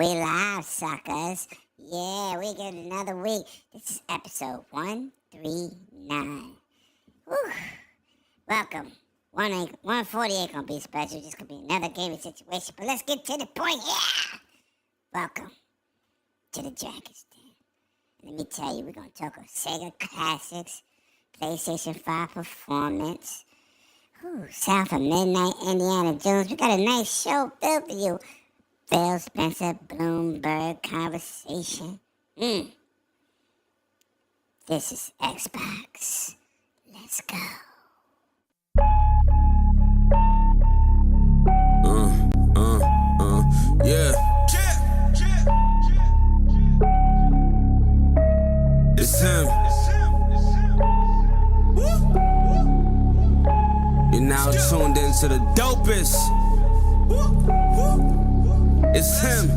We live, suckers. Yeah, we get another week. This is episode 139. Whew. Welcome. 148 gonna be special. Just gonna be another gaming situation. But let's get to the point. Yeah! Welcome to the Dragon's Den. Let me tell you, we're gonna talk about Sega classics, PlayStation 5 performance, South of Midnight, Indiana Jones. We got a nice show built for you. Phil Spencer, Bloomberg conversation. This is Xbox. Let's go. Yeah. It's him. You're now tuned into the dopest. It's him.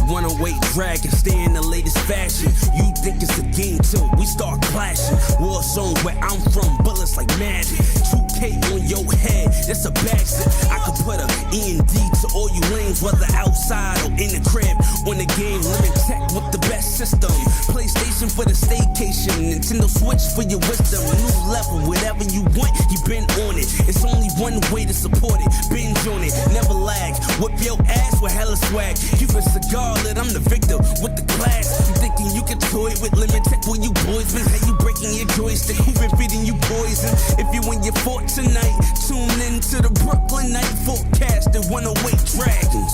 Wanna wait, drag, and stay in the latest fashion. You think it's a game till we start clashing. War zone where I'm from, bullets like magic. 2K on your head, that's a backslip. I could put a E&D to all you lanes, whether outside or in the crib. On the game, limit tech with the best system. PlayStation for the staycation, Nintendo Switch for your wisdom. A new level, whatever you want, you been on it. It's only one way to support it, binge on it, never lag. Whip your ass with hella swag. Keep a cigar lit, I'm the victor with the class. You thinking you can toy with limit tech when you boys been? How you breaking your joystick? Who been feeding you poison? If you win your fort tonight, tune in to the Brooklyn night forecast and 108 Dragons.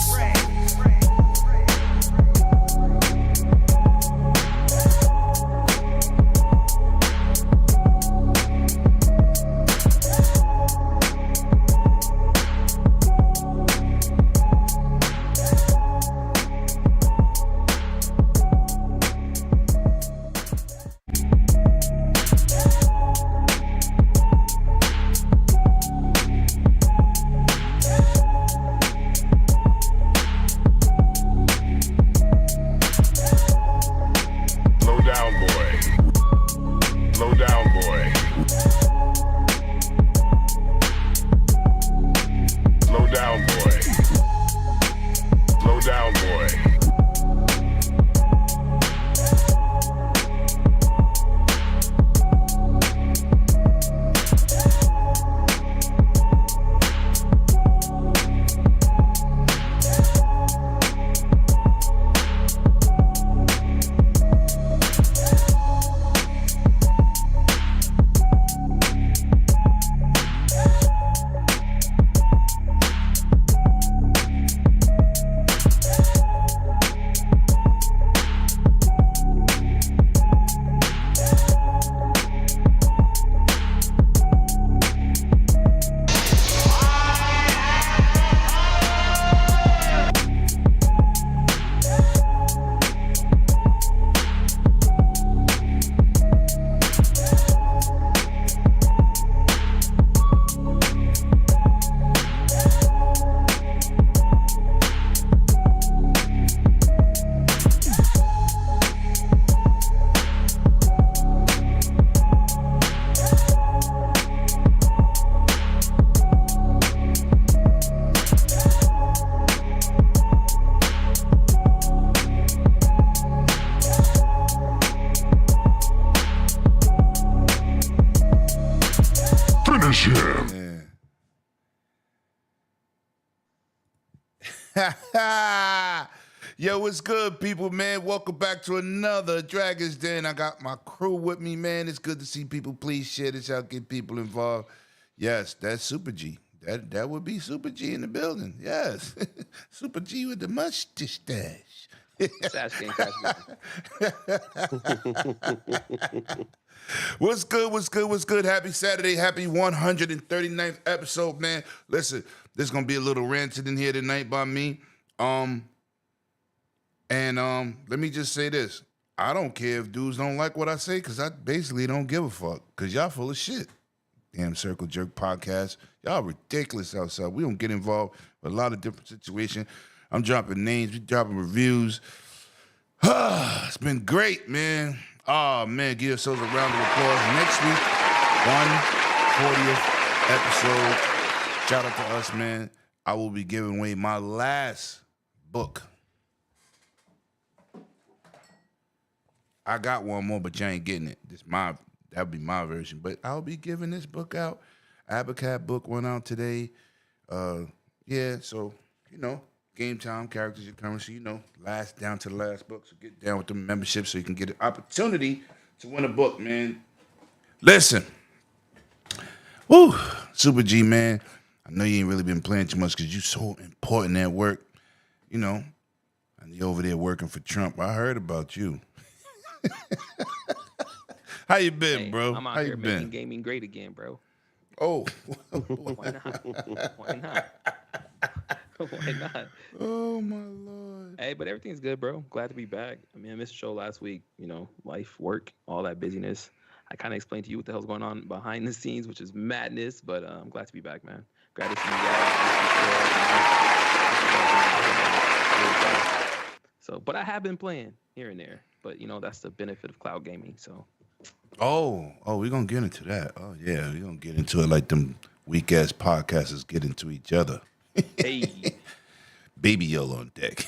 Yo, what's good, people, man? Welcome back to another Dragon's Den. I got my crew with me, man. It's good to see people. Please share this out, get people involved. Yes, that's Super G. That would be Super G in the building. Yes. Super G with the mustache. What's good? Happy Saturday. Happy 139th episode, man. Listen, there's going to be a little ranting in here tonight by me. Let me just say this. I don't care if dudes don't like what I say because I basically don't give a fuck because y'all full of shit. Damn Circle Jerk podcast. Y'all ridiculous outside. We don't get involved with a lot of different situations. I'm dropping names. We dropping reviews. It's been great, man. Oh, man, give yourselves a round of applause. Next week, 140th episode. Shout out to us, man. I will be giving away my last book. I got one more, but you ain't getting it. That'd be my version. But I'll be giving this book out. Abacat book went out today. Yeah, so game time, characters, your currency. Last down to the last book. So get down with the membership so you can get an opportunity to win a book, man. Listen, woo, Super G, man. I know you ain't really been playing too much because you so important at work. And you over there working for Trump. I heard about you. How you been, bro? I'm out How here you making been? gaming great again, bro. Oh. Why not? Why not? Why not? Oh, my Lord. Hey, but everything's good, bro. Glad to be back. I mean, I missed the show last week. Life, work, all that busyness. I kind of explained to you what the hell's going on behind the scenes, which is madness. But I'm glad to be back, man. Glad to see you guys. So, but I have been playing here and there. But that's the benefit of cloud gaming. So. Oh, we're going to get into that. Oh, yeah, we're going to get into it like them weak-ass podcasters get into each other. Hey. Baby Yell on deck.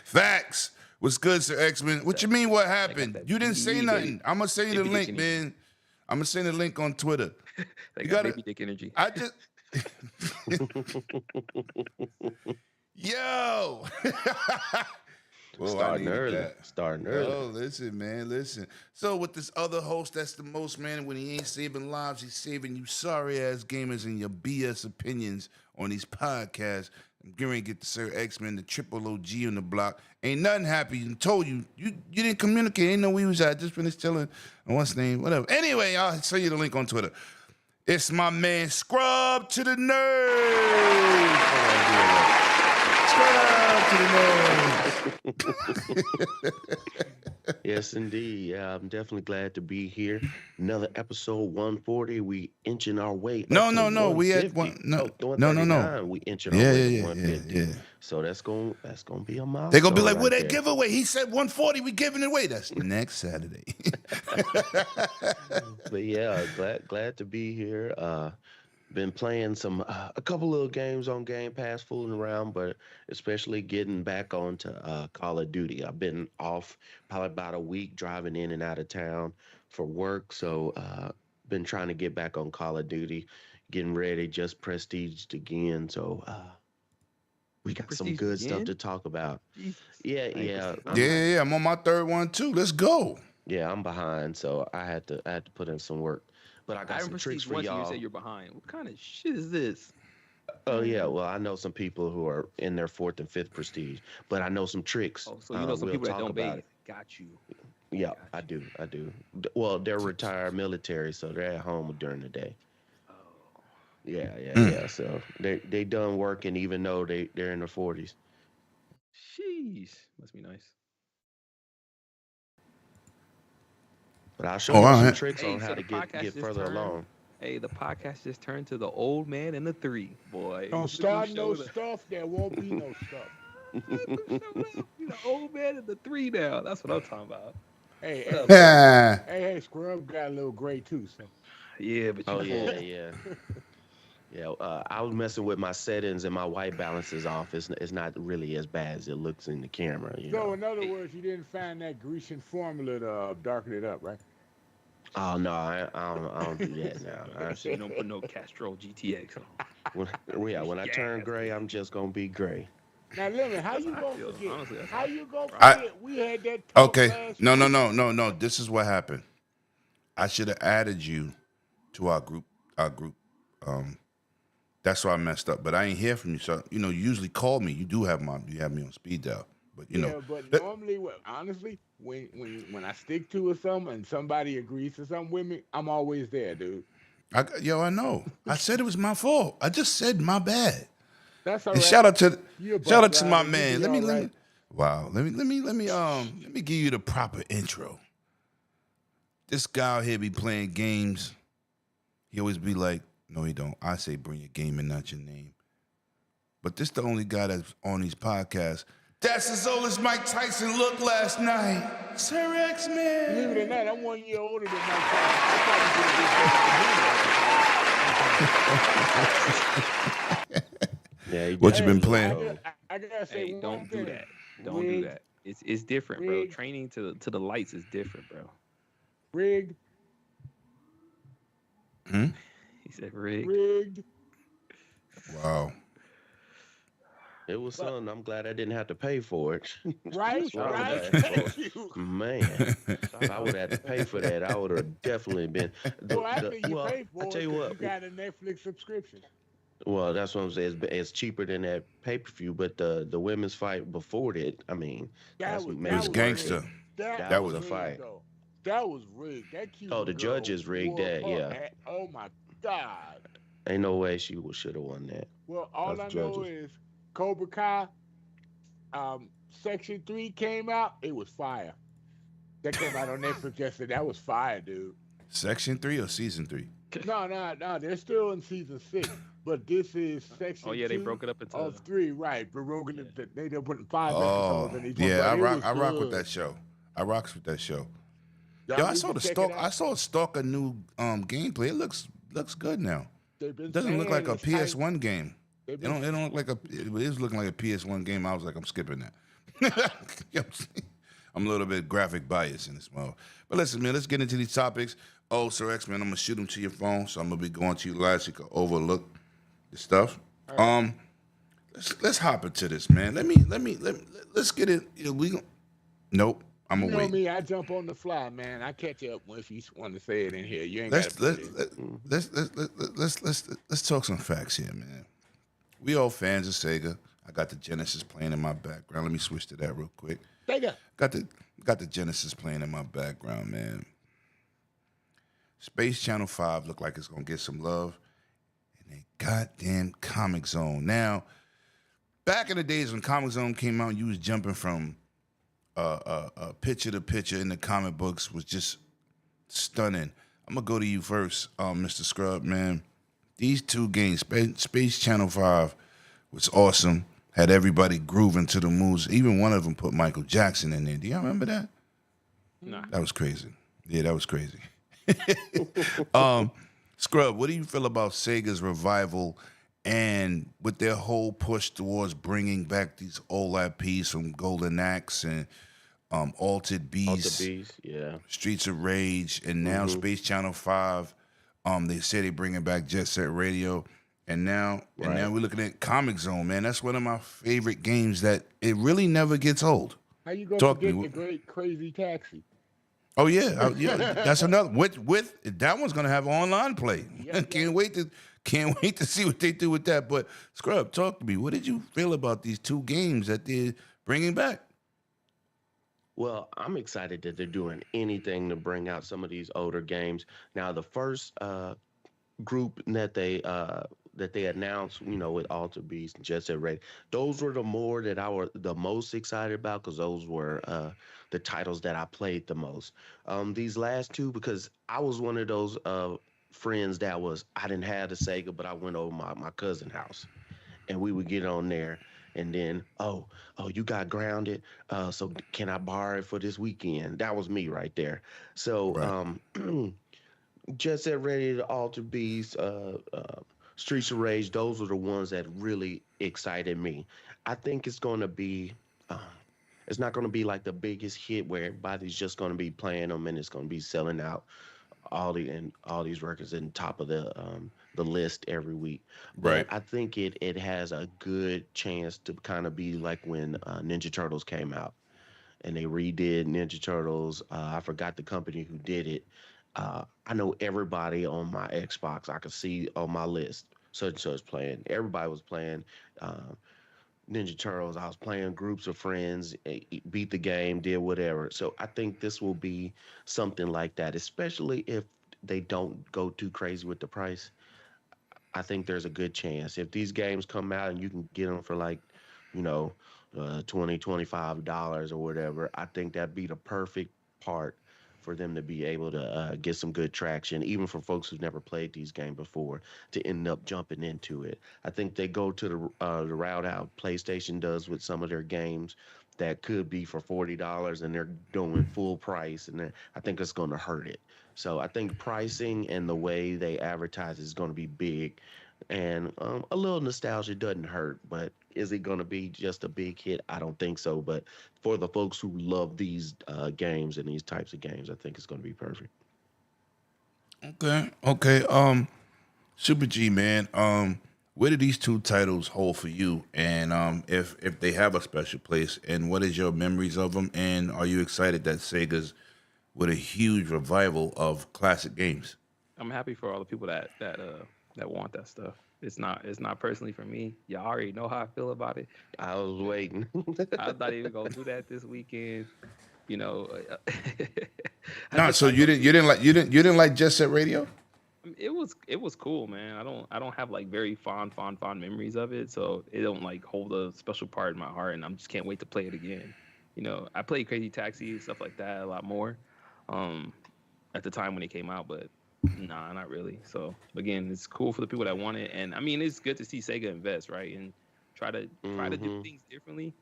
Facts. What's good, Sir X-Men? What you mean what happened? You didn't say nothing. I'm going to send you the link, man. I'm going to send the link on Twitter. You got baby dick energy. I just... Yo! Well, Starting early. Oh, listen, man, listen. So with this other host, that's the most, man. When he ain't saving lives, he's saving you sorry-ass gamers and your BS opinions on these podcasts. I'm getting to get the Sir X-Men, the triple OG on the block. Ain't nothing happy. I told you. You didn't communicate. Ain't know we was at. Just finished telling what's his name, whatever. Anyway, I'll send you the link on Twitter. It's my man, Scrub to the Nerd. Scrub to the Nerd. Yes, indeed. Yeah, I'm definitely glad to be here. Another episode 140. We inching our way. No. We 150. had one. No. 139, we inching our way to 150. Yeah. So that's gonna be a milestone. They're gonna be like, right "What that there. giveaway?" He said 140. We giving it away. That's next Saturday. But yeah, glad to be here. Been playing a couple little games on Game Pass, fooling around, but especially getting back onto Call of Duty. I've been off probably about a week driving in and out of town for work, so been trying to get back on Call of Duty, getting ready, just prestiged again, so we got some good stuff to talk about. Jesus. Yeah. Yeah. I'm on my third one too. Let's go. Yeah, I'm behind, so I had to put in some work. But I got some tricks for y'all. You say you're behind. What kind of shit is this? Oh yeah, well I know some people who are in their 4th and 5th prestige, but I know some tricks. Oh, so you know some people that don't bathe. Got you. Yeah, I do. Well, they're retired military, so they're at home during the day. Oh. Yeah. So they done working even though they're in their 40s. Jeez, must be nice. But I'll show you some tricks on how to get further along. Hey, the podcast just turned to the old man and the 3, boy. Don't start no stuff. There won't be no stuff. The old man and the 3 now. That's what I'm talking about. Hey, Scrub got a little gray too. So. Yeah, but yeah. I was messing with my settings and my white balance is off. It's not really as bad as it looks in the camera. So in other words, you didn't find that Grecian formula to darken it up, right? Oh no, I don't do that now. You don't put no Castrol GTX on. When I turn gray, I'm just gonna be gray. Now, Lemon, how you gonna forget? Honestly, how you gonna forget? We had that. Okay. No. This is what happened. I should have added you to our group. That's why I messed up. But I ain't hear from you. So you usually call me. You have me on speed dial. But But normally, honestly, when I stick to it something and somebody agrees to something with me, I'm always there, dude. I know. I said it was my fault. I just said my bad. That's all and right. shout out to my man. Let me give you the proper intro. This guy out here be playing games. He always be like, no, he don't. I say bring your game and not your name. But this the only guy that's on these podcasts. That's as old as Mike Tyson looked last night. Sir X-Men. Believe it or not, I'm 1 year older than Mike Tyson. What you been playing? I gotta say, don't do that. Don't do that. It's different, bro. Rigged, Training to the lights is different, bro. rigged, Hmm? He said rigged. rigged. Wow. It was But something. I'm glad I didn't have to pay for it. right, That's what Shout I out was to right. asking that. for. Thank you. Man, Shout if I would out. have had to pay for that, I would have definitely been Well, after you well, pay I for tell it, you because what. you got a Netflix subscription. Well, that's what I'm saying. It's cheaper than that pay-per-view, but the women's fight before it, I mean, that's It made was That it was worth rigged. it. gangster. That That That was was was a rigged fight. though. That was rigged. That Oh, Cuban the girl judges rigged whooped that. her Yeah, ass. Oh my God. ain't no way she should have won that. Well, That's all the I know judges. is Cobra Kai, Section 3 came out. It was fire. That came out on Netflix yesterday. That was fire, dude. Section 3 or season 3? No, no, no. They're still in season 6, but this is Oh section yeah, they 2 broke it up into of 3. Right, but we're yeah. gonna they are putting 5 Oh, episodes in each one, yeah, but it was I rock with good. that show. I rocks with that show. Yo, Y'all need to check it I out. saw Stalker new gameplay. It looks good now. They've been It doesn't look like saying a it's tight. PS1 game. They've been It don't look like it is looking like a PS1 game. I was like, I'm skipping that. You know what I'm saying? I'm a little bit graphic biased in this mode. But listen, man, let's get into these topics. Oh, Sir X, man, I'm gonna shoot them to your phone, so I'm gonna be going to you live so you can overlook the stuff. all right. Let's hop into this, man. Let's get it. We gon- Nope, I'm You gonna know wait. me, I jump on the fly, man. I catch up if you want to say it in here. You ain't got to Let's put let, it in. let, let's talk some facts here, man. We all fans of Sega. I got the Genesis playing in my background. Let me switch to that real quick. Sega. Got the Genesis playing in my background, man. Space Channel 5 look like it's gonna get some love. And a goddamn Comic Zone. Now, back in the days when Comic Zone came out, you was jumping from picture to picture in the comic books was just stunning. I'm gonna go to you first, Mr. Scrub, man. These two games, Space Channel 5 was awesome. Had everybody grooving to the moves. Even one of them put Michael Jackson in there. Do y'all remember that? Nah. That was crazy. Yeah, that was crazy. Scrub, what do you feel about Sega's revival and with their whole push towards bringing back these old IPs from Golden Axe and Altered Alter Beast, Beast, yeah. Streets of Rage, and now Space Channel 5? They say they bringing back Jet Set Radio, and now Right. we're looking at Comic Zone. Man, that's one of my favorite games that it really never gets old. How you gonna Talk to forget me. the great crazy taxi? Oh yeah, yeah. That's another with that one's gonna have online play. Yep, Can't wait to see what they do with that. But Scrub, talk to me. What did you feel about these two games that they're bringing back? Well, I'm excited that they're doing anything to bring out some of these older games. Now, the first group that they announced, with Alter Beast and Jet Set Radio, those were the more that I were the most excited about because those were the titles that I played the most. These last two, because I was one of those friends that I didn't have the Sega, but I went over my cousin's house and we would get on there. And then, oh, you got grounded. So can I borrow it for this weekend? That was me right there. So, Right. Jet Set Radio, Alter Beast, Streets of Rage, those are the ones that really excited me. I think it's going to be, it's not going to be like the biggest hit where everybody's just going to be playing them and it's going to be selling out all these records in top of the list every week. Right. But I think it has a good chance to kind of be like when Ninja Turtles came out and they redid Ninja Turtles. I forgot the company who did it. I know everybody on my Xbox. I could see on my list such and such playing. Everybody was playing Ninja Turtles. I was playing groups of friends, beat the game, did whatever. So I think this will be something like that, especially if they don't go too crazy with the price. I think there's a good chance if these games come out and you can get them for like, you know, $20, $25 or whatever. I think that'd be the perfect part for them to be able to get some good traction, even for folks who've never played these games before, to end up jumping into it. I think they go to the route how PlayStation does with some of their games that could be for $40 and they're doing full price, and I think it's going to hurt it. So I think pricing and the way they advertise is going to be big. And a little nostalgia doesn't hurt, but is it going to be just a big hit? I don't think so. But for the folks who love these games and these types of games, I think it's going to be perfect. Okay. Super G, man. Where do these two titles hold for you? And if they have a special place, and what is your memories of them? And are you excited that Sega's with a huge revival of classic games? I'm happy for all the people that want that stuff. It's not personally for me. Y'all already know how I feel about it. I was waiting. I'm not even gonna do that this weekend. You know, No, so you didn't like Jet Set Radio? it was cool, man. I don't have like very fond memories of it, so it don't like hold a special part in my heart, and I just can't wait to play it again. You know, I played Crazy Taxi and stuff like that a lot more, at the time when it came out, but nah, not really. So again, it's cool for the people that want it, and I mean, it's good to see Sega invest, right, and try to do things differently,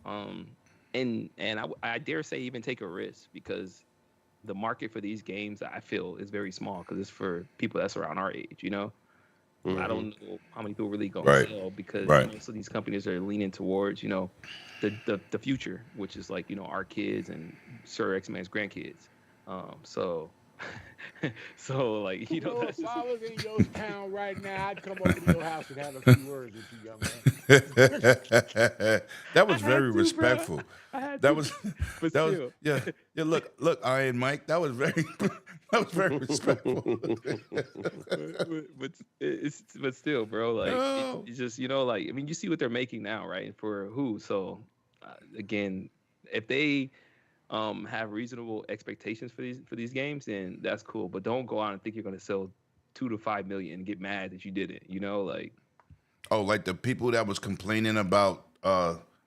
and I dare say even take a risk, because the market for these games, I feel, is very small, because it's for people that's around our age, you know. I don't know how many people really gonna sell, because most of these companies are leaning towards, you know, the future, which is like, you know, our kids and Sir X-Man's grandkids. So so like, you know, that's if just, I was in your town right now, I'd come over to your house and have a few words with you, young man. That was I had very to, respectful. I had That to, was but that was still. yeah. Look, Iron Mike. That was very respectful. but still, bro, like No. it's just, you know, like, I mean, you see what they're making now, right? For who? So again, if they have reasonable expectations for these games, then that's cool. But don't go out and think you're gonna sell 2 to 5 million and get mad that you didn't. You know, like, Oh, like the people that was complaining about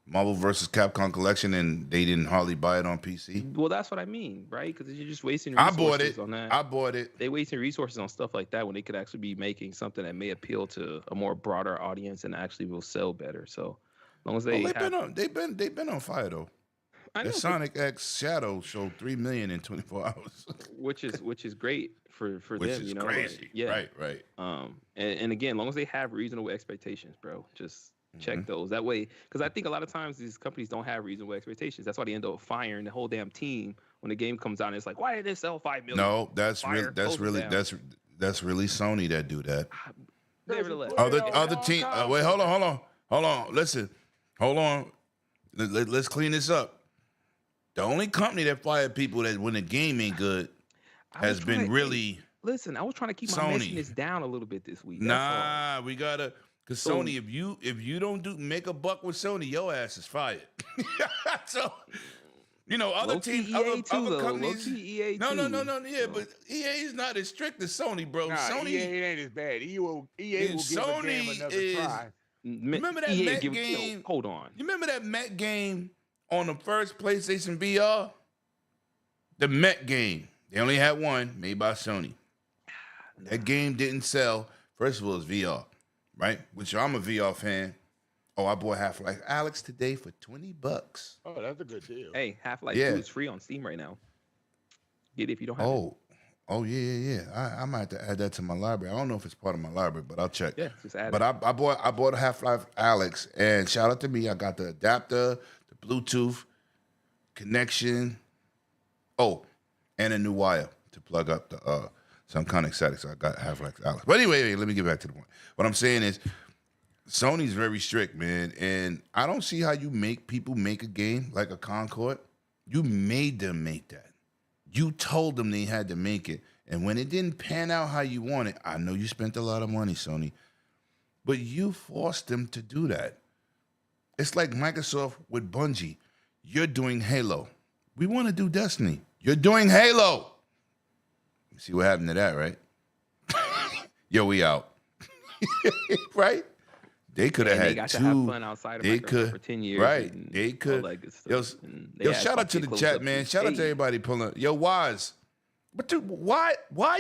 Marvel vs. Capcom Collection and they didn't hardly buy it on PC. well, that's what I mean, right? Because you're just wasting I resources bought it. on that. I bought it. They wasting resources on stuff like that when they could actually be making something that may appeal to a more broader audience and actually will sell better. So as long as they They've been on fire though. I The know, Sonic X Shadow showed 3 million in 24 hours. which is great for Which them, is you know. crazy. Like, yeah. Right. And again, as long as they have reasonable expectations, bro, just check those. That way, because I think a lot of times these companies don't have reasonable expectations. That's why they end up firing the whole damn team when the game comes out. And it's like, why did they sell 5 million? No, that's Fire, close it down. that's really Sony that do that. Nevertheless, Other team. Wait, hold on. Listen, hold on. Let's clean this up. The only company that fired people that when the game ain't good I was has been trying- really Listen, I was trying to keep Sony. my messiness down a little bit this week. That's all. nah. We gotta. Cause So- Sony, if you don't make a buck with Sony, your ass is fired. So, you know, other Low-key teams, EA other too, though. companies. Low-key EA No, too. yeah, but EA is not as strict as Sony, bro. Nah, Sony, EA ain't as bad. EA will give a Sony game another is- try. Remember that EA Met give- game? No, hold on. You remember that Met game on the first PlayStation VR? The Met game. They only had one made by Sony. That game didn't sell. First of all, it's VR, right? Which I'm a VR fan. Oh, I bought Half-Life Alex today for $20. Oh, that's a good deal. Hey, Half-Life Yeah. 2 is free on Steam right now. Get it if you don't have it. Oh yeah. I might have to add that to my library. I don't know if it's part of my library, but I'll check. Yeah, just add But it. I bought Half-Life Alex, and shout out to me. I got the adapter, the Bluetooth connection. Oh, and a new wire to plug up the. So I'm kind of excited. So I got Half-Life Alex. But anyway, let me get back to the point. What I'm saying is, Sony's very strict, man, and I don't see how you make people make a game like a Concord. You made them make that. You told them they had to make it. And when it didn't pan out how you wanted, I know you spent a lot of money, Sony, but you forced them to do that. It's like Microsoft with Bungie. You're doing Halo. We want to do Destiny. You're doing Halo. You see what happened to that, right? Yo, we out. Right? They could have And they had got two. to have fun outside of They Microsoft could, for 10 years. right? and They all could. that good Yo, stuff. And they yo, had shout out to fucking the chat, close-ups man. and- Shout out to Hey, everybody pulling. Yo, Wise. But dude, why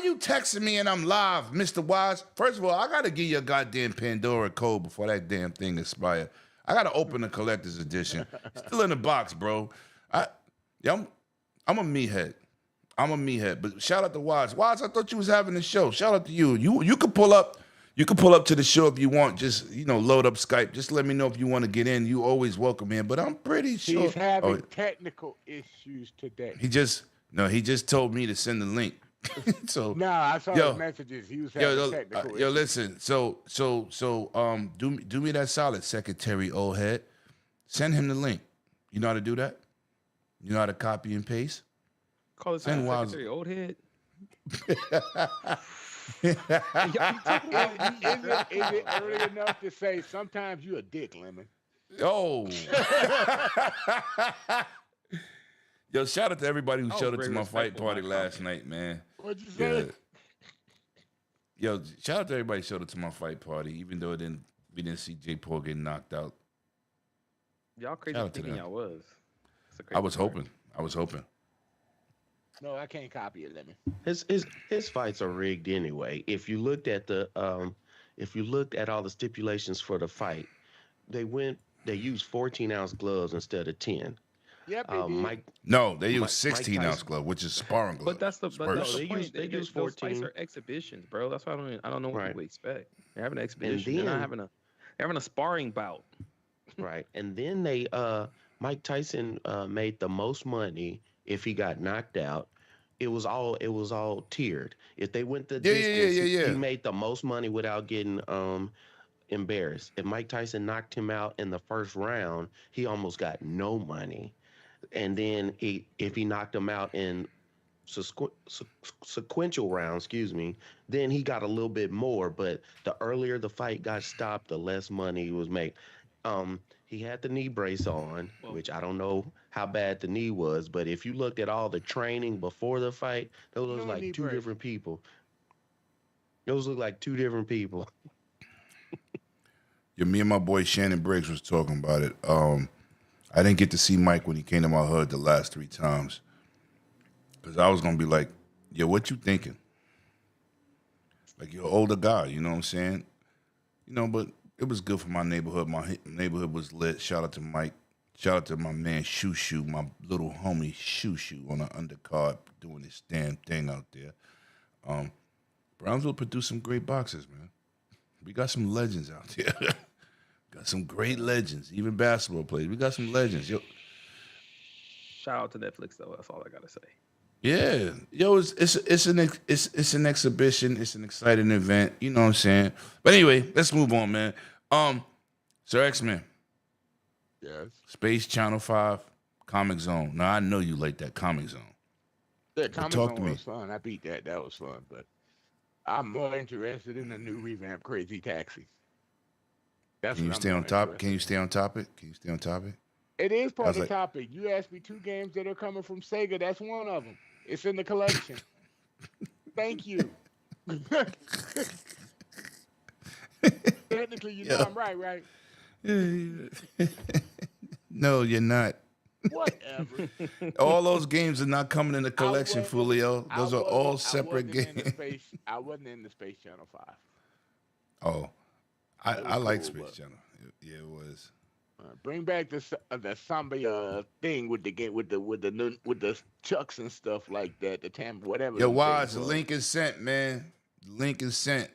you texting me and I'm live, Mr. Wise? First of all, I gotta give you a goddamn Pandora code before that damn thing expires. I gotta open the collector's edition. Still in the box, bro. I'm a meathead. I'm a meathead. But shout out to Waz. Waz, I thought you was having a show. Shout out to you. You could pull up. You can pull up to the show if you want. Just, load up Skype. Just let me know if you want to get in. You always welcome in. But I'm pretty sure he's having technical issues today. He just told me to send the link. So I saw his messages. He was having technical issues. Listen. So do me that solid, Secretary Old Head. Send him the link. You know how to do that? You know how to copy and paste? Call it Secretary Old Head. Is it early enough to say sometimes you a dick, Lemon? Oh. Yo, shout out to everybody who showed up to my fight party last night, man. What'd you say? Yo, shout out to everybody who showed up to my fight party, even though we didn't see Jake Paul get knocked out. Y'all crazy thinking y'all was. I was hoping. No, I can't copy it, Lemon. His fights are rigged anyway. If you looked at all the stipulations for the fight, they used 14-ounce gloves instead of 10. Yep, they use 16-ounce glove, which is sparring glove. But that's the point. They use 14. Those fights are exhibitions, bro. That's why I don't know what people expect. They're having an exhibition. Then, they're not having a sparring bout. Right, and then Mike Tyson made the most money if he got knocked out. It was all tiered. If they went the distance, he made the most money without getting embarrassed. If Mike Tyson knocked him out in the first round, he almost got no money. And then if he knocked him out in sequential rounds, then he got a little bit more. But the earlier the fight got stopped, the less money he was made. He had the knee brace on, which I don't know how bad the knee was, but if you looked at all the training before the fight, those look like two different people. Those look like two different people. Yeah, me and my boy Shannon Briggs was talking about it. I didn't get to see Mike when he came to my hood the last 3 times. Because I was going to be like, yo, what you thinking? Like, you're an older guy, you know what I'm saying? But it was good for my neighborhood. My neighborhood was lit. Shout out to Mike. Shout out to my man Shoo Shoo, my little homie Shoo Shoo on the undercard doing this damn thing out there. Brownsville produced some great boxers, man. We got some legends out there. Got some great legends, even basketball players. We got some legends. Yo. Shout out to Netflix though. That's all I gotta say. Yeah, yo, it's an exhibition. It's an exciting event. You know what I'm saying? But anyway, let's move on, man. Sir X-Men. Yes. Space Channel 5, Comic Zone. Now I know you like that Comic Zone. Yeah, Comic Zone was fun. I beat that. That was fun. But I'm more interested in the new revamp Crazy Taxi. Can you stay on top? Can you stay on topic? It is part of the topic. You asked me 2 games that are coming from Sega. That's one of them. It's in the collection. Thank you. Technically, you know I'm right? No, you're not. Whatever. All those games are not coming in the collection, Fulio. Those are all separate games. I wasn't in the Space Channel 5. Oh, I like Space Channel. Yeah, it was. Bring back the zombie thing with the game with the chucks and stuff like that. The whatever. Yo, Wise, the link is sent, man. The link is sent.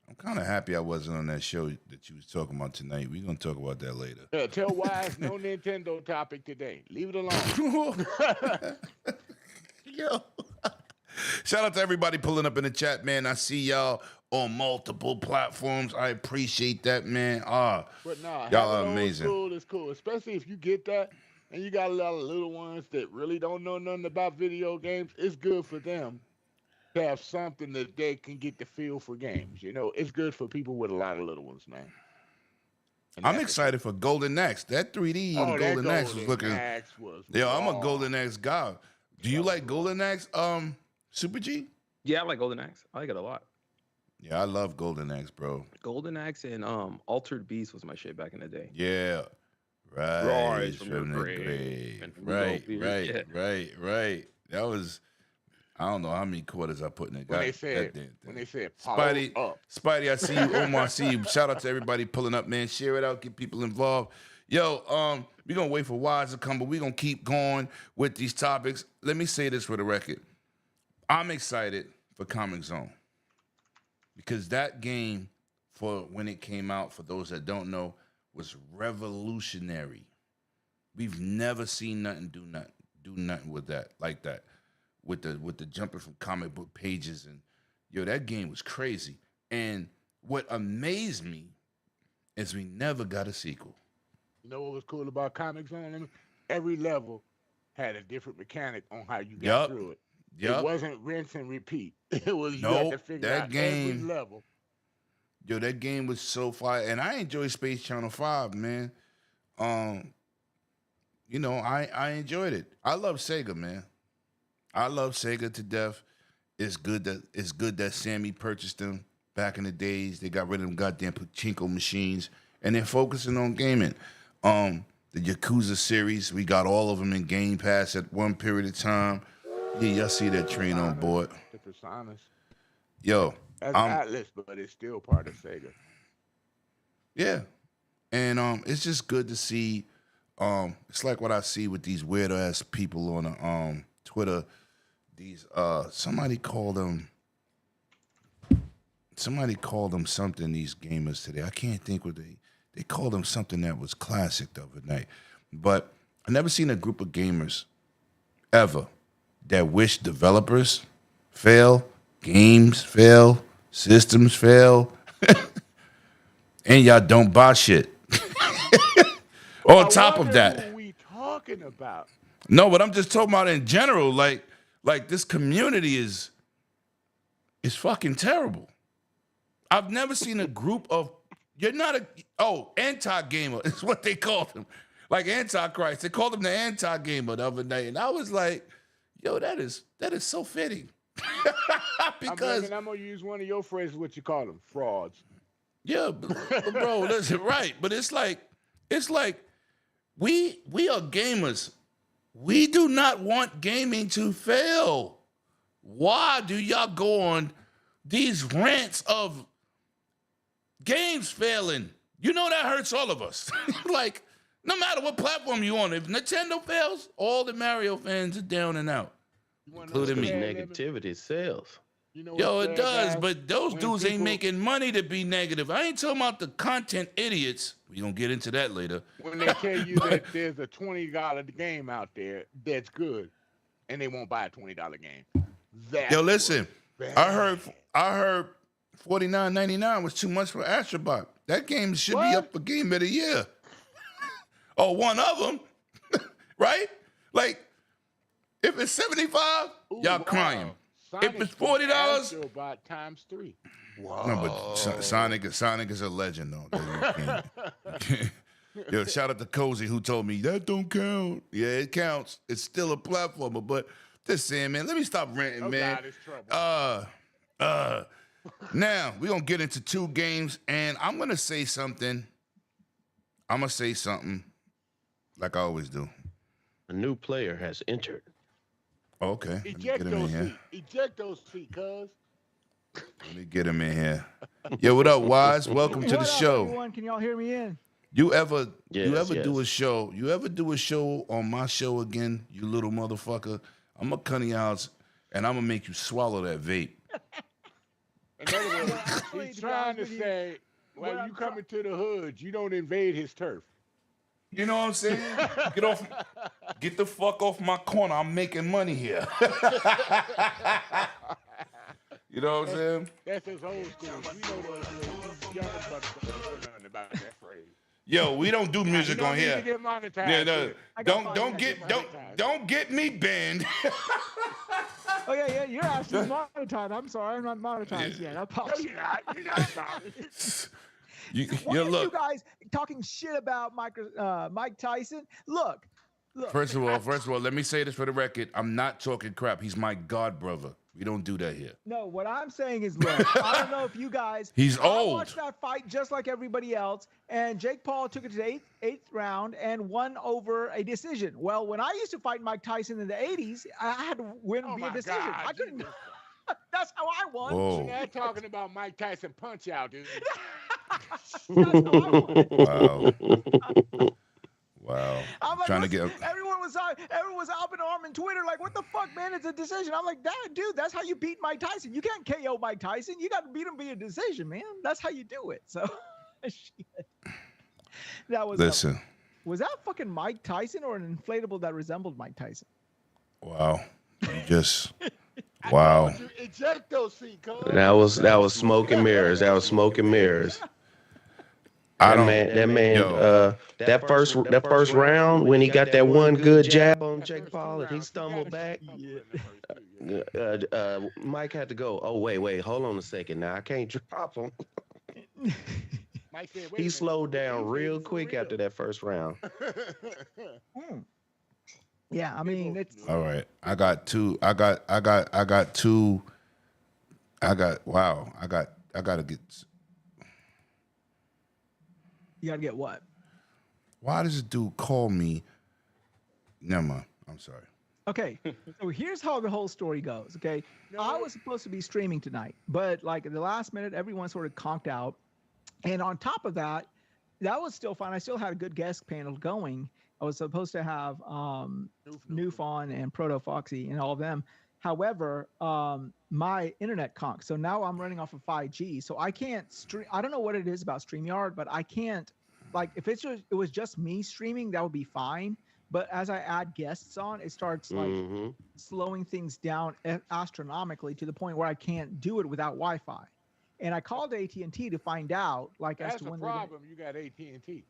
I'm kind of happy I wasn't on that show that you was talking about tonight. We're gonna talk about that later. Yeah, tell Wise no Nintendo topic today. Leave it alone. Yo. Shout out to everybody pulling up in the chat, man. I see y'all on multiple platforms. I appreciate that, man. But nah, y'all are amazing. School is cool, especially if you get that and you got a lot of little ones that really don't know nothing about video games. It's good for them to have something that they can get the feel for games. It's good for people with a lot of little ones, man. I'm excited for Golden Axe. That 3D on Golden Axe was looking. I'm a Golden Axe guy. Do you like Golden Axe, Super G? Yeah, I like Golden Axe. I like it a lot. Yeah, I love Golden Axe, bro. Golden Axe and Altered Beast was my shit back in the day. Yeah. Right. From the grave. Right. That was, I don't know how many quarters I put in it. When they said Spidey, I see you. Omar, I see you. Shout out to everybody pulling up, man. Share it out. Get people involved. Yo, we're gonna wait for Wise to come, but we're gonna keep going with these topics. Let me say this for the record. I'm excited for Comic Zone because that game, for when it came out, for those that don't know, was revolutionary. We've never seen do nothing with that like that, with the jumping from comic book pages and yo, that game was crazy. And what amazed me is we never got a sequel. You know what was cool about Comic Zone? Every level had a different mechanic on how you got Yup, through it. It yup. wasn't rinse and repeat. It was you had to Nope, figure that out every game, level. yo, that game was so fire, and I enjoy Space Channel 5, man. Um, I enjoyed it. I love Sega, man. I love Sega to death. It's good that Sammy purchased them back in the days. They got rid of them goddamn pachinko machines, and they're focusing on gaming. The Yakuza series, we got all of them in Game Pass at one period of time. Yeah, y'all see that train on board. The Personas. Yo, That's I'm Atlas, but it's still part of Sega. yeah, and it's just good to see. It's like what I see with these weird ass people on Twitter. These somebody called them something. These gamers today, I can't think what they called them something that was classic the other night. But I never seen a group of gamers ever that wish developers fail, games fail, systems fail, and y'all don't buy shit. On I top of wonder that, who we talking about. no, but I'm just talking about in general. Like this community is fucking terrible. I've never seen a group of you're not a anti-gamer is what they call them. Like Antichrist. They called him the anti-gamer the other night. And I was like, yo, that is so fitting. Because I'm gonna use one of your phrases, what you call them, frauds. yeah, but bro, listen, right. But it's like we are gamers. We do not want gaming to fail. Why do y'all go on these rants of games failing? You know that hurts all of us. Like, no matter what platform you on, if Nintendo fails, all the Mario fans are down and out, You wanna including know me. what's sad, Negativity sells. You know Yo, what's it sad, does, guys? but those When dudes ain't people- making money to be negative. I ain't talking about the content idiots. We gonna get into that later. When they tell you that there's a $20 game out there that's good, and they won't buy a $20 game. That's Yo, listen, what's I heard bad. $49.99 was too much for Astrobot. That game should be What? up for Game of the Year. Oh, one of them, right? Like, if it's 75, Ooh, y'all wow. crying. Sonic If it's was $40, Astrobot times 3. no, but Sonic is a legend though. You can't- Yo, shout out to Cozy who told me that don't count. Yeah, it counts. It's still a platformer, but just saying, man. Let me stop ranting, Oh, man. God, it's trouble. Now we're gonna get into two games, and I'm gonna say something. Like I always do. A new player has entered. Okay, let me Eject get him in those here. feet. Eject those feet, cuz. Let me get him in here. Yo, what up, Wise? Welcome to the What up, show. everyone? Can y'all hear me in? You ever Yes, do a yes. show? You ever do a show on my show again, you little motherfucker? I'm gonna come to your house and I'm gonna make you swallow that vape. In other words, Actually, he's to be trying to honest with you, say, what when I'm you come into the hood, you don't invade his turf. You know what I'm saying? Get the fuck off my corner. I'm making money here. You know what I'm saying? That's his old school. We know those young brothers don't know nothing about that phrase. Yo, we don't do music You don't on need to here. get monetized. Yeah, no, with it. I got don't get me banned. Oh yeah, you're actually monetized. I'm sorry, I'm not monetized yet. I No, apologize. you're not. You're not about it. Why Yo, are you look. guys talking shit about Mike Tyson? Look. First of all, let me say this for the record. I'm not talking crap. He's my god brother. We don't do that here. No, what I'm saying is, look, I don't know if you guys. He's I old. watched that fight just like everybody else, and Jake Paul took it to the eighth round and won over a decision. Well, when I used to fight Mike Tyson in the 80s, I had to win Oh via my decision. God, I couldn't. Jesus. That's how I won. Whoa. You're not talking about Mike Tyson punch out, dude. That's how I won. Wow. Wow. I'm like, Trying to get. everyone was up in arm on Twitter, like, what the fuck, man? It's a decision. I'm like, dude, that's how you beat Mike Tyson. You can't KO Mike Tyson. You got to beat him via decision, man. That's how you do it. So, shit. That was. Listen. Was that fucking Mike Tyson or an inflatable that resembled Mike Tyson? Wow. You just. Wow. Ejecto seat, cuz. That was smoke and mirrors. That was smoke and mirrors. That first round when he got that one good jab on Jake Paul and he stumbled back. Mike had to go. Oh wait, hold on a second. Now I can't drop him. He slowed down real quick after that first round. Yeah, I mean it's all right. I got two. Wow. I gotta get. You gotta get what? Why does this dude call me? Never mind. I'm sorry. Okay, so here's how the whole story goes. Okay, I was supposed to be streaming tonight, but like at the last minute, everyone sort of conked out. And on top of that, that was still fine. I still had a good guest panel going. I was supposed to have Newfon and Proto Foxy and all of them. However, my internet conked. So now I'm running off of 5G. So I can't stream. I don't know what it is about StreamYard, but I can't. Like if it was just me streaming, that would be fine. But as I add guests on, it starts like slowing things down astronomically to the point where I can't do it without Wi-Fi. And I called AT&T to find out, like, as to when that's the problem. You got AT&T.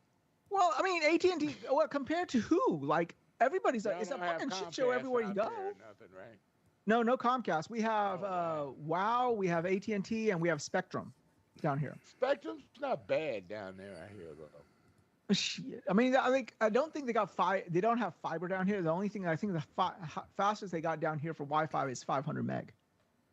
Well, I mean, AT&T. Well, compared to who? Like everybody's like, it's a fucking shit show everywhere you go. Nothing, right? No Comcast. We have WoW, we have AT&T, and we have Spectrum down here. Spectrum's not bad down there, I hear though. Shit. I mean, I don't think they got They don't have fiber down here. The only thing I think the fastest they got down here for Wi-Fi is 500 meg,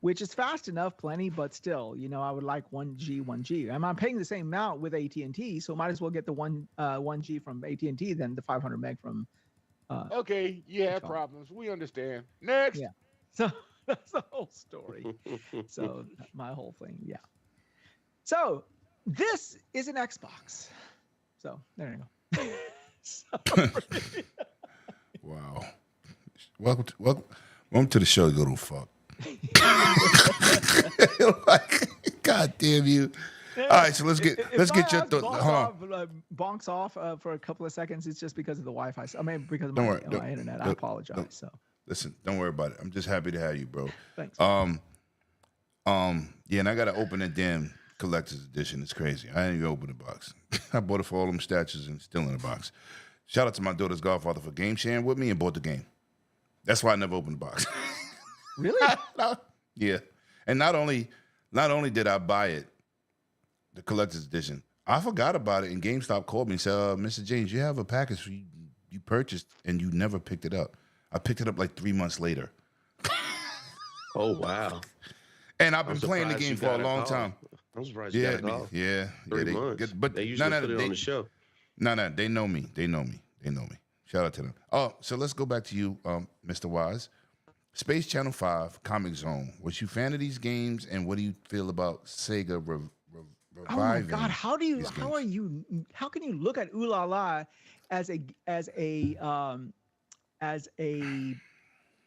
which is fast enough, plenty, but still, I would like 1G. I'm paying the same amount with AT&T, so might as well get the 1G from AT&T than the 500 meg from. Okay, you have problems. We understand. Next. Yeah. So that's the whole story. So my whole thing, yeah. So this is an Xbox. So there you go. Wow. Welcome to the show, you little fuck. God damn you. All right, so let's get your bonks off for a couple of seconds. It's just because of the Wi-Fi. I mean, because of my internet. I apologize. So listen, don't worry about it. I'm just happy to have you, bro. Thanks. Yeah, and I gotta open a damn collector's edition. It's crazy. I didn't even open the box. I bought it for all them statues and still in the box. Shout out to my daughter's godfather for game sharing with me and bought the game. That's why I never opened the box. Really? Yeah. And not only did I buy it, the collector's edition, I forgot about it, and GameStop called me and said, Mr. James, you have a package you purchased and you never picked it up. I picked it up like 3 months later. Oh, wow. And I've been playing the game for a long time. I'm surprised you got a call. Yeah. 3 months. But they usually put it on the show. No, they know me. Shout out to them. Oh, so let's go back to you, Mr. Wise. Space Channel 5, Comic Zone. Was you a fan of these games, and what do you feel about Sega reviving? Oh my God! How can you look at Ooh La La as a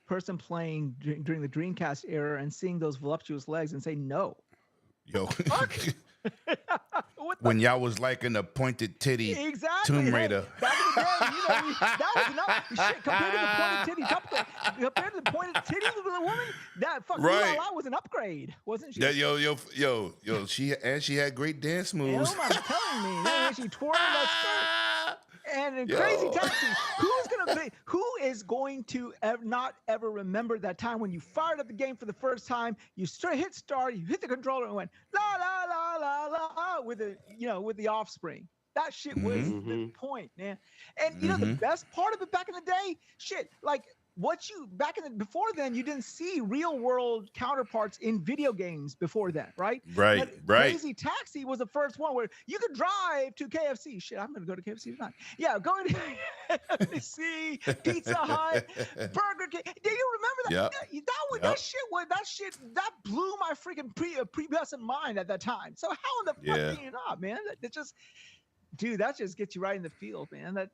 person playing during the Dreamcast era and seeing those voluptuous legs and say no? Yo. When y'all was like an appointed titty Tomb Raider. Back in the day, that was enough. Shit, compared to the pointed titty of the woman, that fucking right. La was an upgrade, wasn't she? Yeah, yo, she had great dance moves. I'm telling me, she twirled that skirt. And in Crazy Taxi, who is going to not ever remember that time when you fired up the game for the first time, you hit start, you hit the controller and went la la la la la with the Offspring. That shit was the point, man. And the best part of it back in the day, before then, you didn't see real world counterparts in video games before then, right? Right. Crazy Taxi was the first one where you could drive to KFC. Shit, I'm gonna go to KFC tonight. Yeah, going to KFC, Pizza Hut, Burger King. Do you remember that? Yep. That blew my freaking pubescent mind at that time. So how in the fuck can you not, man? That just gets you right in the field, man.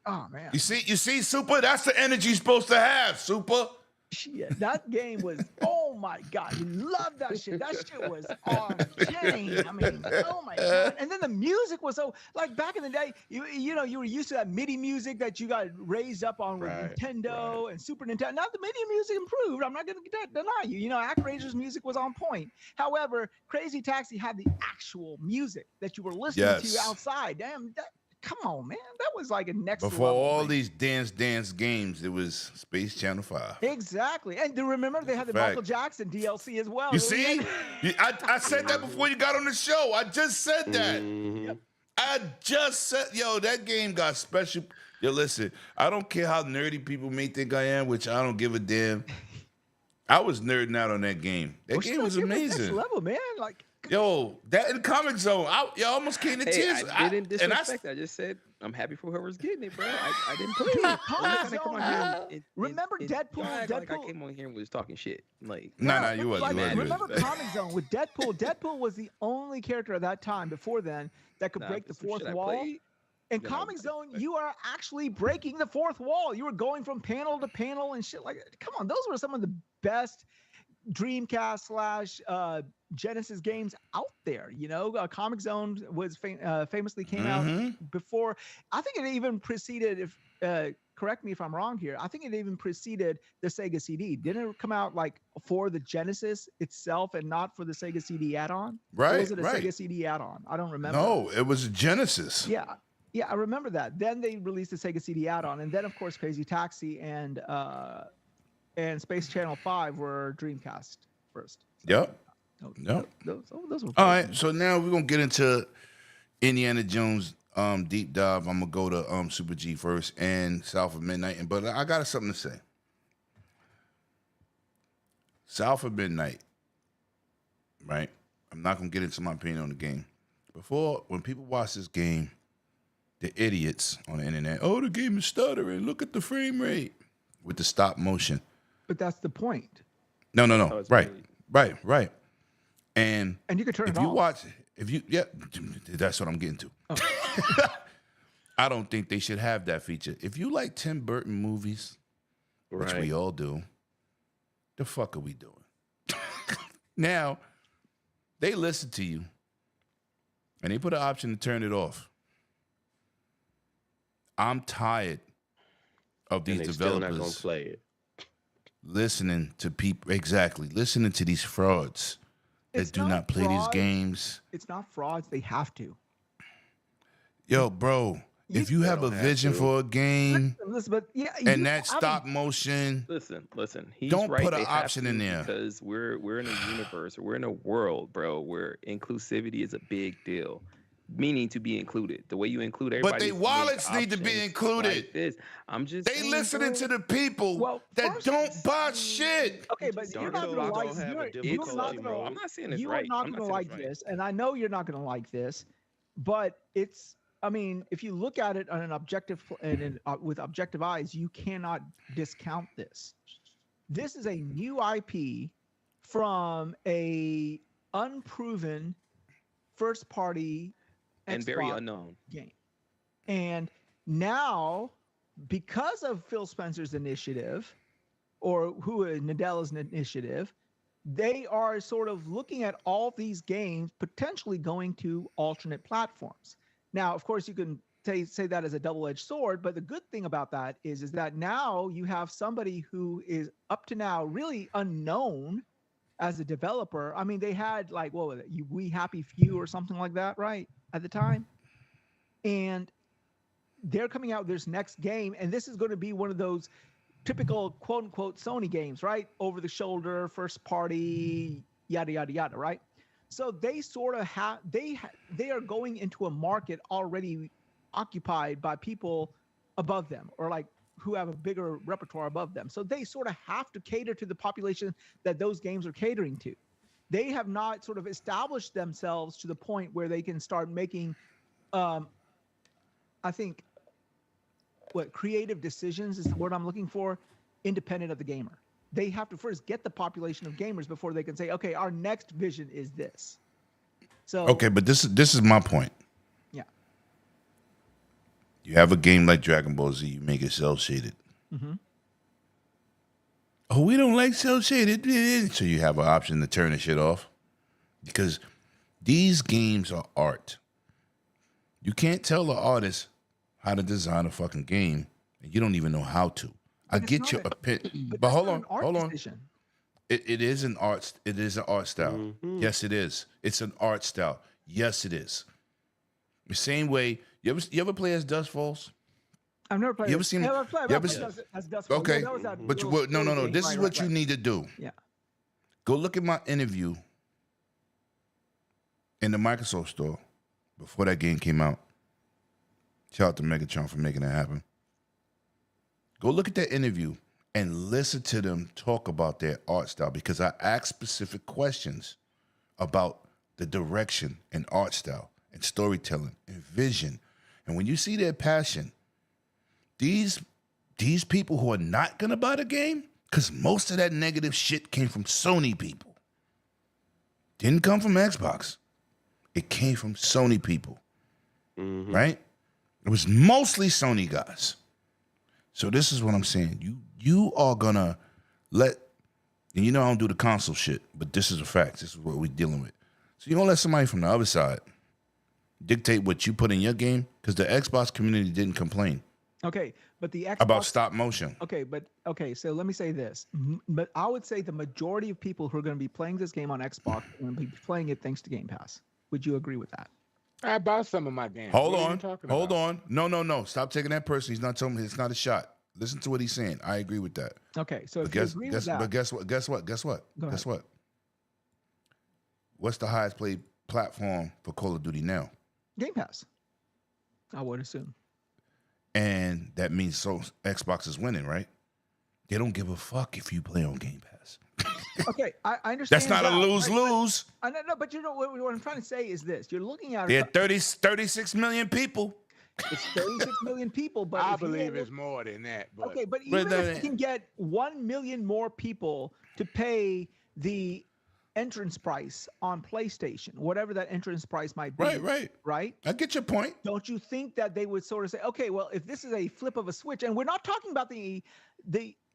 Oh man. You see, Super? That's the energy you're supposed to have, Super. Shit, that game was, oh my God, you love that shit. That shit was on chain. I mean, oh my God. And then the music was so, like back in the day, you know, you were used to that MIDI music that you got raised up on with Nintendo and Super Nintendo. Now the MIDI music improved. I'm not going to deny you. You know, ActRaiser's music was on point. However, Crazy Taxi had the actual music that you were listening to outside. Damn, come on, man. That was like a next level. Before all these dance games, it was Space Channel 5. Exactly. And do remember they had the Michael Jackson DLC as well. You see? I said that before you got on the show. I just said that. Yep. I just said, yo, that game got special. Yo, listen, I don't care how nerdy people may think I am, which I don't give a damn. I was nerding out on that game. That game was amazing. Next level, man. Like, yo, that in Comic Zone, I almost came to tears. I didn't disrespect. I just said I'm happy for whoever's getting it, bro. I didn't play it. Remember Deadpool? Like I came on here and was talking shit. Like, nah, you wasn't. Remember Comic Zone with Deadpool? Deadpool was the only character at that time before then that could break the fourth wall. In Comic Zone, you are actually breaking the fourth wall. You were going from panel to panel and shit like that. Come on, those were some of the best Dreamcast / Genesis games out there. You know, Comic Zone was famously came out before. I think it even preceded. If correct me if I'm wrong here. I think it even preceded the Sega CD. Didn't it come out like for the Genesis itself and not for the Sega CD add-on? Right. Or was it a Sega CD add-on? I don't remember. No, it was a Genesis. Yeah, I remember that. Then they released the Sega CD add-on, and then of course Crazy Taxi and Space Channel 5 were Dreamcast first. Yep. Those were all right. So now we're gonna get into Indiana Jones deep dive. I'm gonna go to Super G first and South of Midnight, but I got something to say. South of Midnight, right? I'm not gonna get into my opinion on the game. Before, when people watch this game, the idiots on the internet, oh, the game is stuttering. Look at the frame rate with the stop motion. But that's the point. No. Right. And you can turn it off. If you watch, that's what I'm getting to. Oh. I don't think they should have that feature. If you like Tim Burton movies, which we all do, the fuck are we doing? Now, they listen to you, and they put an option to turn it off. I'm tired of these developers still not gonna play it. Listening to people, listening to these frauds that do not play these games. It's not frauds. They have to. Yo, bro, if you have a vision for a game and that stop motion, listen. He's don't right, put an option in there because we're in a universe, we're in a world, bro, where inclusivity is a big deal. Meaning to be included. The way you include everybody. But their wallets need to be included. Like this. I'm just they saying, listening to the people that don't buy shit. Okay, but you're not gonna like. I'm not saying it's right. You're not gonna like this, and I know you're not gonna like this, but it's. I mean, if you look at it on an objective and with objective eyes, you cannot discount this. This is a new IP from a unproven first-party and very unknown game. And now, because of Phil Spencer's initiative, or Nadella's initiative, they are sort of looking at all these games potentially going to alternate platforms. Now, of course, you can say that as a double-edged sword, but the good thing about that is that now you have somebody who is up to now really unknown as a developer. I mean, they had like, what was it? We Happy Few or something like that, right? At the time. And they're coming out with this next game, and this is going to be one of those typical quote unquote Sony games, right? Over the shoulder, first party, yada, yada, yada, right? So they sort of they are going into a market already occupied by people above them, or like who have a bigger repertoire above them. So they sort of have to cater to the population that those games are catering to. They have not sort of established themselves to the point where they can start making, I think, creative decisions is the word I'm looking for, independent of the gamer. They have to first get the population of gamers before they can say, okay, our next vision is this. So okay, but this is my point. Yeah. You have a game like Dragon Ball Z, you make it cell shaded. Mm-hmm. Oh, we don't like cell shaded. So you have an option to turn the shit off. Because these games are art. You can't tell the artist how to design a fucking game, and you don't even know how to. I get your opinion. But hold on, hold on. It is an art. It is an art style. Mm-hmm. Yes, it is. It's an art style. Yes, it is. The same way. You ever play as Dust Falls? I've never played. You ever seen? Never played. You ever As Dust Falls. Okay, Yeah, that was that but little no. game. This is what you need to do. Yeah. Go look at my interview in the Microsoft store before that game came out. Shout out to Megatron for making that happen. Go look at that interview and listen to them talk about their art style, because I asked specific questions about the direction and art style and storytelling and vision. And when you see their passion, these people who are not gonna buy the game, because most of that negative shit came from Sony people. Didn't come from Xbox. It came from Sony people. Mm-hmm. Right? It was mostly Sony guys. So this is what I'm saying. You are gonna let, and you know I don't do the console shit, but this is a fact. This is what we're dealing with. So you're gonna let somebody from the other side dictate what you put in your game, because the Xbox community didn't complain. Okay, but the Xbox About stop motion. Okay, so let me say this. But I would say the majority of people who are going to be playing this game on Xbox are going to be playing it thanks to Game Pass. Would you agree with that? I bought some of my games. Hold What are you on. talking Hold about? on. No. Stop taking that person. He's not telling me it's not a shot. Listen to what he's saying. I agree with that. Okay, so But if you agree with that, guess what? Go ahead. What's the highest played platform for Call of Duty now? Game Pass, I would assume. And that means so Xbox is winning, right? They don't give a fuck if you play on Game Pass. Okay, I understand. That's not a lose-lose. I know, but you know what I'm trying to say is this: you're looking at There are it. 36 million people. It's 36 million people, but I if you believe look- it's more than that. But Okay, but But even then- if you can get 1 million more people to pay the entrance price on PlayStation, whatever that entrance price might be, Right. I get your point. don't you think that they would sort of say, okay, well, if this is a flip of a switch, and we're not talking about the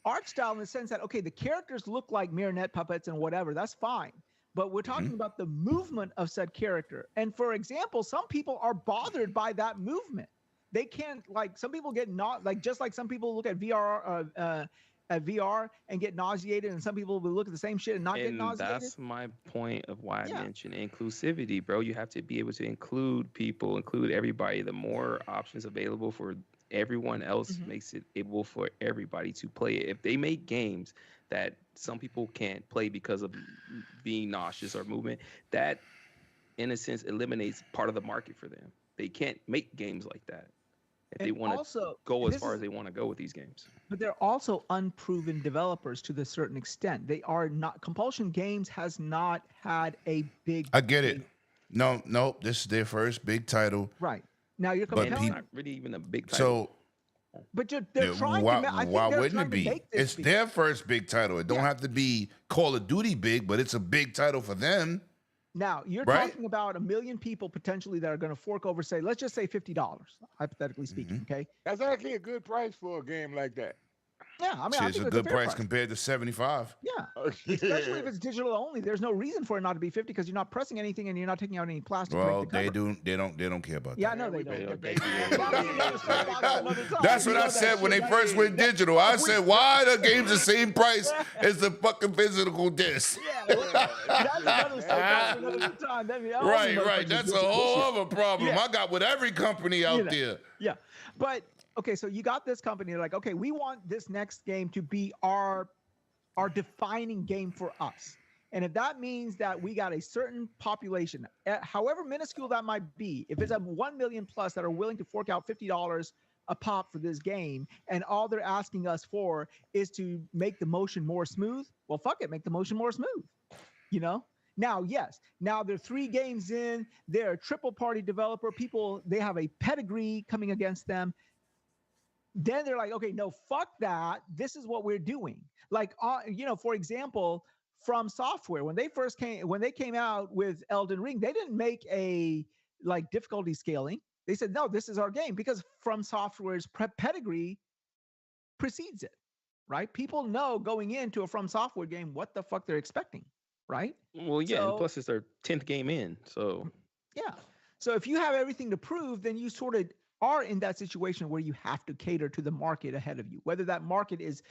art style in the sense that, okay, the characters look like marionette puppets and whatever, that's fine. But we're talking about the movement of said character. And for example, some people are bothered by that movement. They can't, like, some people get not like, just like some people look at VR and get nauseated, and some people will look at the same shit and not get And nauseated. that's my point of why Yeah. I mentioned inclusivity, bro. You have to be able to include people, include everybody. The more options available for everyone else makes it able for everybody to play it. If they make games that some people can't play because of being nauseous or movement, that in a sense eliminates part of the market for them. They can't make games like that if they And want to also, go as this far is- as they want to go with these games. But they're also unproven developers to the certain extent. They are not. Compulsion Games has not had a big. I get it. No. This is their first big title. Right now, you're But And it's compelling. not really even a big title. So But they're trying why, to. I think why they're wouldn't trying it to be? make this It's big. their first big title. It don't Yeah. have to be Call of Duty big, but it's a big title for them. Now you're Right? talking about 1 million people potentially that are going to fork over, say, let's just say $50, hypothetically speaking. Okay. that's actually a good price for a game like that. Yeah, I mean, Shit, I it's think a it's good fair price compared to 75. Yeah, especially if it's digital only. There's no reason for it not to be 50 because you're not pressing anything and you're not taking out any plastic. to Well, make the they cover. do. They don't care about Yeah, I that. know they we don't. pay- That's what I said when they first went digital. I said, why the games the same price as the fucking physical disc? Yeah, well, that's another subject for another time. That means all the Right. motherfuckers That's a do this whole shit. other problem. Yeah. I got with every company out You know. there. Yeah, but okay, so you got this company. They're like, okay, we want this next game to be our defining game for us. And if that means that we got a certain population, however minuscule that might be, if it's a 1 million plus that are willing to fork out $50 a pop for this game, and all they're asking us for is to make the motion more smooth, well, fuck it, make the motion more smooth. You know? Now, yes, now they're 3 games in, they're a triple party developer, people, they have a pedigree coming against them. Then they're like, okay, no, fuck that. This is what we're doing. Like, for example, From Software, when they came out with Elden Ring, they didn't make a like difficulty scaling. They said, no, this is our game, because From Software's pedigree precedes it, right? People know going into a From Software game what the fuck they're expecting, right? Well, yeah, and So- plus it's their 10th game in, so Yeah. So if you have everything to prove, then you sort of are in that situation where you have to cater to the market ahead of you, whether that market is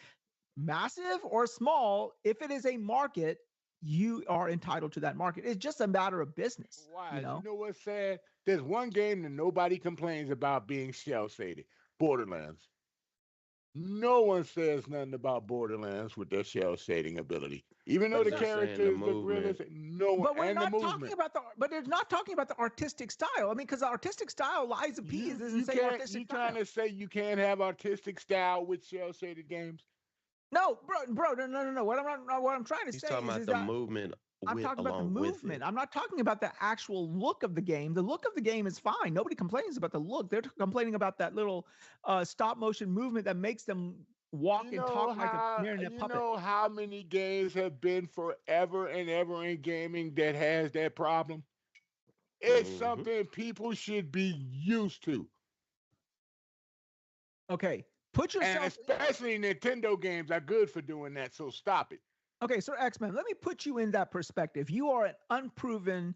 massive or small. If it is a market, you are entitled to that market. It's just a matter of business. Why? You know? What's sad? There's one game that nobody complains about being shell shaded. Borderlands. No one says nothing about Borderlands with their shell shading ability. Even though But the they're saying the characters look movement. realistic, no one But we're and the not talking movement. about but they're not talking about the artistic style. I mean, because the artistic style, Lies of P You, is the you same can't. artistic You style. trying to say you can't have artistic style with shell shaded games? No, bro, no. What I'm trying to He's say talking about is the that movement. I'm talking about the along with movement. it. I'm not talking about the actual look of the game. The look of the game is fine. Nobody complains about the look. They're complaining about that little stop motion movement that makes them walk You and know talk like a how marionette you puppet. know how many games have been forever and ever in gaming that has that problem? It's Mhm. something people should be used to. Okay, put And yourself. especially Nintendo games are good for doing that, so stop it. Okay, so X-Men, let me put you in that perspective. You are an unproven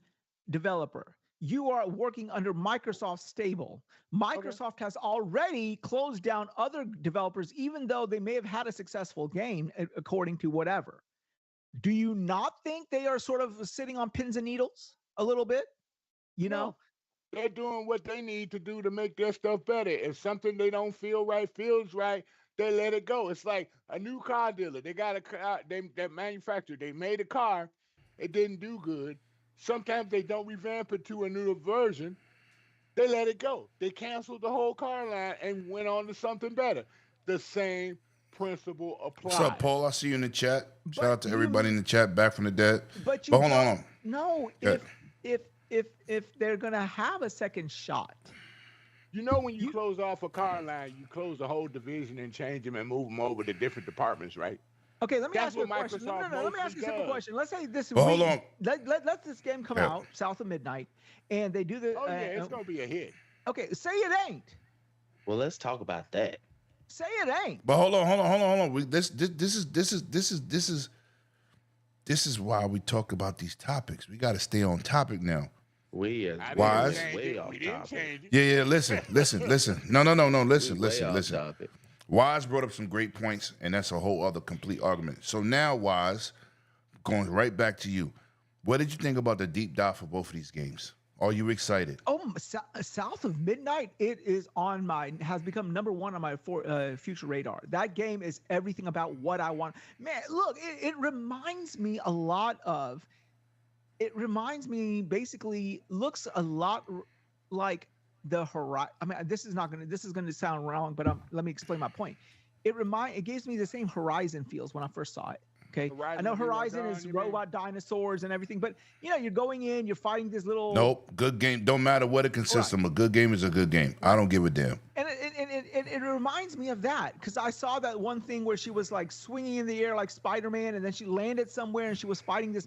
developer. You are working under Microsoft stable. Microsoft has already closed down other developers, even though they may have had a successful game, according to whatever. Do you not think they are sort of sitting on pins and needles a little bit? You know? No. They're doing what they need to do to make their stuff better. If something they don't feel right feels right, they let it go. It's like a new car dealer. They got a car, that manufacturer. They made a car, it didn't do good. Sometimes they don't revamp it to a new version. They let it go. They canceled the whole car line and went on to something better. The same principle applies. What's up, Paul? I see you in the chat. Shout out to you- everybody in the chat, back from the dead. But you But hold on, don't- hold on. No, Good. if they're gonna have a second shot. You know, when you close off a car line, you close the whole division and change them and move them over to different departments, right? Okay, let me That's ask you a what question. No, Microsoft let me ask you a simple mostly question. Let's say this But hold week, on. let this game come Yeah. out, South of Midnight, and they do the. Oh yeah, it's gonna be a hit. Okay, say it ain't. Well, let's talk about that. Say it ain't. But hold on. This is why we talk about these topics. We got to stay on topic now. We as I didn't Wise. change way it. off We didn't topic. change it. Yeah. Listen. No. Listen. Way off topic. Wise brought up some great points, and that's a whole other complete argument. So now, Wise, going right back to you. What did you think about the deep dive for both of these games? Are you excited? Oh, South of Midnight, it is has become number one on my future radar. That game is everything about what I want. Man, look, it reminds me a lot of. It reminds me, basically, looks a lot like the Horizon. I mean, this is going to sound wrong, but let me explain my point. It gives me the same Horizon feels when I first saw it. Okay, I know Horizon is robot dinosaurs and everything, but you're going in, you're fighting this little. Nope. Good game. Don't matter what it consists of. A good game is a good game. I don't give a damn. And it reminds me of that, because I saw that one thing where she was like swinging in the air like Spider-Man, and then she landed somewhere and she was fighting this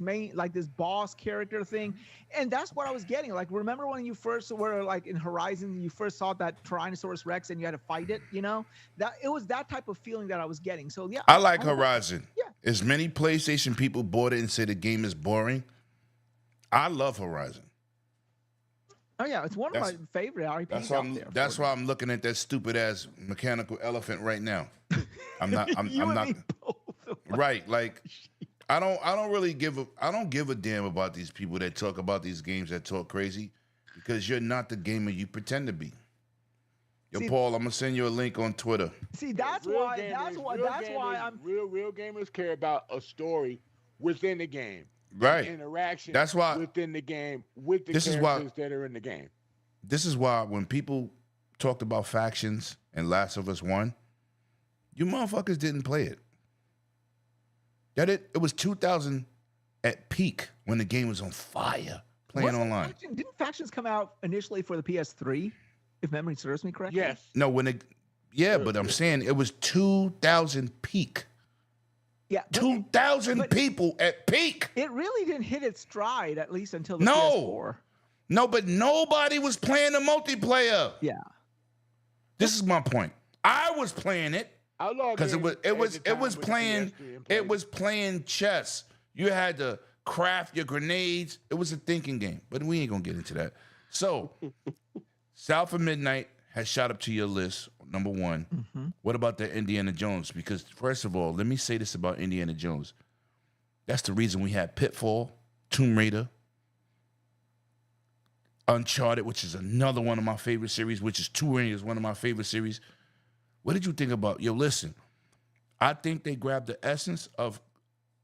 this boss character thing, and that's what I was getting. Like, remember when you first were like in Horizon, you first saw that Tyrannosaurus Rex and you had to fight it? That it was that type of feeling that I was getting. So yeah, I like Horizon. Yeah. As many PlayStation people bought it and say the game is boring. I love Horizon. Oh yeah, it's one of my favorite RPGs out there. That's why I'm looking at that stupid ass mechanical elephant right now. I'm not. I'm not. Right, like I don't really give a damn about these people that talk about these games that talk crazy, because you're not the gamer you pretend to be. Yo, Paul, I'm gonna send you a link on Twitter. See, that's why I'm real gamers care about a story within the game. Right. Interaction. That's why within the game with the this characters is why, that are in the game. This is why when people talked about factions and Last of Us 1, you motherfuckers didn't play it. It was 2000 at peak when the game was on fire playing online. Didn't Factions come out initially for the PS3, if memory serves me correctly? Yes. No, but I'm saying it was 2000 peak. Yeah, 2,000 people at peak. It really didn't hit its stride, at least until the No. PS4. No, but nobody was playing the multiplayer. Yeah. This is my point. I was playing it because it was playing chess. You had to craft your grenades. It was a thinking game, but we ain't gonna get into that. So, South of Midnight has shot up to your list, number one. Mm-hmm. What about the Indiana Jones? Because first of all, let me say this about Indiana Jones. That's the reason we had Pitfall, Tomb Raider, Uncharted, which is another one of my favorite series, which is Tomb Raider is one of my favorite series. What did you think about? Yo, listen, I think they grabbed the essence of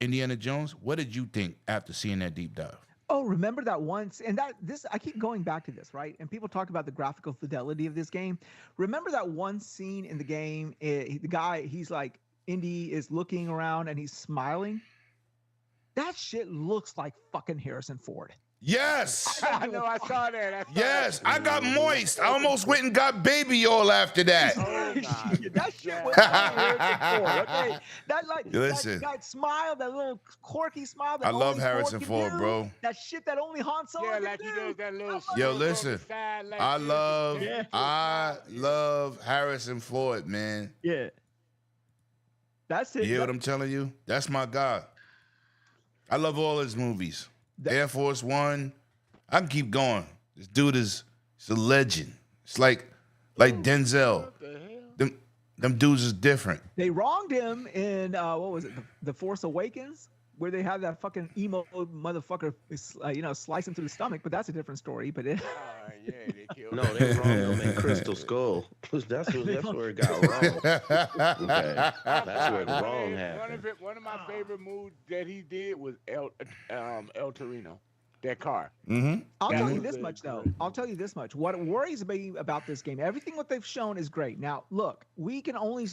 Indiana Jones. What did you think after seeing that deep dive? Oh, remember that once, and I keep going back to this, right? And people talk about the graphical fidelity of this game. Remember that one scene in the game, the guy, he's like, Indy is looking around and he's smiling. That shit looks like fucking Harrison Ford. Yes. I know. I saw that. Yes, I got moist. I almost went and got baby oil after that. Oh, That shit was like Harrison Ford. Okay, Listen. that smile, that little quirky smile. That I love only Harrison Ford, can do, bro. That shit that only Han Solo Yeah, can like he do. does that little. Yo, on the listen. side like I this. love Harrison Ford, man. Yeah, that's it. You hear what I'm telling you? That's my guy. I love all his movies. Air Force One. I can keep going. This dude he's a legend. It's like Denzel. Them dudes is different. They wronged him in what was it, the Force Awakens, where they had that fucking emo motherfucker, slice him through the stomach. But that's a different story. But it, Yeah, they killed. No, they wronged him in Crystal Skull. That's where it got wrong. Okay. That's where the wrong happened. One of my favorite movies that he did was El Torino. That car. Mm-hmm. I'll That tell you was this a much, though. great I'll tell you this much. What worries me about this game, everything what they've shown is great. Now, look, we can only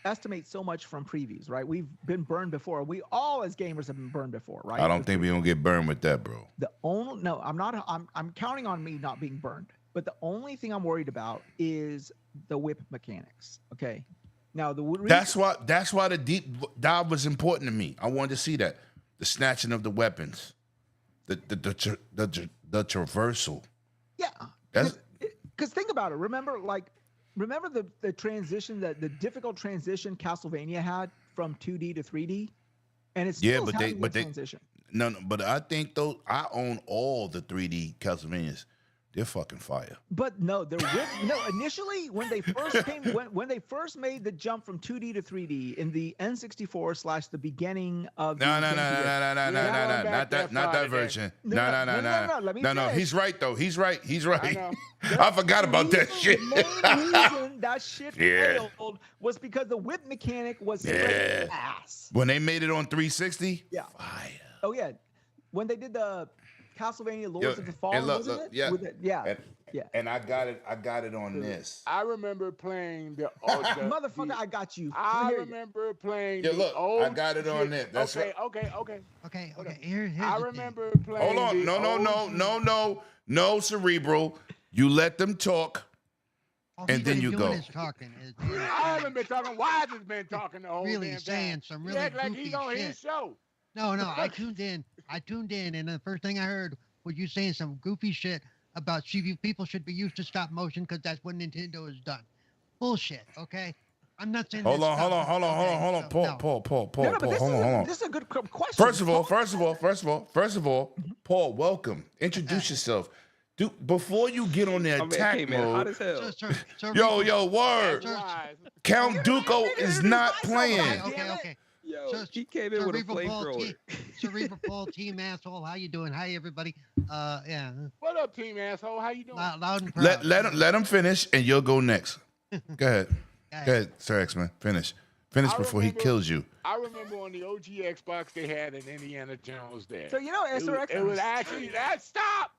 estimate so much from previews, right? We've been burned before. We all, as gamers, have been burned before, right? I don't think we're gonna get burned with that, bro. I'm counting on me not being burned. But the only thing I'm worried about is the whip mechanics. Okay. Now That's why the deep dive was important to me. I wanted to see that. The snatching of the weapons. The traversal. Yeah. That's Because think about it. Remember the transition, the difficult transition Castlevania had from 2D to 3D? And it's still having the transition. No, but I think I own all the 3D Castlevanias. They're fucking fire. But no, initially when they first made the jump from 2D to 3D in the N64 / the beginning of No, not that version. No. He's right though. He's right. I forgot about that shit. The main reason that shit failed was because the whip mechanic was straight ass. When they made it on 360, yeah, fire. Oh yeah, when they did the Castlevania Lords of the Fallen, wasn't it? Yeah. Yeah. And I got it on this. I remember playing the motherfucker. I got you. I remember playing. Yeah, look, I got it on this. That's okay. Here's I the remember thing. playing. Hold on. No, Cerebral. You let them talk. All And he's then been you doing go. is talking. I haven't been talking. Why has been talking the whole Really damn saying time? some really He act like goofy he's on shit. his show. No, I tuned in, and the first thing I heard was you saying some goofy shit about people should be used to stop motion because that's what Nintendo has done. Bullshit, okay? I'm not saying. Hold on. Paul. Hold on. This is a good question. First of all, Paul, welcome. Introduce yourself. Dude, before you get on the attack hot mode. as hell. Yo, word. Count Dooku is not playing. Okay. Yo, he came in with a flamethrower. Cerebral Paul, team asshole. How you doing? Hi, everybody. Yeah. What up, team asshole? How you doing? Loud and proud. Let him finish, and you'll go next. Go ahead. Go ahead, Sir X-Man. Finish before he kills you. I remember on the OG Xbox they had an Indiana Jones there. So it was actually that. Stop.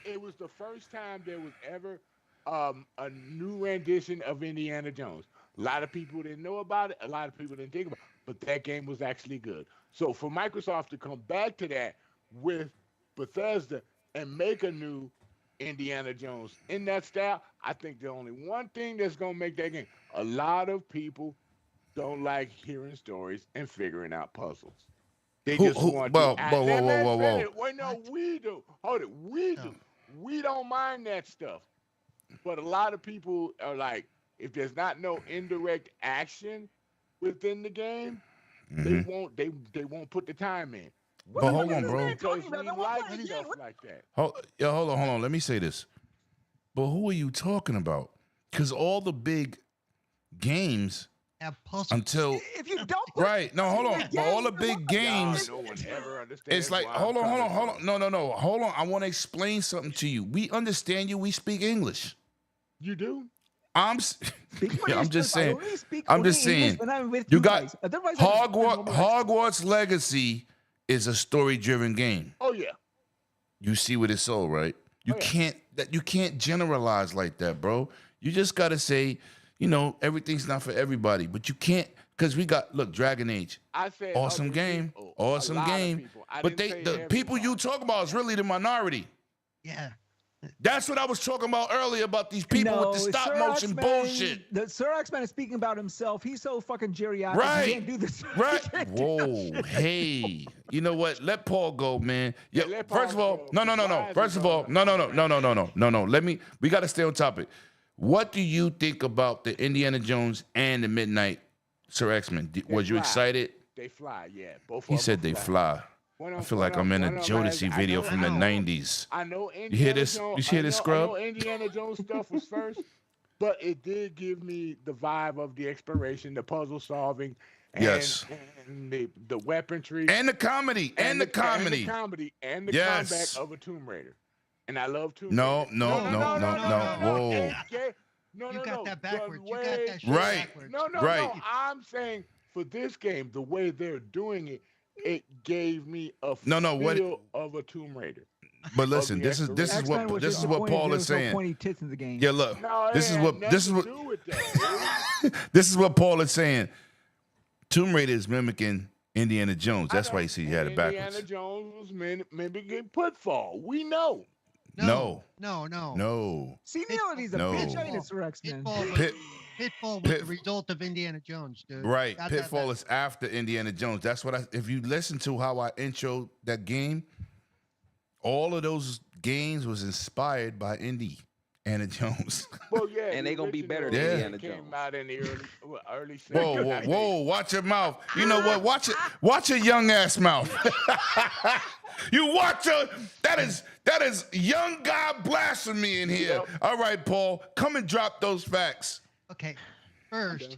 It was the first time there was ever a new rendition of Indiana Jones. A lot of people didn't know about it. A lot of people didn't think about it. But that game was actually good. So for Microsoft to come back to that with Bethesda and make a new Indiana Jones in that style, I think the only one thing that's going to make that game, a lot of people don't like hearing stories and figuring out puzzles. They Who? just Who? want Whoa, to. whoa, whoa, whoa, whoa, whoa. Wait, no, What? we do. Hold it, we No. do. We don't mind that stuff. But a lot of people are like, if there's not no indirect action within the game, they Mhm. won't. They won't put the time in. What But the hold fuck is on, this bro. man Because talking about? we Then why like play stuff again? What- like that. Hold on. Let me say this. But who are you talking about? Because all the big games Have puzzles. until If you don't put right. No, hold on. Yeah, But all the yeah, big yeah. games, No one ever understands. it's like why hold I'm on. coming Hold from. on. No. Hold on. I want to explain something to you. We understand you. We speak English. You do? I'm s- Speak for yeah, I'm yourself. just I saying. only speak I'm only just English saying. when I'm with You you got guys. Otherwise, I just Hogwarts. relax. Hogwarts Legacy is a story-driven game. Oh yeah. You see what it's sold, right? You Oh, yeah. can't generalize like that, bro. You just gotta say, everything's not for everybody. But you can't because we got Dragon Age. I said Awesome other game. people, Awesome a lot of game. people. I But didn't say the people you everybody. talk about is really the minority. Yeah. That's what I was talking about earlier about these people with the stop Sir motion X-Man, bullshit. The Sir X-Man is speaking about himself. He's so fucking geriatric. Right. He can't do this. He Right. can't do that Whoa. shit. Hey. You know what? Let Paul go, man. Yeah. let First of Paul all, go, no. 'cause why is First he of all, going no. up on that? We got to stay on topic. What do you think about the Indiana Jones and the Midnight Sir X-Men? Was you fly. excited? They fly, yeah. Both He of said them they fly. I feel like I'm in a Jodeci video from the 90s. I know Indiana hear this? Jones, You hear this, I Scrub? know Indiana Jones stuff was first, but it did give me the vibe of the exploration, the puzzle solving, and, Yes. and the weaponry, And the comedy. And the comedy. and the Yes. combat of a Tomb Raider. And I love Tomb No, Raider. no. Whoa. No, You got that The backwards. You got way- that shit Right. backwards. No. Right. I'm saying for this game, the way they're doing it, it gave me a No, what- feel of a Tomb Raider. But listen, the this is X-Men was this is what disappointed Paul there is was no saying. pointy tits in the game. Yeah, look. No, This is what to do with that. this is what Paul is saying. Tomb Raider is mimicking Indiana Jones. That's why you see he had it Indiana backwards. Jones was mimicking Pitfall. We know. No. No. Seniority's a No. bitch, ain't it, Sir X-Men? Pitfall was, Pit- Pitfall was Pit- the result of Indiana Jones, dude. Right. That- Pitfall is after Indiana Jones. That's what if you listen to how I intro that game, all of those games was inspired by Indiana Jones. Well, yeah, And the they gonna be better than original Indiana came Jones. out in the early Whoa, watch your mouth. You know what? Watch your young ass mouth. You watch your that is young guy blasphemy in here. Yep. All right, Paul, come and drop those facts. Okay. First,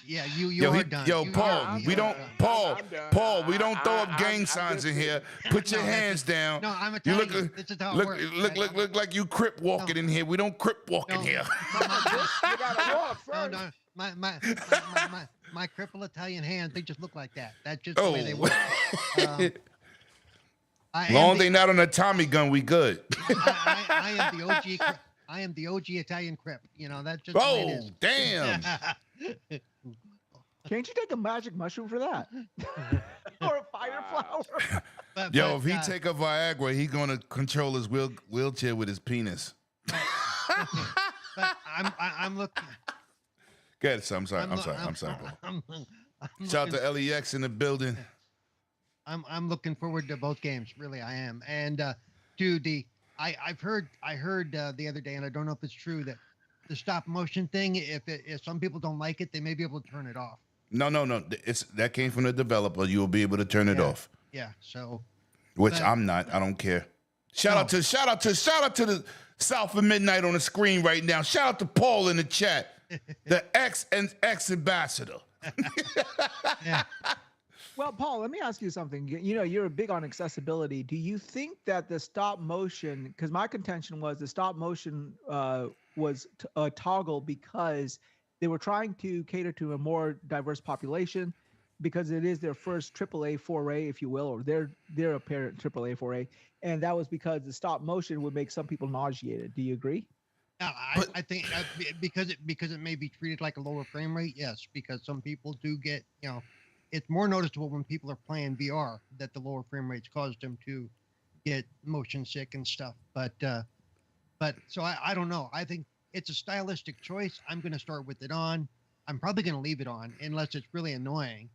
yeah, you Yo, are done. You Paul, are- we you don't, are done. Paul, I'm done. Paul, we don't throw up I'm gang signs just in here. Put your No, that's hands down. No, I'm You Italian. look, This is how it look, works. look like you crip walking No. in here. We don't crip walk in No. here. You gotta walk No, first. no, my crippled Italian hands, they just look like that. That's just the Oh, way they work. I am long the- they not on a Tommy gun, we good. I am the OG. I am the OG Italian crip. You know that's just the way it Oh, is. damn. Can't you take a magic mushroom for that? Or a fire flower? Yo, if he take a Viagra, he gonna control his wheelchair with his penis. But I'm looking. Go ahead, son. I'm sorry, Paul. Shout out to LEX in the building. I'm looking forward to both games. Really, I am. And dude, I heard the other day, and I don't know if it's true, that the stop motion thing, if some people don't like it, they may be able to turn it off. No. That came from the developer. You'll be able to turn it off. Yeah. So. Which But- I'm not. I don't care. Shout out to the South of Midnight on the screen right now. Shout out to Paul in the chat, the ex ambassador. Yeah. Well, Paul, let me ask you something. You know, you're big on accessibility. Do you think that the stop motion, because my contention was the stop motion was a toggle because they were trying to cater to a more diverse population, because it is their first AAA foray, if you will, or their apparent AAA foray, and that was because the stop motion would make some people nauseated. Do you agree? Yeah, I think because it may be treated like a lower frame rate. Yes, because some people do get, it's more noticeable when people are playing VR that the lower frame rates caused them to get motion sick and stuff. But so I don't know. I think it's a stylistic choice. I'm going to start with it on. I'm probably going to leave it on unless it's really annoying.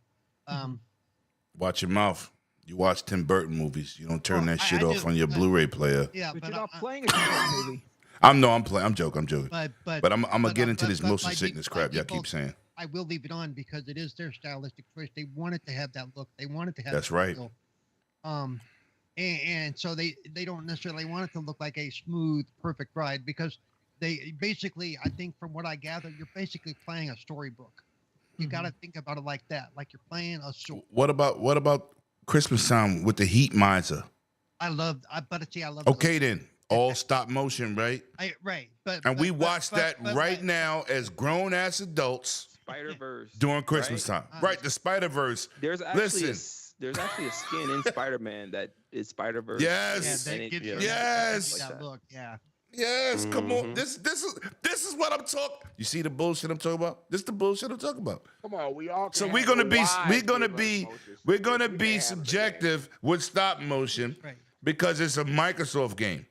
Watch your mouth. You watch Tim Burton movies. You don't turn Well, that shit off do, on your Blu-ray player. Yeah, But but you're not I- playing a Tim Burton movie. I'm playing. I'm joking. but I'm gonna get into but- this but motion by sickness by crap y'all default, keep saying. I will leave it on because it is their stylistic choice. They wanted to have that look. They wanted to have That's that right. feel. And so they don't necessarily want it to look like a smooth, perfect ride because they basically, I think from what I gather, you're basically playing a storybook. You got to think about it like that, like you're playing a story. What about Christmas time with the Heat Miser? I love. Okay, then all stop motion, right? Right, but And we but- watch but- that but- right now as grown ass adults Spider-Verse during Christmas right? time. Right, the Spider-Verse. There's actually Listen. there's actually a skin in Spider-Man that is Spider-Verse. Yes. Yeah, and that it- gives yeah, you Yes. that like look. Yeah. Yes, come on. This is what I'm talking. You see the bullshit I'm talking about? This is the bullshit I'm talking about. Come on, we all. So can we're have gonna the be wide we're gonna give us be motion we're sickness. gonna We be can have it subjective with stop motion Right. because it's a Microsoft game.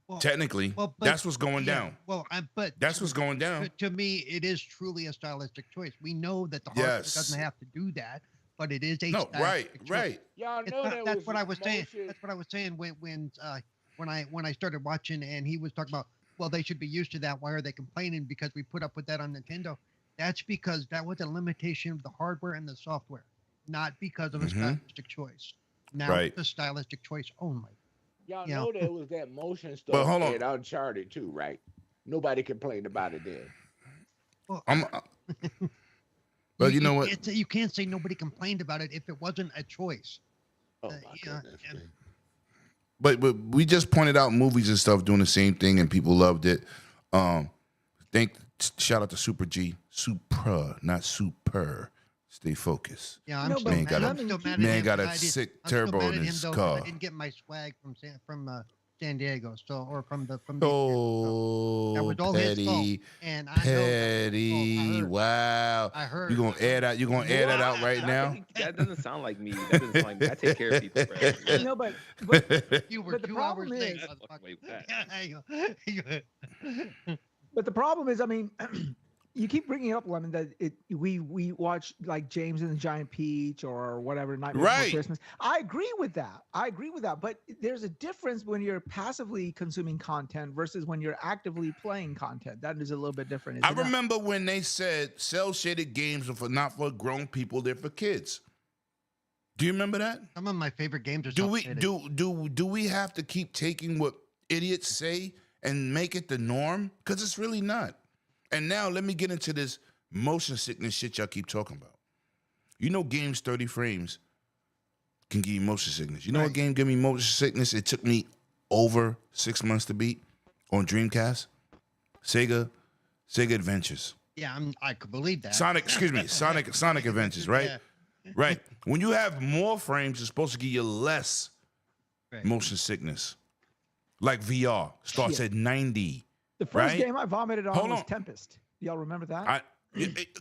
Well, Technically, but- that's what's going yeah, down. Well, but That's what's going down. to me, it is truly a stylistic choice. We know that the hardware Yes. doesn't have to do that, but it is a No, stylistic right, choice. right. Y'all It's know not- that that's what I was saying. motion- That's what I was saying when I started watching, and he was talking about, well, they should be used to that. Why are they complaining? Because we put up with that on Nintendo. That's because that was a limitation of the hardware and the software, not because of a stylistic choice. Now Right. it's a stylistic choice only. Y'all Yeah. know there was that motion stuff But hold on. in Uncharted too, right? Nobody complained about it then. Well, But you know what? You can't say nobody complained about it if it wasn't a choice. Oh my yeah, goodness. yeah. man. But we just pointed out movies and stuff doing the same thing, and people loved it. Shout out to Super G, Supra, not Super. Stay focused. Yeah, I'm No, still but mad. got a- I'm still mad at man him got a 'cause I did- sick I'm still turbo mad in at him, his though, 'cause car. I didn't get my swag from San Diego, so from the Oh, that was all his fault. petty, And I know that was his petty. fault. Wow. I heard. You gonna air that? You gonna air that out right now? That doesn't sound like me. That doesn't sound like me. I take care of people, bro. No, but You were but the 2 problem hours late, is- Wait, motherfucker. But the problem is, I mean, you keep bringing up, Lemon, that we watch like James and the Giant Peach or whatever, Nightmare Right. Before Christmas. I agree with that. But there's a difference when you're passively consuming content versus when you're actively playing content. That is a little bit different. I isn't it? remember when they said cell shaded games are not for grown people, they're for kids. Do you remember that? Some of my favorite games are Do we self-shaded. do we have to keep taking what idiots say and make it the norm? Because it's really not. And now let me get into this motion sickness shit y'all keep talking about. You know, games 30 frames can give you motion sickness. You know what game gave me motion sickness? It took me over 6 months to beat on Dreamcast. Sega Adventures. Yeah, I could believe that. Sonic Adventures, right? Yeah. Right. When you have more frames, it's supposed to give you less Right. motion sickness. Like VR starts Shit. at 90. The first right? game I vomited on Hold was on. Tempest. Y'all remember that?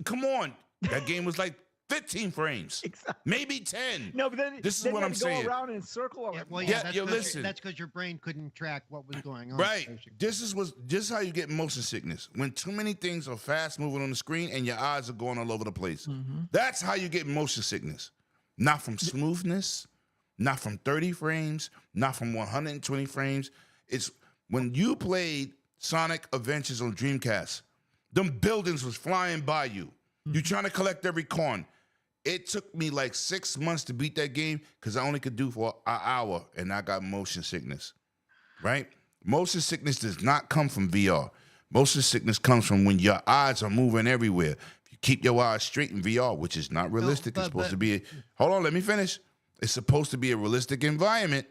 Come on. That game was like 15 frames. Exactly. Maybe 10. No, but then This is then what you I'm had to go saying. around in a circle. Yeah, well, Yeah, that's yo, 'cause listen. that's because your brain couldn't track what was going on. Right. basically. This is how you get motion sickness. When too many things are fast moving on the screen and your eyes are going all over the place. That's how you get motion sickness. Not from smoothness, not from 30 frames, not from 120 frames. It's when you played Sonic Adventures on Dreamcast, them buildings was flying by you. You trying to collect every coin. It took me like 6 months to beat that game because I only could do for an hour and I got motion sickness. Right? Motion sickness does not come from VR. Motion sickness comes from when your eyes are moving everywhere. If you keep your eyes straight in VR, which is not realistic, it's supposed to be hold on, let me finish. It's supposed to be a realistic environment.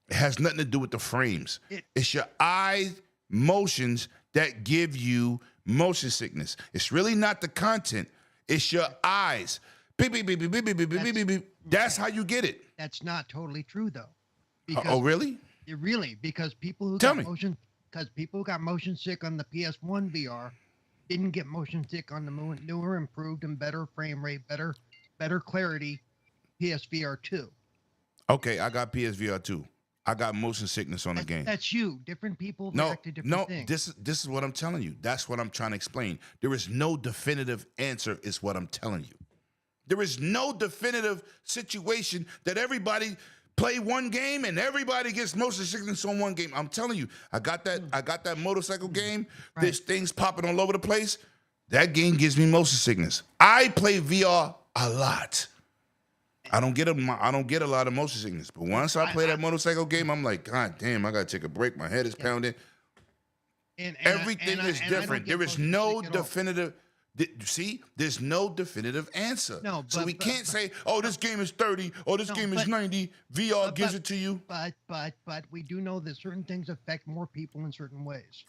It has nothing to do with the frames. It's your eye motions that give you motion sickness. It's really not the content. It's your eyes. Beep, beep, beep, beep, beep, beep, beep, beep, beep, beep. That's how you get it. That's not totally true though. Oh, really? Really, because people who Tell got me. motion sick on the PS1 VR didn't get motion sick on the newer, improved, and better frame rate, better clarity PSVR 2. Okay, I got PSVR 2. I got motion sickness on the game. That's you. Different people No, react to different no, things. this is what I'm telling you. That's what I'm trying to explain. There is no definitive answer, is what I'm telling you. There is no definitive situation that everybody play one game and everybody gets motion sickness on one game. I'm telling you, I got that motorcycle game. Right. There's things popping all over the place. That game gives me motion sickness. I play VR a lot. I don't get a lot of motion sickness, but once I play that motorcycle game, I'm like, God damn, I gotta take a break. My head is pounding. Everything is different. There is no definitive. See, there's no definitive answer. No, so we but- can't say, "Oh, this game is 30," or "This game is 90." VR gives it to you. But we do know that certain things affect more people in certain ways.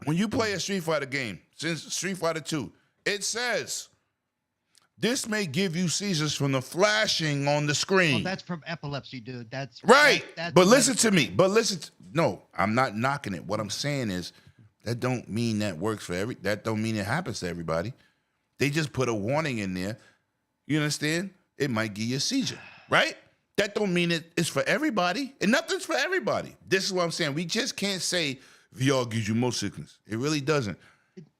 When you play a Street Fighter game, since Street Fighter 2, it says this may give you seizures from the flashing on the screen. Well, that's from epilepsy, dude. That's right. That's but listen to me. No, I'm not knocking it. What I'm saying is that don't mean that works for that don't mean it happens to everybody. They just put a warning in there. You understand? It might give you a seizure, right? That don't mean it's for everybody. And nothing's for everybody. This is what I'm saying. We just can't say VR gives you motion sickness. It really doesn't.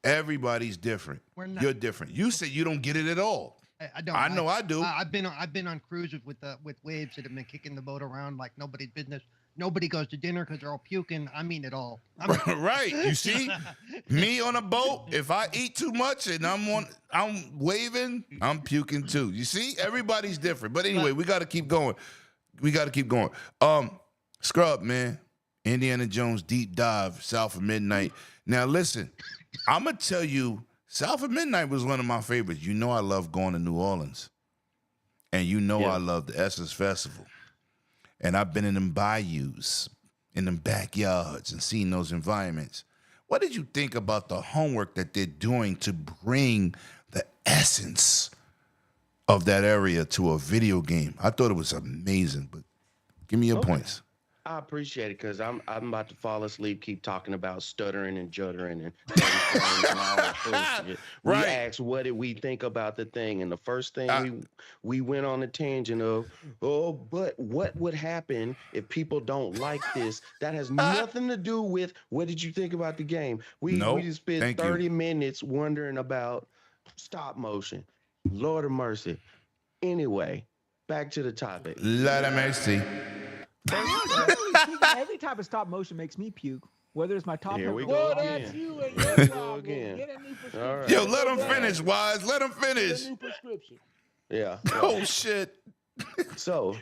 Everybody's different. You're different. You say you don't get it at all. I don't. I know I do. I've been on cruises with waves that have been kicking the boat around like nobody's business. Nobody goes to dinner because they're all puking. I mean it all. Right. You see, me on a boat, if I eat too much and I'm waving, I'm puking too. You see, everybody's different. But anyway, we got to keep going. Scrub, man. Indiana Jones deep dive, South of Midnight. Now listen, I'm gonna tell you, South of Midnight was one of my favorites. You know I love going to New Orleans. And you know I love the Essence Festival. And I've been in them bayous, in them backyards, and seen those environments. What did you think about the homework that they're doing to bring the essence of that area to a video game? I thought it was amazing, but give me your points. I appreciate it because I'm about to fall asleep. Keep talking about stuttering and juddering and all that bullshit. Right. We asked what did we think about the thing, and the first thing we went on a tangent of, but what would happen if people don't like this? That has nothing to do with what did you think about the game. We just spent 30 minutes wondering about stop motion. Lord of mercy. Anyway, back to the topic. Lord of mercy. Every type of stop motion makes me puke. Whether it's my top Here or we Well, go that's again. you and your Go problem. again. Get a new prescription. All right. Yo, let him finish, Wise. Let him Get finish. a new prescription. Yeah. Oh, shit. So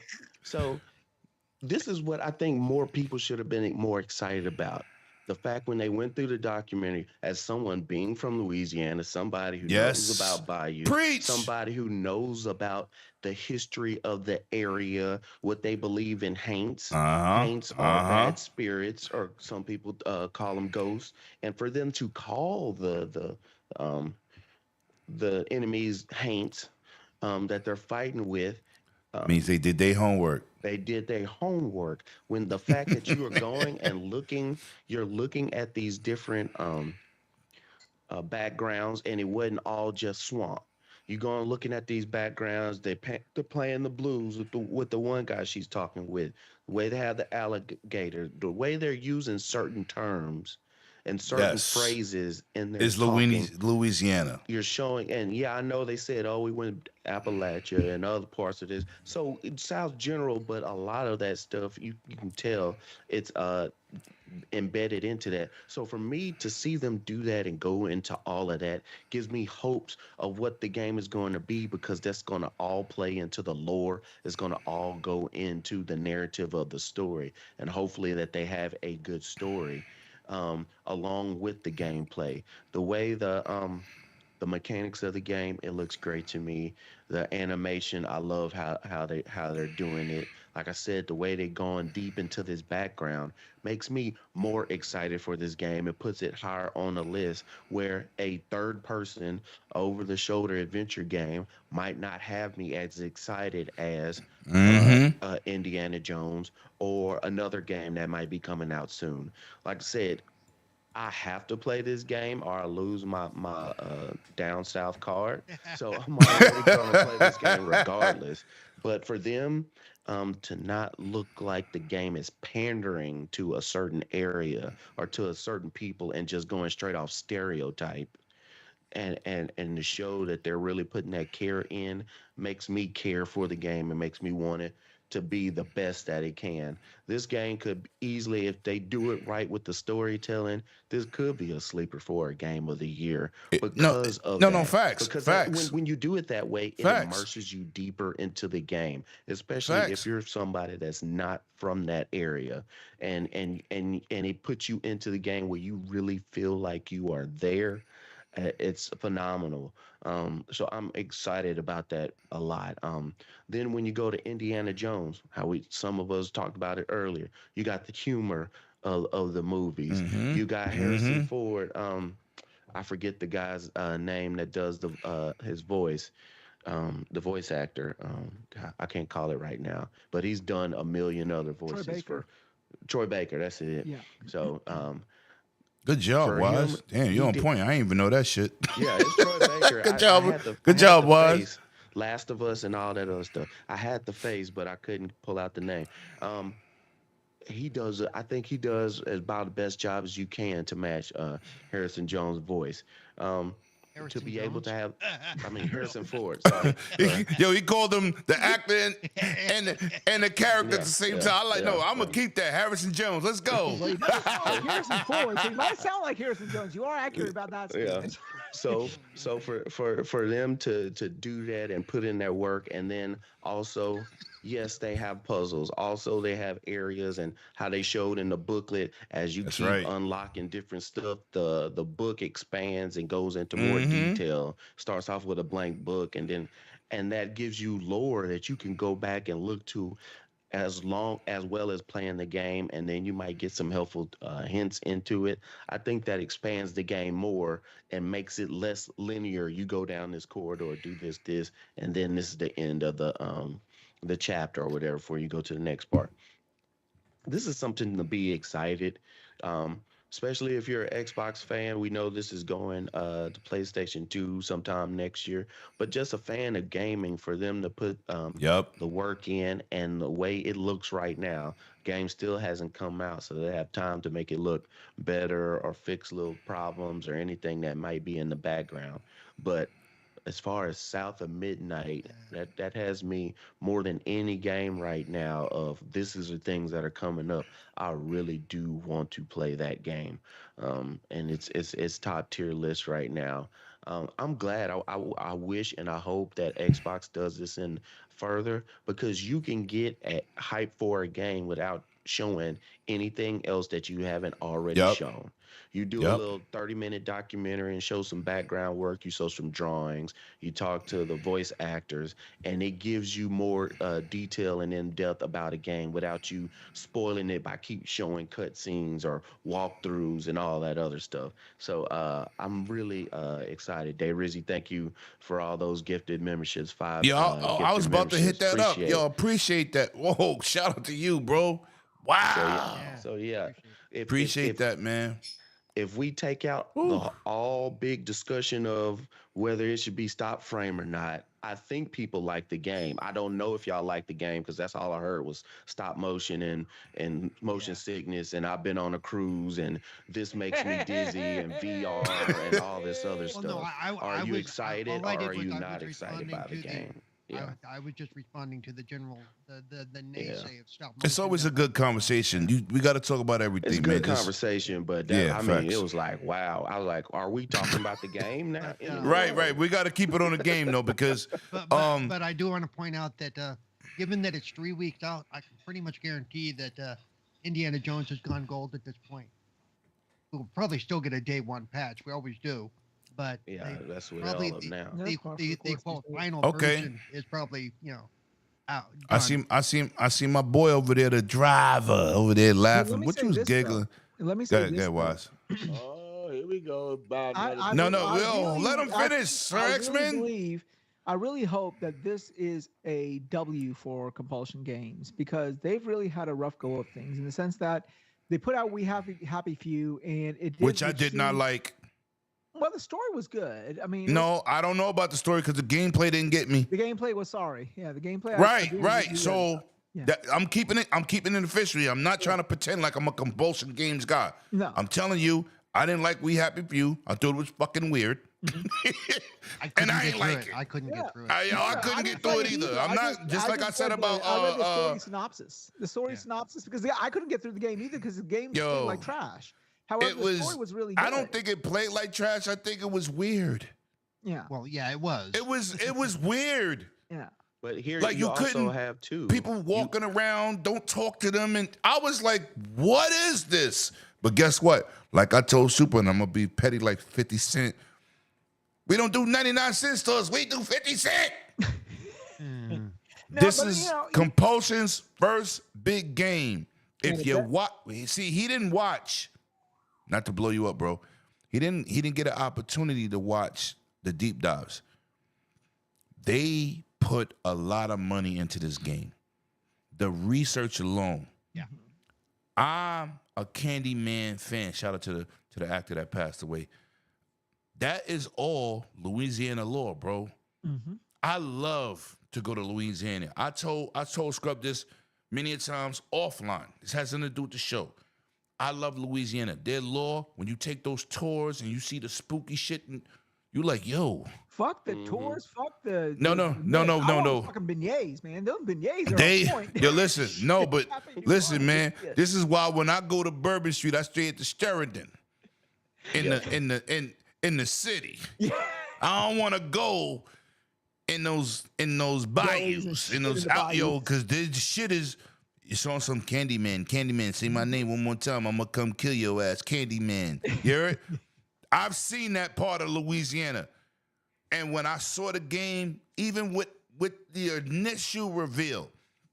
this is what I think more people should have been more excited about. The fact when they went through the documentary, as someone being from Louisiana, somebody who knows about Bayou, Preach. somebody who knows about the history of the area, what they believe in haints. Haints are bad spirits, or some people call them ghosts. And for them to call the enemies haints that they're fighting with, means they did their homework. they did their homework. When the fact that you are going and you're looking at these different backgrounds, and it wasn't all just swamp. You going looking at these backgrounds. They're playing the blues with the one guy she's talking with. The way they have the alligator, the way they're using certain terms and certain phrases in their It's talking. Louisiana. You're showing, and I know they said, we went Appalachia and other parts of this. So it sounds general, but a lot of that stuff you can tell it's embedded into that. So for me to see them do that and go into all of that gives me hopes of what the game is going to be, because that's going to all play into the lore. It's going to all go into the narrative of the story, and hopefully that they have a good story. Along with the gameplay, the way the mechanics of the game, it looks great to me. The animation, I love how they're doing it. Like I said, the way they're going deep into this background makes me more excited for this game. It puts it higher on the list, where a third-person, over-the-shoulder adventure game might not have me as excited as Indiana Jones or another game that might be coming out soon. Like I said, I have to play this game or I lose my down south card. So I'm already going to play this game regardless. But for them to not look like the game is pandering to a certain area or to a certain people and just going straight off stereotype, and to show that they're really putting that care in makes me care for the game and makes me want it to be the best that it can. This game could easily, if they do it right with the storytelling, this could be a sleeper for a game of the year No, because of no, that. no, facts, Because facts, when you do it that way, it facts, immerses you deeper into the game, especially if facts. you're somebody that's not from that area, and it puts you into the game where you really feel like you are there. It's phenomenal. So I'm excited about that a lot. Then when you go to Indiana Jones, how we some of us talked about it earlier, you got the humor of the movies. Mm-hmm. You got Harrison Mm-hmm. Ford. I forget the guy's name that does the his voice. The voice actor. God, I can't call it right now, but he's done a million other voices Baker. for Troy Baker. That's it. Yeah. So Good job, for Wise. him, Damn, you he on did. point. I ain't even know that shit. Yeah, it's Troy Baker. Good I job. had the, Good I had job, the Wise. face, Last of Us and all that other stuff. I had the face, but I couldn't pull out the name. He does. I think he does about the best job as you can to match Harrison Jones' voice. To Harrison be able to Jones? have, I mean Harrison Ford. Sorry. Yo, he called him the actor and the character at the same Yeah, time. I like, no, yeah, I'm gonna keep that. Harrison Jones, let's go. Well, you might sound like Harrison Ford. So you might sound like Harrison Jones. You are accurate about that Yeah. statement. So for them to do that and put in their work, and then also, yes, they have puzzles. Also, they have areas, and how they showed in the booklet, as you That's keep right. unlocking different stuff, the book expands and goes into more detail. Starts off with a blank book, and that gives you lore that you can go back and look to as well as playing the game, and then you might get some helpful hints into it. I think that expands the game more and makes it less linear. You go down this corridor, do this, and then this is the end of the chapter or whatever before you go to the next part. This is something to be excited, especially if you're an Xbox fan. We know this is going to PlayStation 2 sometime next year, but just a fan of gaming, for them to put Yep. the work in and the way it looks right now. Game still hasn't come out, so they have time to make it look better or fix little problems or anything that might be in the background. But as far as South of Midnight, that has me more than any game right now. Of this is the things that are coming up. I really do want to play that game, and it's top tier list right now. I'm glad. I wish and I hope that Xbox does this in further, because you can get a hype for a game without showing anything else that you haven't already Yep. shown. You do a Yep. little 30-minute documentary and show some background work. You show some drawings. You talk to the voice actors, and it gives you more detail and in depth about a game without you spoiling it by keep showing cutscenes or walkthroughs and all that other stuff. So I'm really excited. Dave Rizzi, thank you for all those gifted memberships. 5 Yo, I was gifted about to hit memberships. that up. Appreciate Yo, it. appreciate that. Whoa, shout out to you, bro. Wow. So yeah, Appreciate that, man. if we take out the all big discussion of whether it should be stop frame or not, I think people like the game. I don't know if y'all like the game, because that's all I heard was stop motion and motion sickness, and I've been on a cruise and this makes me dizzy and VR and all this other stuff. no, Are you excited all I or did are was you I was not excited by the responding to game? Yeah. I was just responding to the general, the naysay of stop motion. It's always a good conversation. We got to talk about everything, It's a man. good conversation, but that, Yeah, I mean, facts. it was like, wow. I was like, are we talking about the game now? Right. We got to keep it on the game though, because But I do want to point out that given that it's 3 weeks out, I can pretty much guarantee that Indiana Jones has gone gold at this point. We'll probably still get a day one patch. We always do. But Yeah, that's what probably all of now. the quote final Okay. version is probably out. I see my boy over there, the driver over there laughing. me What say you was this, though. giggling? Let me Go say ahead, this. though. Wise. Oh, here we go. About I No, really- let him finish, Sir I X-Men. I really hope that this is a W for Compulsion Games, because they've really had a rough go of things, in the sense that they put out We Happy Few, and it did Which I did not receive- like. Well, the story was good. I mean, No, I don't know about the story because the gameplay didn't get me. the gameplay was sorry. Yeah, the gameplay. I Right. agree with you So Yeah. I'm keeping it officially. I'm not trying to pretend like I'm a Compulsion Games guy. No. I'm telling you, I didn't like We Happy Few. I thought it was fucking weird. I And couldn't I get ain't through like it. it. I couldn't Yeah. get through it. I couldn't get through it either. I'm not just like I said about I read the story synopsis. The story Yeah. synopsis because I couldn't get through the game either because the game played Yo, like trash. However, it the story was really good. I don't think it played like trash. I think it was weird. Yeah. Well, yeah, it was. It was weird. Yeah. But here Like, you you also couldn't- have too People walking around, don't talk to them, and I was like, "What is this?" But guess what? Like I told Super, and I'm gonna be petty like 50 Cent. We don't do 99-cent stores. We do 50 Cent. Mm. No, This but, is you know, Compulsion's first big game. If Yeah, you that- watch, see, he didn't watch. Not to blow you up, bro. He didn't get an opportunity to watch the deep dives. They put a lot of money into this game. The research alone. Yeah. I'm a Candyman fan. Shout out to the actor that passed away. That is all Louisiana lore, bro. Mhm. I love to go to Louisiana. I told Scrub this many a times offline. This has nothing to do with the show. I love Louisiana. Their lore, when you take those tours and you see the spooky shit, and you like, yo, Fuck the tours. Fuck the. No, the- no, no, no, I no, want no. Fucking beignets, man. Those beignets are they, on point. yo, listen, no, but Happen you listen, want. man. Yeah. This is why when I go to Bourbon Street, I stay at the Sheridan in the city. Yeah. I don't want to go in those bayous, shit in those in the out yo, bayous. because this shit is. It's on some Candyman. Candyman, say my name one more time. I'm gonna come kill your ass, Candyman. You hear it? I've seen that part of Louisiana, and when I saw the game, even with the initial reveal,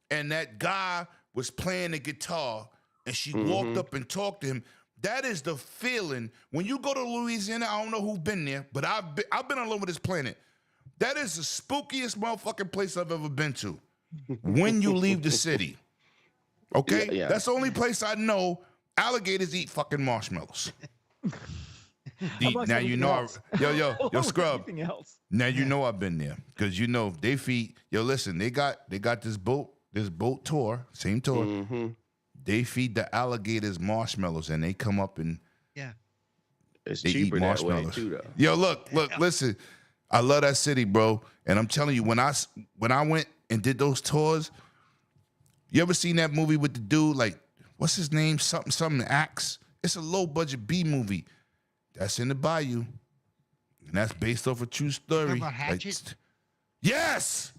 and that guy was playing the guitar, and she walked up and talked to him. That is the feeling when you go to Louisiana. I don't know who's been there, but I've been all over this planet. That is the spookiest motherfucking place I've ever been to. When you leave the city, okay, Yeah. that's the only place I know alligators eat fucking marshmallows. Now you know, yo, Scrub. Anything else? Now you know I've been there because you know they feed. Yo, listen, they got this boat tour, same tour. They feed the alligators marshmallows, and they come up and Yeah. It's they eat cheaper that way marshmallows. too, though. Yo, look, listen. I love that city, bro, and I'm telling you, when I went and did those tours, you ever seen that movie with the dude like what's his name? Something Axe. It's a low budget B movie. That's in the bayou, and that's based off a true story. about Hatchet? Yes.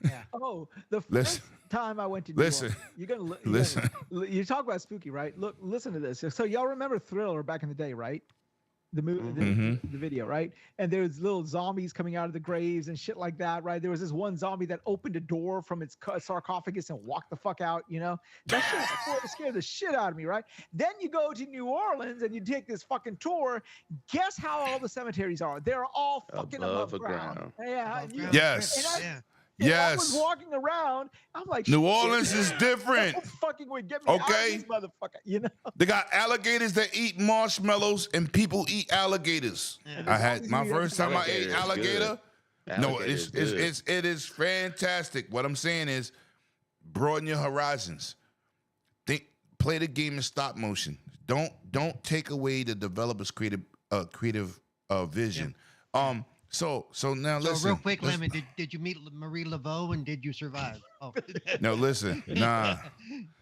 Yeah. Oh, the first Listen. time I went to New Listen. Orleans, you're gonna Listen. You talk about spooky, right? Look, listen to this. So y'all remember Thriller back in the day, right? The movie, the video, right? And there's little zombies coming out of the graves and shit like that, right? There was this one zombie that opened a door from its sarcophagus and walked the fuck out, you know? That shit scared the shit out of me, right? Then you go to New Orleans and you take this fucking tour. Guess how all the cemeteries are? They're all fucking above ground. Yeah. Above you- ground. Yes. And I- Yeah. and I was Yes. walking around. I'm like, New shit, Orleans is different. no fucking way, get me out of Okay. this motherfucker, you know? They got alligators that eat marshmallows, and people eat alligators. I had my first time I ate Alligator is alligator. good. No, Alligator is good. it is fantastic. What I'm saying is, broaden your horizons. Play the game in stop motion. Don't take away the developer's creative vision. So now So listen. real quick, Lemon, did you meet Marie Laveau and did you survive? Oh. No, listen. Nah.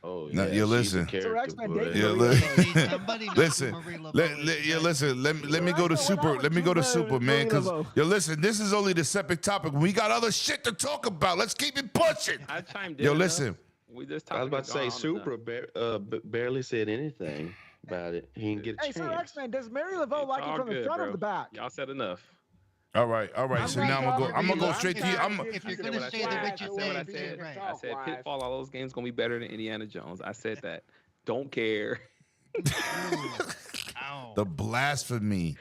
Oh, No, yeah. you she's a listen. character, So X-Men boy. dated Yeah, Marie look. Laveau. Hey, somebody knows Listen, who Marie Laveau is, right? listen. Let me go to When I super. went Let me go to to super, man. Because Laveau. listen. This is only the separate topic. We got other shit to talk about. Let's keep it pushing. I chimed in. Yo, enough. listen. We just I was about to say, Super. Super barely said anything about it. He didn't get a Hey, so chance. X-Men, does Mary Laveau like it from the front or the back? Y'all said enough. All right. I'm So not now I'm gonna go I'm straight to you. sorry. I'm If you're I said gonna what I say the said. Richard I said what I thing, said. right. I said Pitfall. All those games gonna be better than Indiana Jones. I said that. Don't care. Ow. the blasphemy.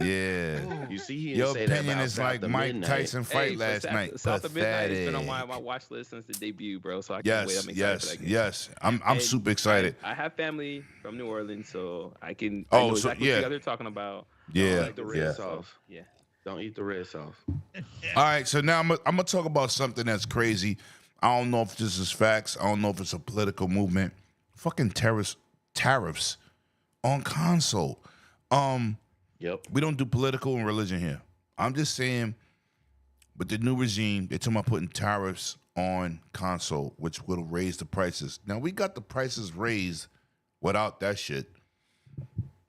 Yeah. You see, he didn't Your say that opinion about is South like of Mike Midnight. Tyson fight Hey, but last night. South of Midnight has been on Pathetic. my watch list since the debut, bro. So I can't wait. I'm excited for that game. Yes. I'm And super excited. I have family from New Orleans, so I can. Oh, I know so, exactly yeah. what you guys are talking about. Yeah. Don't eat the red Yeah. sauce. Yeah. Don't eat the red sauce. All right, so now I'm gonna talk about something that's crazy. I don't know if this is facts. I don't know if it's a political movement. Fucking tariffs on console. Yep. We don't do political and religion here. I'm just saying, with the new regime, they're talking about putting tariffs on console, which will raise the prices. Now, we got the prices raised without that shit.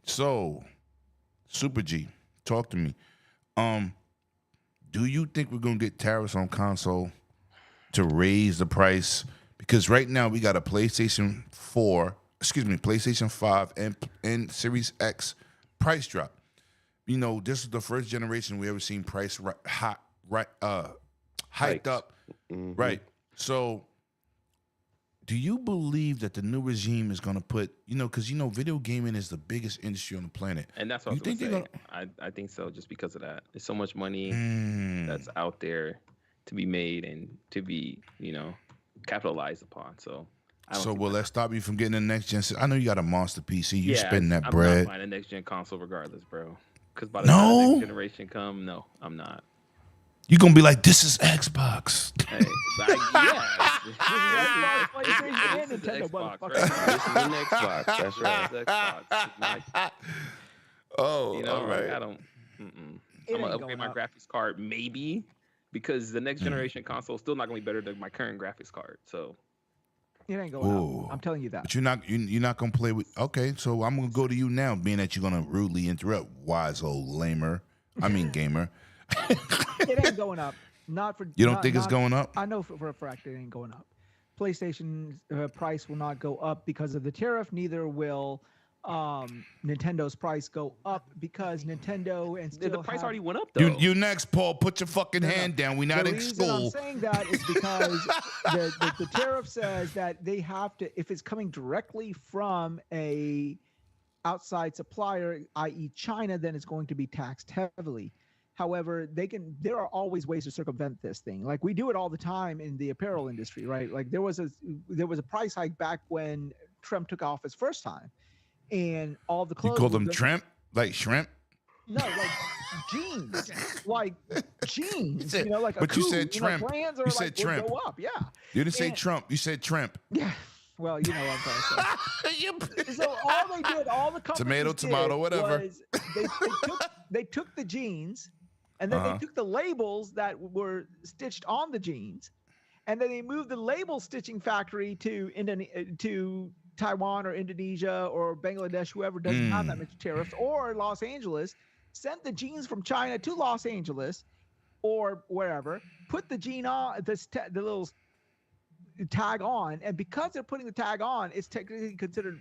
So, Super G, talk to me. Do you think we're going to get tariffs on console to raise the price? Because right now we got a PlayStation 5 and Series X price drop. You know, this is the first generation we ever seen price hiked up. Mm-hmm. Right. So, do you believe that the new regime is going to put, because, video gaming is the biggest industry on the planet. And that's what You I was think going to say. I think so, just because of that. There's so much money that's out there to be made and to be, capitalized upon. So, will that stop you from getting the next gen? I know you got a monster PC. You spend that I'm bread. I'm not buying a next gen console regardless, bro. Because by the time the next generation come, no, I'm not. You're going to be like, this is Xbox. Hey, PlayStation and Nintendo, Xbox, motherfucker. right? This is an Xbox. That's right. This is Xbox. Oh, all right. Like, I don't. I'm gonna upgrade my graphics card, maybe, because the next generation console is still not gonna be better than my current graphics card. So It ain't going out. I'm telling you that. But you're not gonna play with. Okay, so I'm gonna go to you now, being that you're gonna rudely interrupt, wise old gamer. It ain't going up. Not for. You don't think it's going up? I know for a fact it ain't going up. PlayStation's price will not go up because of the tariff. Neither will Nintendo's price go up because Nintendo and still the price already went up though. You next, Paul. Put your fucking hand down. We're not in school. The reason I'm saying that is because the tariff says that they have to, if it's coming directly from a outside supplier, i.e. China, then it's going to be taxed heavily. However, there are always ways to circumvent this thing. Like we do it all the time in the apparel industry, right? Like there was a price hike back when Trump took office first time, and all the clothes. You call them shrimp? Like shrimp? No, like jeans, like jeans. Said, like but you said shrimp. You said shrimp. Go up, yeah. You didn't say Trump. You said shrimp. Yeah. Well, you know what I'm trying to say. So all the companies tomato, whatever. Was they took the jeans, and then they took the labels that were stitched on the jeans, and then they moved the label stitching factory to Taiwan or Indonesia or Bangladesh, whoever doesn't have that much tariffs, or Los Angeles, sent the jeans from China to Los Angeles or wherever, put the jean on, the little tag on, and because they're putting the tag on, it's technically considered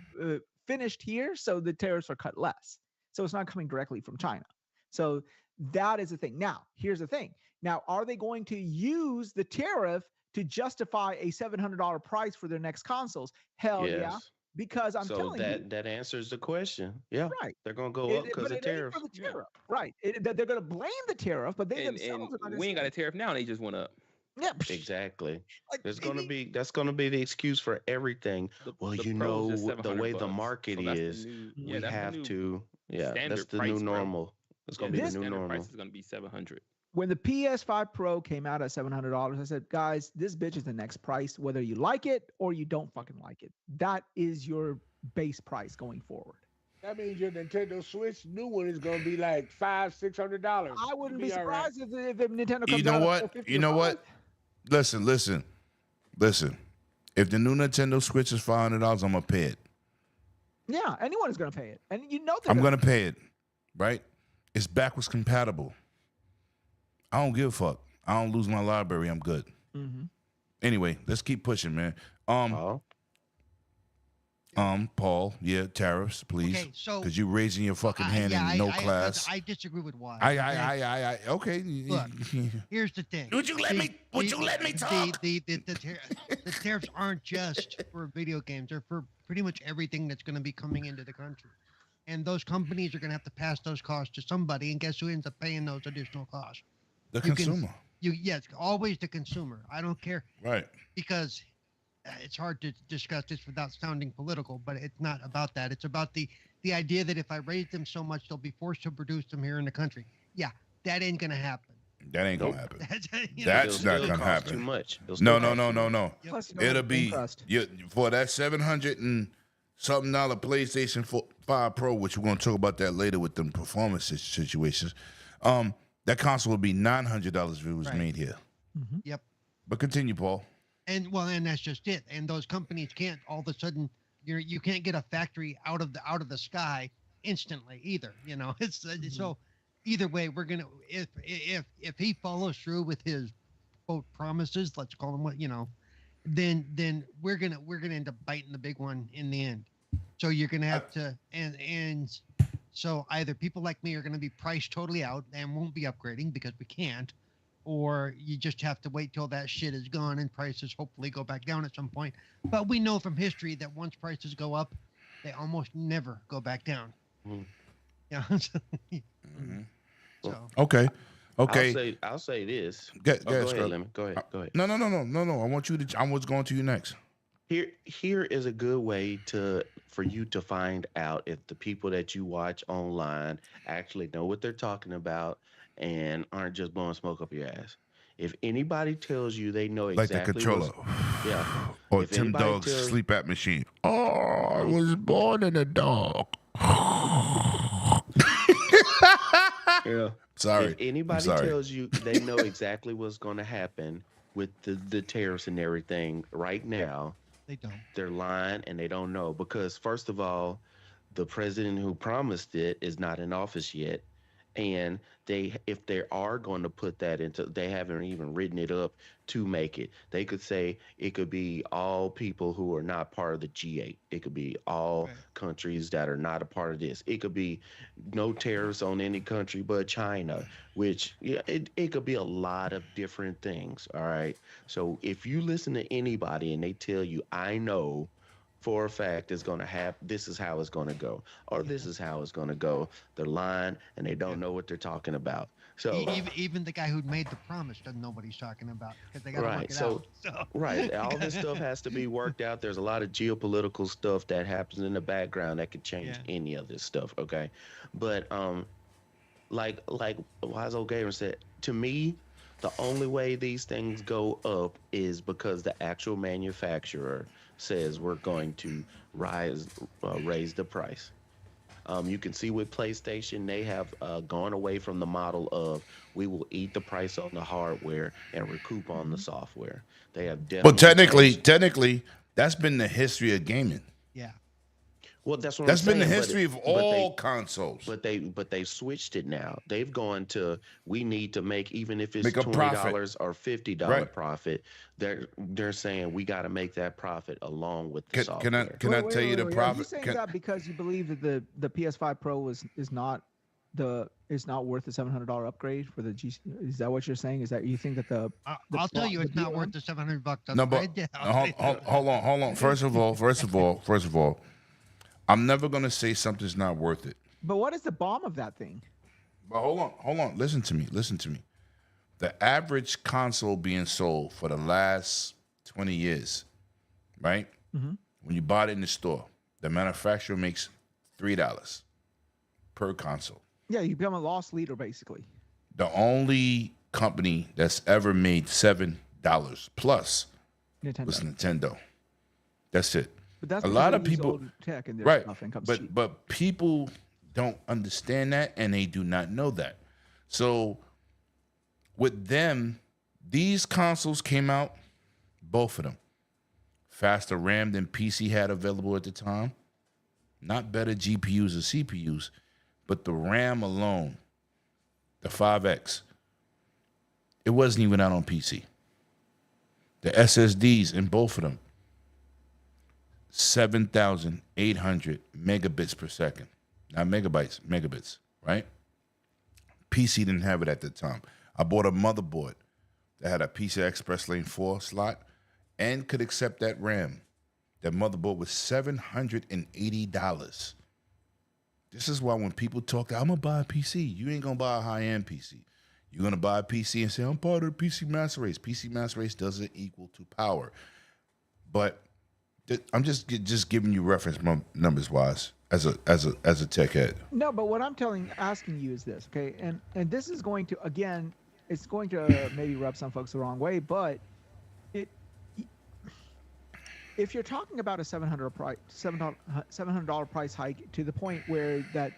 finished here, so the tariffs are cut less. So it's not coming directly from China. So that is the thing. Now, here's the thing. Now, are they going to use the tariff to justify a $700 price for their next consoles? Hell yeah. Because I'm telling you. So that answers the question. Yeah. Right. They're going to go up because of tariff. Yeah. Right. They're going to blame the tariff, but they themselves are we ain't got a tariff now, and they just went up. Yeah. Exactly. Like, that's going to be the excuse for everything. The way the market is, we have to. Yeah, that's the new normal. It's going to be the new normal. Price is going to be $700. When the PS5 Pro came out at $700, I said, guys, this bitch is the next price, whether you like it or you don't fucking like it. That is your base price going forward. That means your Nintendo Switch new one is going to be like $500-$600. I wouldn't be surprised if the Nintendo comes out. You know what? Listen. If the new Nintendo Switch is $500, I'm gonna pay it. Yeah, anyone is gonna pay it, and I'm gonna pay it. Right? It's backwards compatible. I don't give a fuck. I don't lose my library. I'm good. Mm-hmm. Anyway, let's keep pushing, man. Paul, tariffs, please. Okay, so because you raising your fucking hand in no class. I disagree with Wise. Okay. Look, here's the thing. Would you let me talk? The tariffs aren't just for video games; they're for pretty much everything that's going to be coming into the country, and those companies are going to have to pass those costs to somebody. And guess who ends up paying those additional costs? The consumer. Yes, always the consumer. I don't care. Right. Because it's hard to discuss this without sounding political, but it's not about that. It's about the idea that if I raise them so much, they'll be forced to produce them here in the country. Yeah, that ain't going to happen. That ain't going to happen. That's not going to happen. Too much. No. Plus, It'll be for that something PlayStation 5 Pro, which we're gonna talk about that later with them performance situations. That console would be $900 if it was made here. Mm-hmm. Yep. But continue, Paul. And that's just it. And those companies can't all of a sudden you can't get a factory out of the sky instantly either. You know, it's so either way we're gonna if he follows through with his quote promises, let's call them what, you know, then we're gonna end up biting the big one in the end. So you're gonna have to and so either people like me are gonna be priced totally out and won't be upgrading because we can't, or you just have to wait till that shit is gone and prices hopefully go back down at some point. But we know from history that once prices go up, they almost never go back down. Mm. Yeah. So Okay. I'll say this. Go Go ahead, Lemon. Go ahead. No. I want you to. I was going to you next. Here is a good way for you to find out if the people that you watch online actually know what they're talking about and aren't just blowing smoke up your ass. If anybody tells you they know Like exactly the controller. yeah. Or If Tim anybody Dog's tells- sleep app machine. Oh, I was born in a dog. Yeah. Sorry. If anybody tells you they know exactly what's going to happen with the tariffs and everything right now, they don't. they're lying and they don't know, because first of all, the president who promised it is not in office yet, and if they are going to put that into, they haven't even written it up to make it. They could say it could be all people who are not part of the G8. It could be all countries that are not a part of this. It could be no tariffs on any country but China, which it could be a lot of different things. All right. So if you listen to anybody and they tell you, I know for a fact it's going to happen, this is how it's going to go, or this is how it's going to go, they're lying and they don't know what they're talking about. So Even the guy who made the promise doesn't know what he's talking about because they got to work it out. So. Right, all this stuff has to be worked out. There's a lot of geopolitical stuff that happens in the background that could change any of this stuff. Okay, but like Wise Old Gamer said, to me, the only way these things go up is because the actual manufacturer says we're going to raise the price. You can see with PlayStation, they have gone away from the model of we will eat the price on the hardware and recoup on the software. They have definitely. Well, technically, that's been the history of gaming. Yeah. Well, that's what That's I'm been saying, the history of all consoles. But they've switched it now. They've gone to, we need to make, even if it's Make a $20 or $50 Right. profit. They're saying we got to make that profit along with the software. Can I tell you the Are you profit? saying that because you believe that the PS5 Pro is not worth the $700 upgrade for the G? Is that what you're saying? Is that you think that I'll tell you, it's not worth the $700 No, upgrade. but hold on. First of all, I'm never gonna say something's not worth it. But what is the bomb of that thing? But hold on. Listen to me. The average console being sold for the last 20 years, right? Mm-hmm. When you bought it in the store, the manufacturer makes $3 per console. Yeah, you become a lost leader basically. The only company that's ever made $7 plus Nintendo. was Nintendo. That's it. But that's a because lot they of use people, old tech and their right? stuff and comes cheap. But people don't understand that, and they do not know that. So with them, these consoles came out, both of them, faster RAM than PC had available at the time. Not better GPUs or CPUs, but the RAM alone, the 5X, it wasn't even out on PC. The SSDs in both of them, 7,800 megabits per second. Not megabytes, megabits, right? PC didn't have it at the time. I bought a motherboard that had a PCI Express Lane 4 slot and could accept that RAM. That motherboard was $780. This is why when people talk, I'm going to buy a PC, you ain't going to buy a high-end PC. You're going to buy a PC and say, I'm part of the PC Master Race. PC Master Race doesn't equal to power. But I'm just giving you reference numbers wise as a tech head. No, but what I'm asking you is this, okay? And this is going to, again, it's going to maybe rub some folks the wrong way, but if you're talking about a $700 price hike to the point where that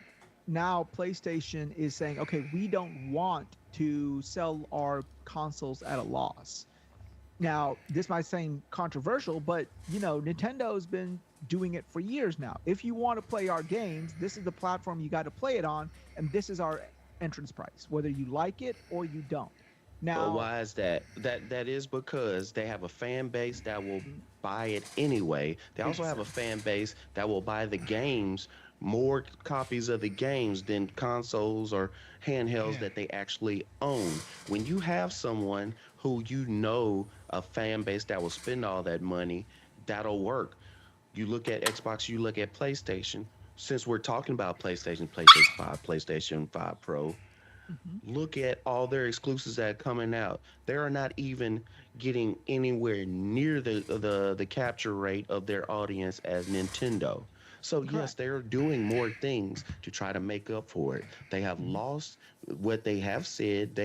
now PlayStation is saying, okay, we don't want to sell our consoles at a loss. Now, this might seem controversial, but Nintendo's been doing it for years now. If you want to play our games, this is the platform you got to play it on, and this is our entrance price, whether you like it or you don't. Now, Well, why is that? That is because they have a fan base that will buy it anyway. They also have a fan base that will buy the games, more copies of the games than consoles or handhelds that they actually own. When you have someone who a fan base that will spend all that money, that'll work. You look at Xbox, you look at PlayStation. Since we're talking about PlayStation 5, PlayStation 5 Pro, look at all their exclusives that are coming out. They are not even getting anywhere near the capture rate of their audience as Nintendo. So yes, they're doing more things to try to make up for it. They have lost what they have said.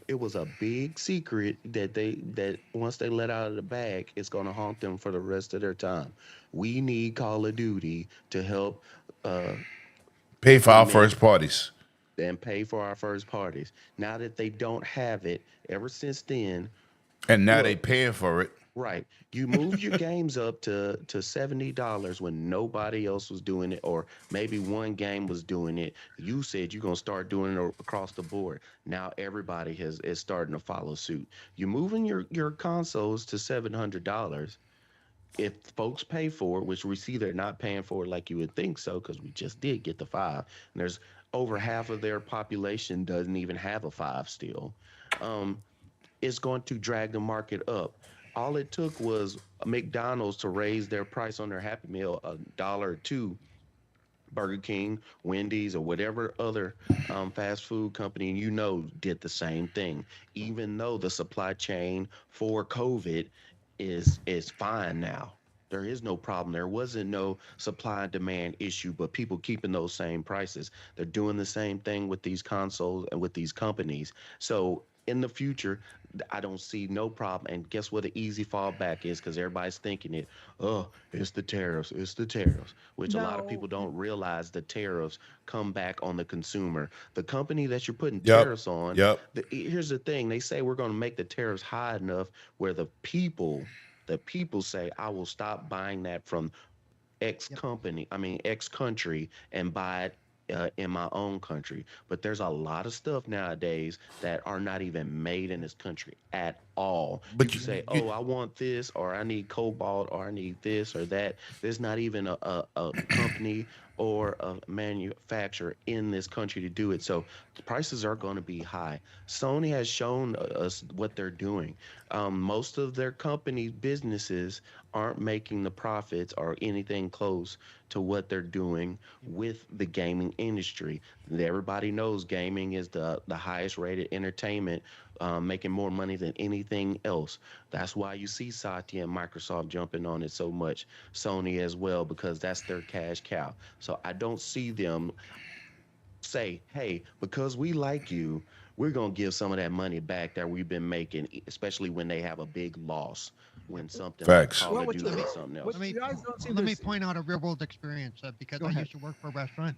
It was a big secret that once they let out of the bag, it's going to haunt them for the rest of their time. We need Call of Duty to help Pay for our first parties. and pay for our first parties. Now that they don't have it, ever since then, And now they paying for it. right? You moved your games up to $70 when nobody else was doing it, or maybe one game was doing it. You said you're gonna start doing it across the board. Now everybody is starting to follow suit. You're moving your consoles to $700. If folks pay for it, which we see they're not paying for it like you would think so, because we just did get the 5, and there's over half of their population doesn't even have a 5 still. It's going to drag the market up. All it took was McDonald's to raise their price on their Happy Meal $1 or $2. Burger King, Wendy's, or whatever other fast food company did the same thing. Even though the supply chain for COVID is fine now. There is no problem. There wasn't no supply and demand issue, but people keeping those same prices. They're doing the same thing with these consoles and with these companies. So in the future, I don't see no problem. And guess what the easy fallback is? Because everybody's thinking it's the tariffs, which a lot of people don't realize the tariffs come back on the consumer. The company that you're putting tariffs on, here's the thing. They say we're going to make the tariffs high enough where the people say, I will stop buying that from X country and buy it in my own country. But there's a lot of stuff nowadays that are not even made in this country at all. But you say, I want this, or I need cobalt, or I need this or that. There's not even a company or a manufacturer in this country to do it. So the prices are going to be high. Sony has shown us what they're doing. Most of their company businesses aren't making the profits or anything close to what they're doing with the gaming industry. Everybody knows gaming is the highest rated entertainment, making more money than anything else. That's why you see Satya and Microsoft jumping on it so much, Sony as well, because that's their cash cow. So I don't see them say, hey, because we like you, we're going to give some of that money back that we've been making, especially when they have a big loss, when something like Call of Duty or something else. Let me point out a real world experience because I used to work for a restaurant,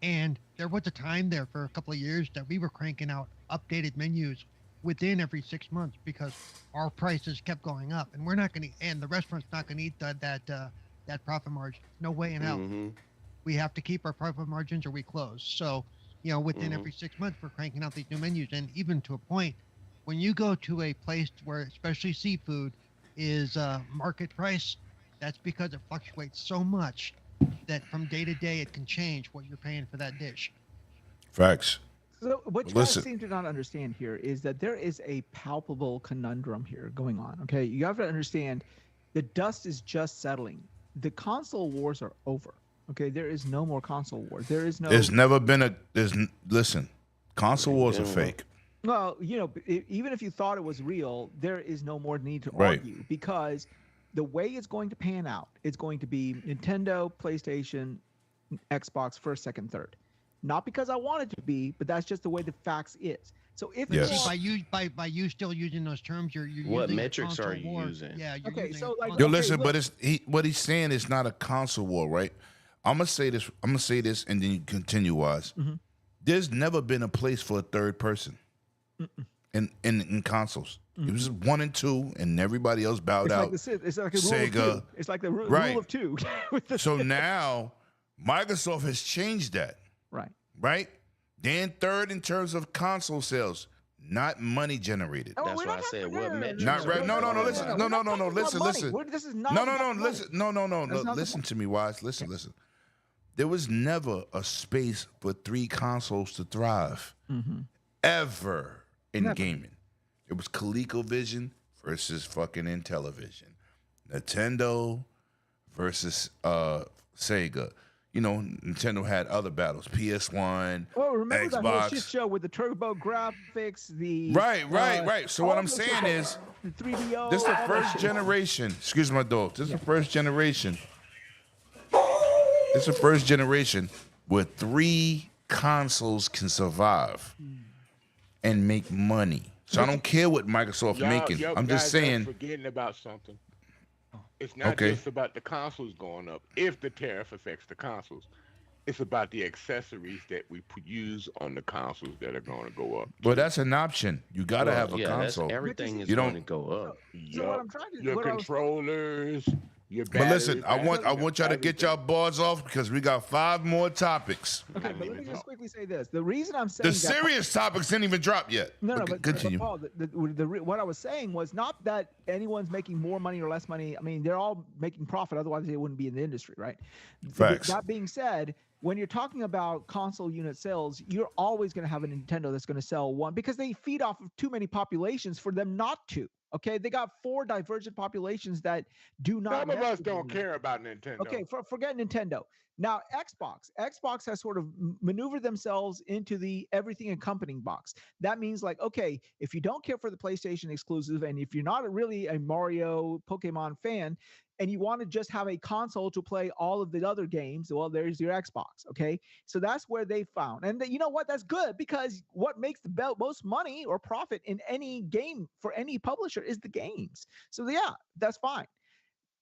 and there was a time there for a couple of years that we were cranking out updated menus within every 6 months because our prices kept going up, and we're not going to, and the restaurant's not going to eat that profit margin. No way in hell. We have to keep our profit margins or we close. So, within every 6 months, we're cranking out these new menus. And even to a point, when you go to a place where especially seafood is market price, that's because it fluctuates so much that from day to day, it can change what you're paying for that dish. Facts. So what you guys seem to not understand here is that there is a palpable conundrum here going on. Okay, you have to understand the dust is just settling. The console wars are over. Okay, there is no more console wars. There's never been listen, console wars are fake. Well, even if you thought it was real, there is no more need to argue because the way it's going to pan out, it's going to be Nintendo, PlayStation, Xbox first, second, third. not because I want it to be, but that's just the way the facts is. So if Yes. you See, are, by you still using those terms, you're What using a metrics are console you war. using? Yeah, you're Okay, using so, a like, console Yo, listen, look. but what he's saying is not a console war, right? I'm gonna say this, and then you continue, Wise. Mm-hmm. There's never been a place for a third person in consoles. It was just 1 and 2, and everybody else bowed It's out. like it's like a rule of Sega. two. It's like the Right. rule of two. With the So now Microsoft has changed that, right. right? They're in third in terms of console sales, not money generated. Oh, That's we're why not I said talking- what metrics Not are right. you No, going listen. by? No, We're not talking about listen, money. listen. This is not No, about money. listen. No, That's not the listen point. to me, Wise. Listen. There was never a space for 3 consoles to thrive. Ever in Never. gaming. It was ColecoVision versus fucking Intellivision. Nintendo versus Sega. You know, Nintendo had other battles. PS1, Oh, remember that whole shit Xbox. show with the turbo graphics, the Right. So what all I'm those saying shit. is, the 3DO. this is the all that first shit. generation. Excuse my dog. This is the first generation. This is the first generation where 3 consoles can survive and make money. So I don't care what Microsoft making. Y'all I'm just guys are saying. forgetting about something. It's not Okay. just about the consoles going up. If the tariff affects the consoles, it's about the accessories that we use on the consoles that are going to go up. But that's an option. You gotta Well, have a yeah, console. everything is You going don't- to go up. So what I'm trying to your what I was- controllers, your But batteries. listen, I want y'all to get y'all bars off because we got 5 more topics. Okay, but let me just quickly say this. The reason I'm saying The that serious topics didn't even drop yet. No, But but continue. Paul, what I was saying was not that anyone's making more money or less money. I mean, they're all making profit. Otherwise, they wouldn't be in the industry, right? Facts. That being said, when you're talking about console unit sales, you're always going to have a Nintendo that's going to sell one because they feed off of too many populations for them not to. Okay, they got 4 divergent populations that do not. Some of us necessarily- don't care about Nintendo. Okay, forget Nintendo. Now, Xbox has sort of maneuvered themselves into the everything accompanying box. That means like, okay, if you don't care for the PlayStation exclusive, and if you're not really a Mario, Pokemon fan, and you want to just have a console to play all of the other games, well, there's your Xbox. Okay, so that's where they found, and you know what? That's good because what makes the most money or profit in any game for any publisher is the games. So yeah, that's fine.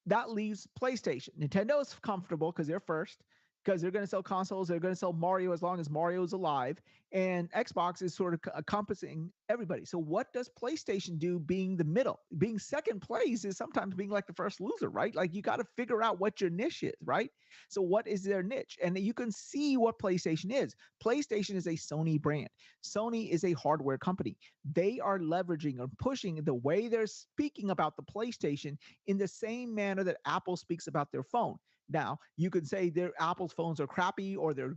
That leaves PlayStation. Nintendo is comfortable because they're first, because they're going to sell consoles. They're going to sell Mario as long as Mario is alive. And Xbox is sort of encompassing everybody. So what does PlayStation do being the middle? Being second place is sometimes being like the first loser, right? Like you got to figure out what your niche is, right? So what is their niche? And you can see what PlayStation is. PlayStation is a Sony brand. Sony is a hardware company. They are leveraging or pushing the way they're speaking about the PlayStation in the same manner that Apple speaks about their phone. Now, you could say their Apple's phones are crappy or they're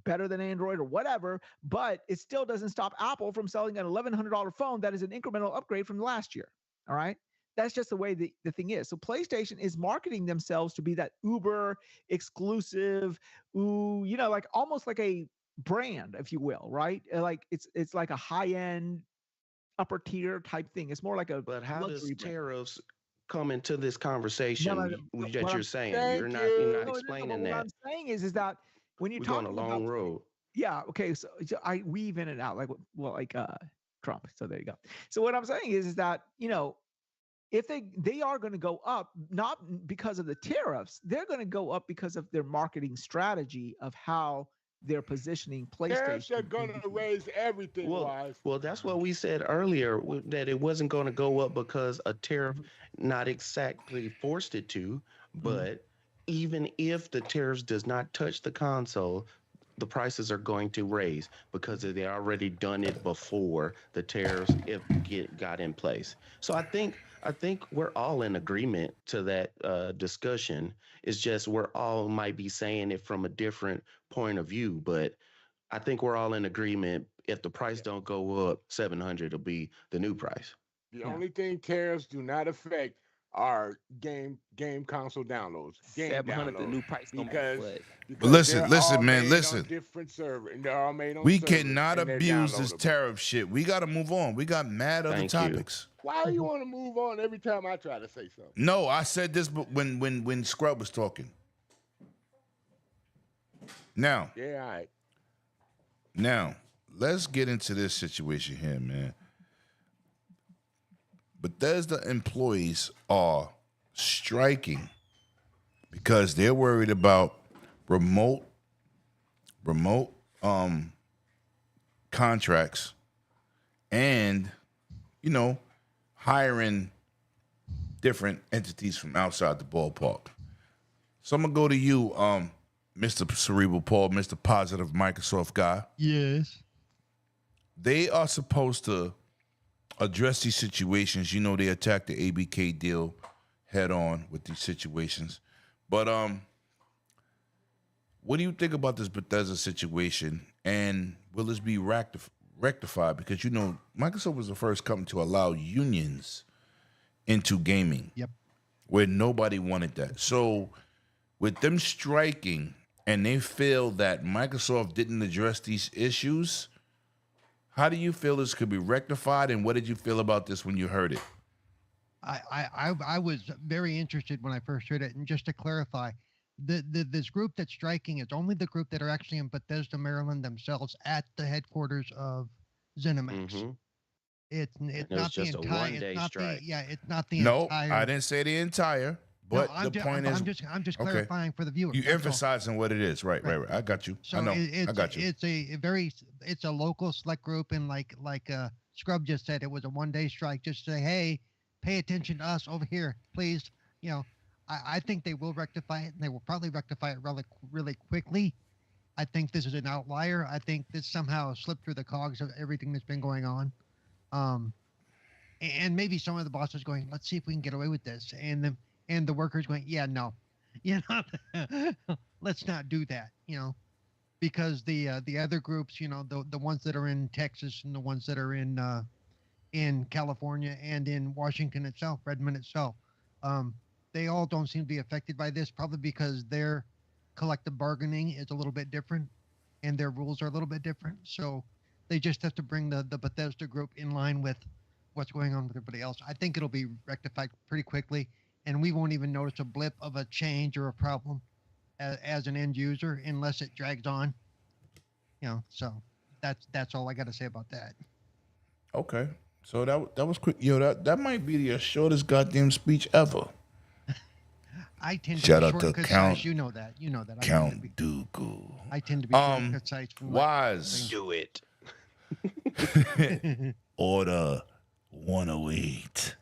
better than Android or whatever, but it still doesn't stop Apple from selling an $1,100 phone that is an incremental upgrade from last year. All right. That's just the way the thing is. So PlayStation is marketing themselves to be that uber exclusive, like almost like a brand, if you will, right? Like it's like a high-end upper tier type thing. It's more like a But how does luxury brand. tariffs come into this conversation No, that what you're I'm saying? saying You're not is- explaining What that. I'm saying is that when you're We're going talking a long about road. yeah, okay, so I weave in and out like Trump. So there you go. So what I'm saying is that if they are going to go up, not because of the tariffs, they're going to go up because of their marketing strategy of how they're positioning Tariffs PlayStation. are going to raise everything, Wise. Well, that's what we said earlier that it wasn't going to go up because a tariff not exactly forced it to, but even if the tariffs does not touch the console, the prices are going to raise because they already done it before the tariffs got in place. So I think we're all in agreement to that discussion. It's just we're all might be saying it from a different point of view, but I think we're all in agreement. If the price don't go up, 700 will be the new price. The only thing tariffs do not affect are game console downloads. Game 700, the downloads. new price gonna be because, what? because Listen, they're listen, all man, made listen. on different server, and they're all made on We servers, cannot and they're abuse this downloadable. tariff shit. We got to move on. We got mad other Thank you. topics. Why do you want to move on every time I try to say something? No, I said this when Scrub was talking. Now, Yeah, all right. Now, let's get into this situation here, man. Bethesda employees are striking because they're worried about remote contracts and, hiring different entities from outside the ballpark. So I'm gonna go to you, Mr. Cerebral Paul, Mr. Positive Microsoft guy. Yes. They are supposed to address these situations. They attacked the ABK deal head on with these situations. But what do you think about this Bethesda situation? And will this be rectified? Because Microsoft was the first company to allow unions into gaming. Yep. Where nobody wanted that. So with them striking and they feel that Microsoft didn't address these issues, how do you feel this could be rectified, and what did you feel about this when you heard it? I was very interested when I first heard it, and just to clarify, this group that's striking is only the group that are actually in Bethesda, Maryland themselves at the headquarters of ZeniMax. Mm-hmm. It's it's not the just a entire. one-day It's not strike. it's not the No, entire. I didn't say the entire, but No, the point is, I'm just okay. clarifying for the viewer. You that's all. emphasizing what it is, right? I got you. So I know. it's, I got you. it's a local select group, and like Scrub just said, it was a one-day strike. Just say, hey, pay attention to us over here, please. I think they will rectify it, and they will probably rectify it really quickly. I think this is an outlier. I think this somehow slipped through the cogs of everything that's been going on. And maybe some of the bosses going, let's see if we can get away with this, and the workers going, yeah, no, let's not do that, because the other groups, the ones that are in Texas and the ones that are in California and in Washington itself, Redmond itself, they all don't seem to be affected by this, probably because their collective bargaining is a little bit different and their rules are a little bit different. So they just have to bring the Bethesda group in line with what's going on with everybody else. I think it'll be rectified pretty quickly, and we won't even notice a blip of a change or a problem as an end user unless it drags on. So that's all I got to say about that. Okay. So that was quick. That might be the shortest goddamn speech ever. I tend to Shout be out short to and concise. Count- You know that. Count Dooku. I tend to be short and concise. from my Wise. Do it. Order 108.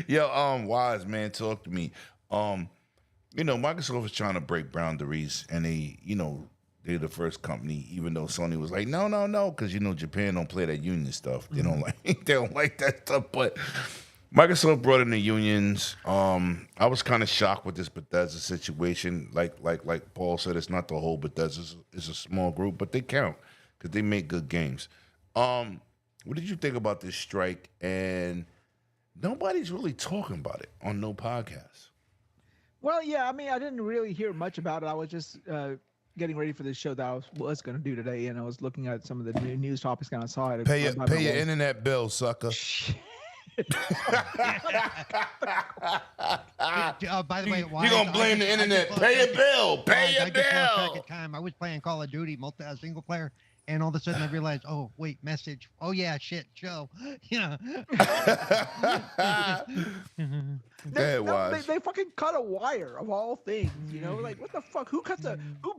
Yo, Wise, man, talk to me. Microsoft is trying to break boundaries, and they're the first company, even though Sony was like, no, because Japan don't play that union stuff. They don't like that stuff. But Microsoft brought in the unions. I was kind of shocked with this Bethesda situation. Like Paul said, it's not the whole Bethesda. It's a small group, but they count because they make good games. What did you think about this strike? And nobody's really talking about it on no podcast. Well, yeah, I mean, I didn't really hear much about it. I was just getting ready for this show that I was going to do today, and I was looking at some of the news topics, and I saw it. Pay your internet bill, sucker. By the way, You're gonna blame the internet. Pay your bill. Pay your bill. Second time, I was playing Call of Duty single player, and all of a sudden I realized, oh wait, message. Oh yeah, shit, show. They fucking cut a wire of all things, like what the fuck? Who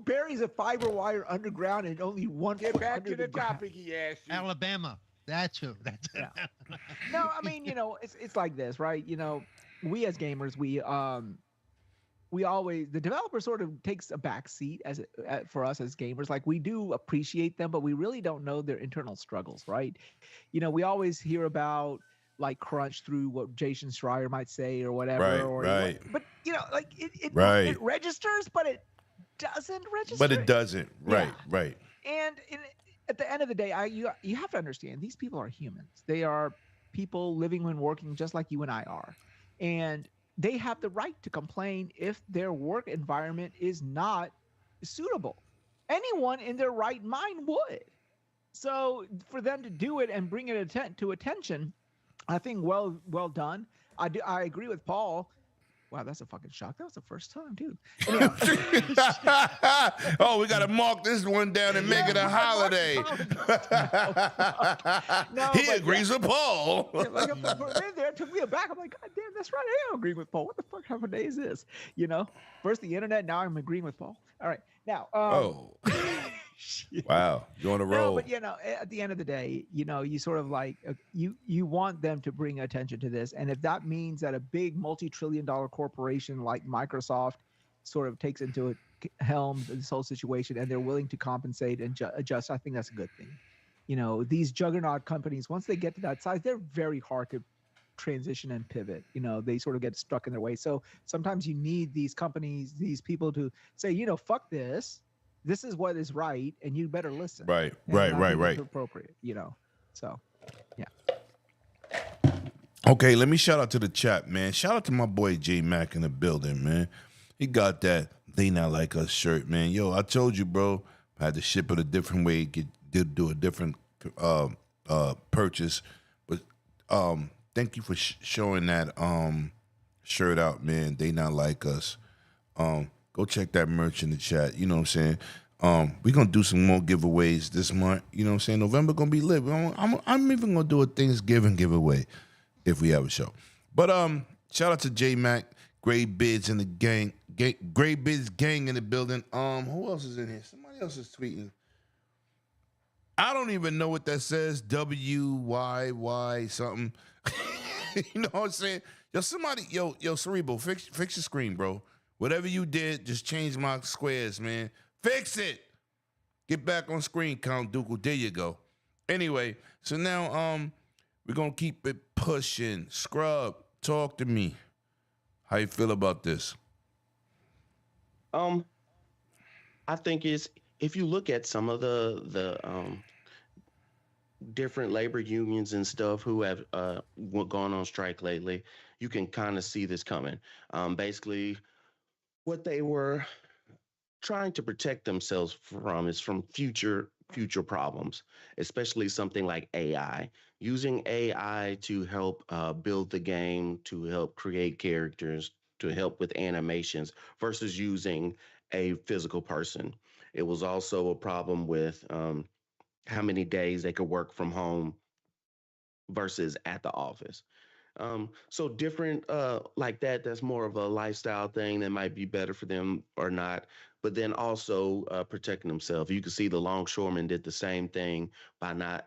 buries a fiber wire underground and only one Get foot back under to the ground? topic he asked you. Alabama. That's who. Yeah. No, I mean, it's like this, right? We as gamers, we always, the developer sort of takes a back seat for us as gamers. Like, we do appreciate them, but we really don't know their internal struggles, right? We always hear about like crunch through what Jason Schreier might say or whatever. Right. But it Right. registers, but it doesn't register. But it doesn't. Right. Yeah. Right. And at the end of the day, you have to understand, these people are humans. They are people living and working just like you and I are. And they have the right to complain if their work environment is not suitable. Anyone in their right mind would. So for them to do it and bring it to attention, I think well done. I agree with Paul. Wow, that's a fucking shock. That was the first time, dude. Anyhow, Oh, we gotta mark this one down and make it a holiday. No, He but agrees with Paul. yeah, like for a minute there, it took me aback. I'm like, God damn, that's right. I am agreeing with Paul. What the fuck type of day is this? You know, first the internet, now I'm agreeing with Paul. All right, now, Oh, shit. wow, you're on a No, roll. but at the end of the day, you sort of like you want them to bring attention to this, and if that means that a big multi-trillion-dollar corporation like Microsoft sort of takes into it helm this whole situation, and they're willing to compensate and adjust, I think that's a good thing. These juggernaut companies, once they get to that size, they're very hard to transition and pivot. They sort of get stuck in their way. So sometimes you need these companies, these people to say, fuck this. This is what is right, and you better listen. Right, And right, I right, think right. it's appropriate. So yeah. Okay, let me shout out to the chat, man. Shout out to my boy J Mac in the building, man. He got that "They Not Like Us" shirt, man. Yo, I told you, bro. I had to ship it a different way, do a different purchase. But thank you for showing that shirt out, man. They Not Like Us. Go check that merch in the chat. You know what I'm saying? We're gonna do some more giveaways this month. You know what I'm saying? November gonna be lit. I'm even gonna do a Thanksgiving giveaway if we have a show. But shout out to J Mac, Gray Bids in the gang, Gray Bids gang in the building. Who else is in here? Somebody else is tweeting. I don't even know what that says. WYY something. You know what I'm saying? Yo, Cerebral, fix your screen, bro. Whatever you did, just change my squares, man. Fix it. Get back on screen, Count Dooku. There you go. Anyway, so now we're gonna keep it pushing. Scrub, talk to me. How you feel about this? I think it's if you look at some of the different labor unions and stuff who have gone on strike lately, you can kind of see this coming. Basically, what they were trying to protect themselves from is from future problems, especially something like AI. Using AI to help build the game, to help create characters, to help with animations, versus using a physical person. It was also a problem with how many days they could work from home versus at the office. So different like that, that's more of a lifestyle thing that might be better for them or not. But then also protecting themselves. You can see the longshoremen did the same thing by not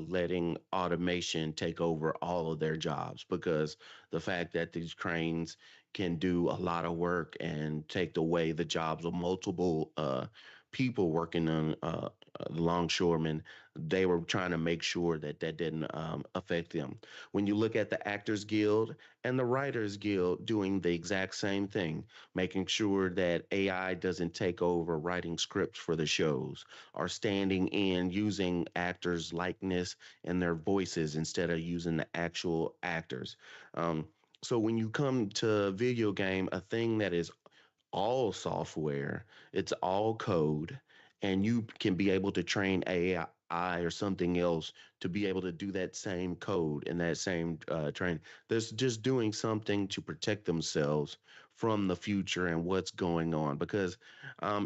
letting automation take over all of their jobs, because the fact that these cranes can do a lot of work and take away the jobs of multiple people working on longshoremen, they were trying to make sure that that didn't affect them. When you look at the Actors Guild and the Writers Guild doing the exact same thing, making sure that AI doesn't take over writing scripts for the shows, or standing in using actors' likeness and their voices instead of using the actual actors. Um, so when you come to video game, a thing that is all software, it's all code, and you can be able to train AI or something else to be able to do that same code and that same train. There's just doing something to protect themselves from the future and what's going on. Because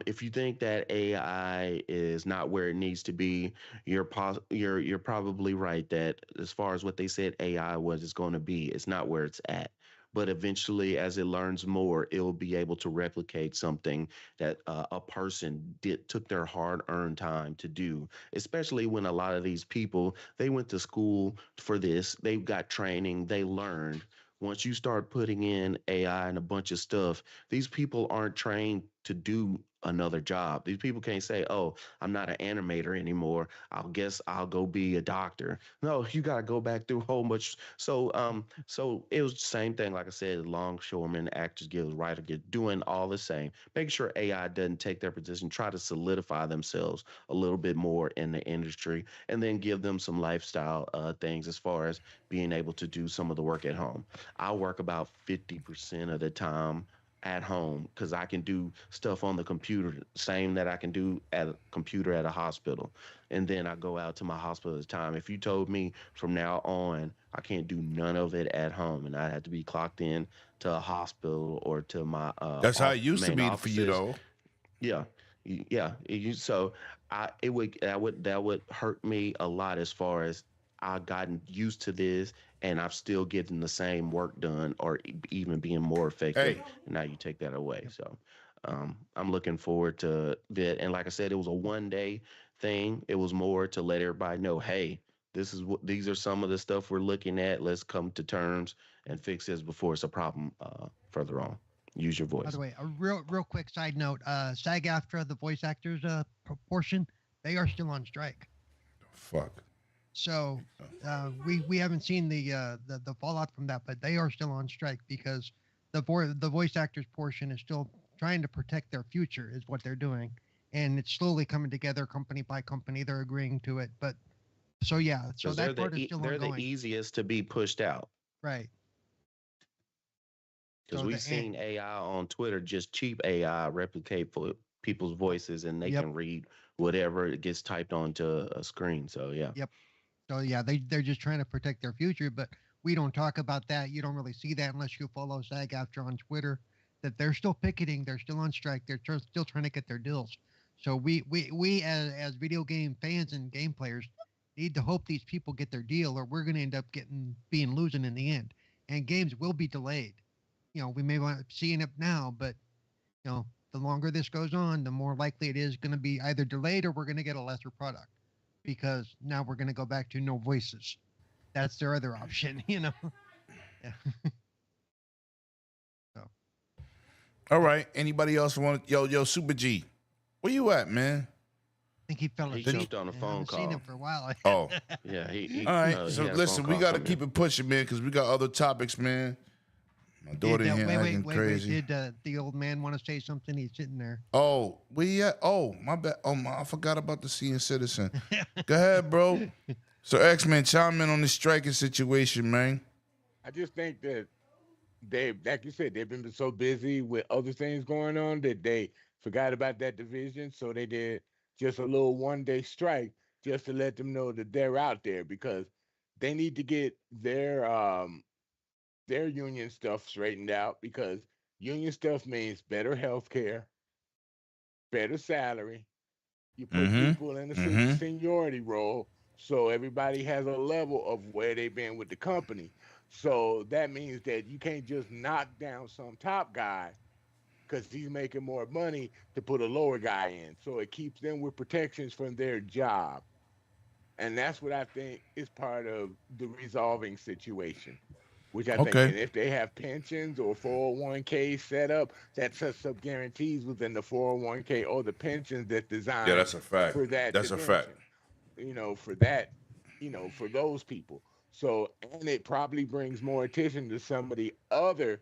if you think that AI is not where it needs to be, you're probably right that as far as what they said AI was is going to be, it's not where it's at. But eventually, as it learns more, it'll be able to replicate something that a person took their hard-earned time to do. Especially when a lot of these people, they went to school for this, they got training, they learned. Once you start putting in AI and a bunch of stuff, these people aren't trained to do another job. These people can't say, "Oh, I'm not an animator anymore. I'll guess I'll go be a doctor." No, you got to go back through a whole much. So it was the same thing. Like I said, longshoremen, actors guild, writer guild, doing all the same. Make sure AI doesn't take their position. Try to solidify themselves a little bit more in the industry, and then give them some lifestyle things as far as being able to do some of the work at home. I work about 50% of the time at home because I can do stuff on the computer, same that I can do at a computer at a hospital. And then I go out to my hospital at the time. If you told me from now on I can't do none of it at home and I had to be clocked in to a hospital or to my That's how it used to main be for you, offices, though. yeah, yeah. So that would hurt me a lot as far as I've gotten used to this and I'm still getting the same work done or even being more effective. Hey, And now you take that away. So I'm looking forward to that. And like I said, it was a 1 day thing. It was more to let everybody know, hey, these are some of the stuff we're looking at. Let's come to terms and fix this before it's a problem further on. Use your By voice. the way, a real quick side note: SAG-AFTRA, the voice actors proportion, they are still on strike. fuck. So we haven't seen the fallout from that, but they are still on strike because the voice actors portion is still trying to protect their future, is what they're doing, and it's slowly coming together, company by company. They're agreeing to it, but so yeah, so Because that part is still they're the ongoing, easiest to be pushed out. right? Because So we've seen AI on Twitter, just cheap AI replicate for people's voices, and they Yep. can read whatever it gets typed onto a screen. So yeah, Yep. So yeah, they're just trying to protect their future, but we don't talk about that. You don't really see that unless you follow SAG-AFTRA on Twitter. That they're still picketing, they're still on strike, they're still trying to get their deals. So we as video game fans and game players need to hope these people get their deal, or we're going to end up being losing in the end. And games will be delayed. We may want seeing it now, but the longer this goes on, the more likely it is going to be either delayed or we're going to get a lesser product because now we're going to go back to no voices. That's their other option. Yeah. So All right. Anybody else want? Yo, Super G, where you at, man? I think he fell he asleep. jumped on a I phone haven't seen him call. for a while. Oh, Yeah, he all right. he So had a listen, phone we call got to come keep in. it pushing, man, because we got other topics, man. My daughter here acting crazy. Did the old man want to say something? He's sitting there. Oh, we at? Oh, my bad. Oh, I forgot about the senior citizen. Go ahead, bro. So X-Men, chime in on the striking situation, man. I just think that they, like you said, they've been so busy with other things going on that they forgot about that division. So they did just a little 1 day strike just to let them know that they're out there because they need to get their union stuff straightened out because union stuff means better health care, better salary. You put people in a Mm-hmm. seniority role so everybody has a level of where they've been with the company. So that means that you can't just knock down some top guy because he's making more money to put a lower guy in. So it keeps them with protections from their job. And that's what I think is part of the resolving situation, which I think, Okay. and if they have pensions or 401k set up, that sets up guarantees within the 401k or the pensions that's Yeah, designed that's a fact. for that That's a fact. dimension, for that, for those people. So, and it probably brings more attention to some of the other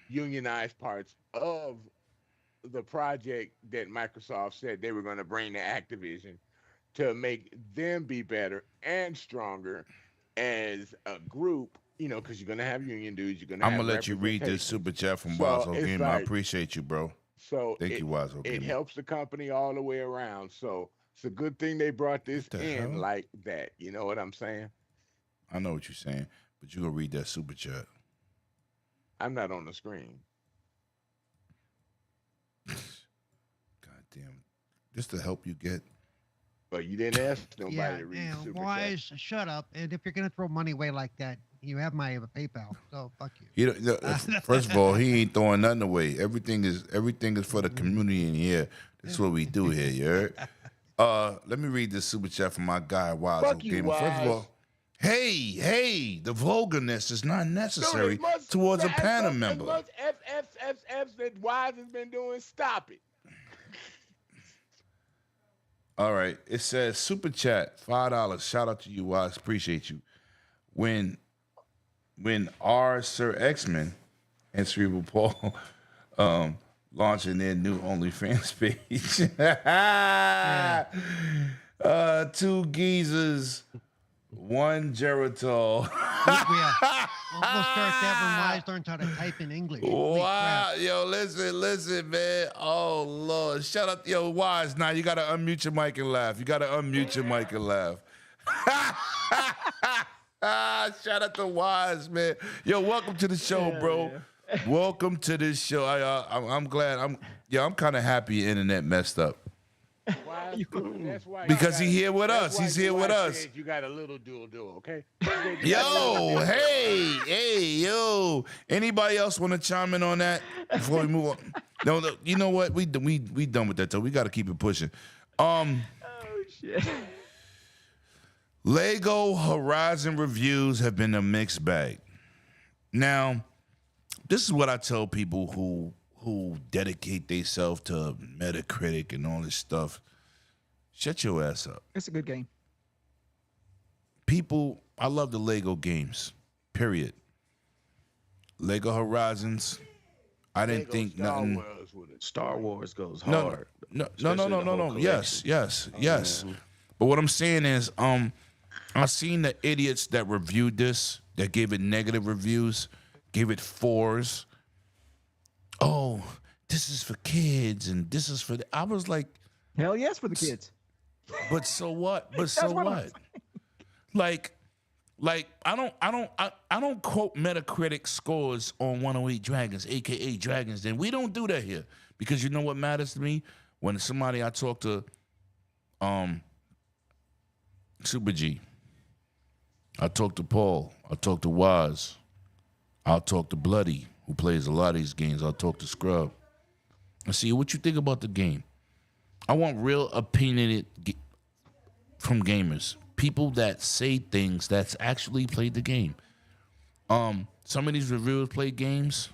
unionized parts of the project that Microsoft said they were going to bring to Activision to make them be better and stronger as a group, because you're going to have union dudes, you're going to I'm have gonna let you read this representation. super chat from So Wazo it's Gamer. I like, appreciate you, bro. so Thank you, Wazo it Gamer. helps the company all the way around. So it's a good thing they brought this What the in hell? like that. You know what I'm saying? I know what you're saying, but you gonna read that super chat. I'm not on the screen. God damn. Just to help you get. But you didn't ask nobody Yeah, to read the super chat. wise, shut up. And if you're gonna throw money away like that, you have my PayPal. So fuck you. He, first of all, he ain't throwing nothing away. Everything is for the community in here. That's what we do here, you heard? Let me read this super chat from my guy Wazo Fuck you, Gamer. First of Wise. all, hey, the vulgarness is not necessary Dude, as much- towards a as panel much- member. As much FFFF that Wise has been doing, stop it. All right. It says super chat, $5. Shout out to you, Wise. Appreciate you. When R Sir X-Men and Cerebral Paul launching their new OnlyFans page. Two geezers One Geritol. We'll start that when Wise learns how to type in English. Holy Wow, crap. yo, listen, man. Oh Lord, shout out, yo, Wise. Now you gotta unmute your mic and laugh. You gotta unmute your mic and laugh. Shout out to Wise, man. Yo, welcome to the show, bro. Welcome to this show. I'm glad. I'm kind of happy your internet messed up. Why? That's why Because he here with us. He's here with us. Said you got a little dual, okay? Yo, hey, yo. Anybody else want to chime in on that before we move on? No, you know what? We done with that, though. We got to keep it pushing. Oh shit. Lego Horizon reviews have been a mixed bag. Now, this is what I tell people who dedicate themselves to Metacritic and all this stuff. Shut your ass up. It's a good game. People, I love the Lego games, period. Lego Horizons, I didn't think nothing. Star Wars goes No, hard. no. especially the whole Yes. But what I'm saying is, I've seen the idiots that reviewed this, that gave it negative reviews, gave it 4s. Oh, this is for kids and this is for I was like, Hell yes for the kids. but so what? But so That's what I'm what? Like I don't quote Metacritic scores on 108 Dragons, aka Dragons. Then we don't do that here because you know what matters to me when somebody I talk to, Super G. I talk to Paul. I talk to Waz. I'll talk to Bloody, who plays a lot of these games. I'll talk to Scrub. I see what you think about the game. I want real opinionated from gamers, people that say things that's actually played the game. Some of these reviewers play games,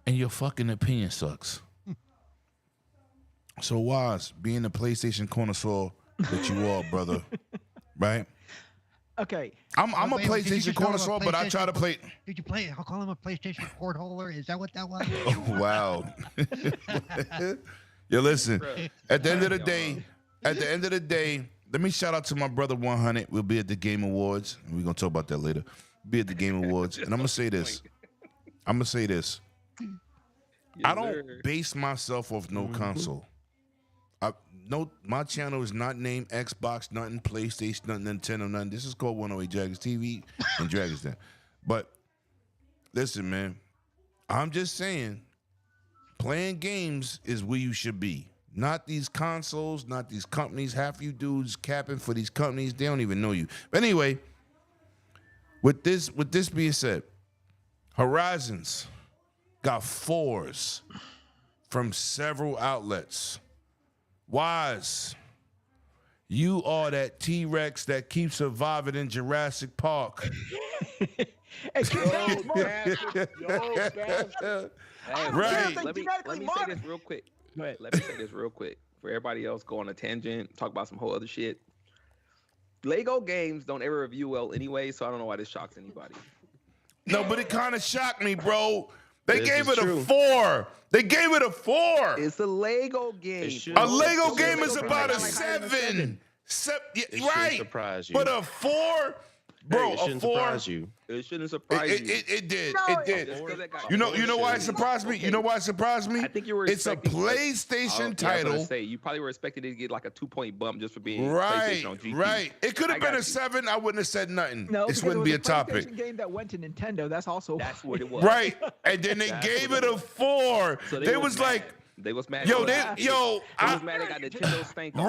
and your fucking opinion sucks. So Waz, being the PlayStation connoisseur that you are, brother, right? Okay. I'm a Wait, did you PlayStation just call him a connoisseur, but I try to PlayStation play. Did you play? I'll call him a PlayStation port holder. Is that what that was? Oh, wow. Yo, listen. At the end of the day, let me shout out to my brother 100. We'll be at the Game Awards. We're gonna talk about that later. Be at the Game Awards, and I'm gonna say this. I don't base myself off no console. My channel is not named Xbox, nothing, PlayStation, nothing, Nintendo, nothing. This is called 108 Dragons TV and Dragons Den. But listen, man, I'm just saying, playing games is where you should be. Not these consoles, not these companies. Half you dudes capping for these companies, they don't even know you. But anyway, with this being said, Horizons got 4s from several outlets. Wise, you are that T-Rex that keeps surviving in Jurassic Park. Hey, Yo, bastard. Right. Let me say this real quick. Let me say this real quick. For everybody else, go on a tangent, talk about some whole other shit. Lego games don't ever review well anyway, so I don't know why this shocks anybody. No, but it kind of shocked me, bro. They This gave is it true. a 4. They gave it a 4. It's a Lego game. should- A Lego It's game a is Lego about a game. 7. Yeah, It shouldn't right. surprise you. But a 4, bro, it a shouldn't 4. surprise you. It shouldn't surprise you. It did. No, It did. Just 'cause it got You know why it bullshit. surprised me? You know why it surprised me? I think you were It's a expecting, like, PlayStation I was gonna title. say you probably were expecting it to get like a 2-point bump just for being Right, PlayStation on GP. right. It could I have been got a you. 7. I wouldn't have said nothing. No, This because wouldn't it be was a topic. PlayStation game that went to Nintendo. That's also That's what it was. Right. And then they That's gave what it it a was. 4. So They was mad. like, They was mad. yo, They was mad they got Nintendo stank on.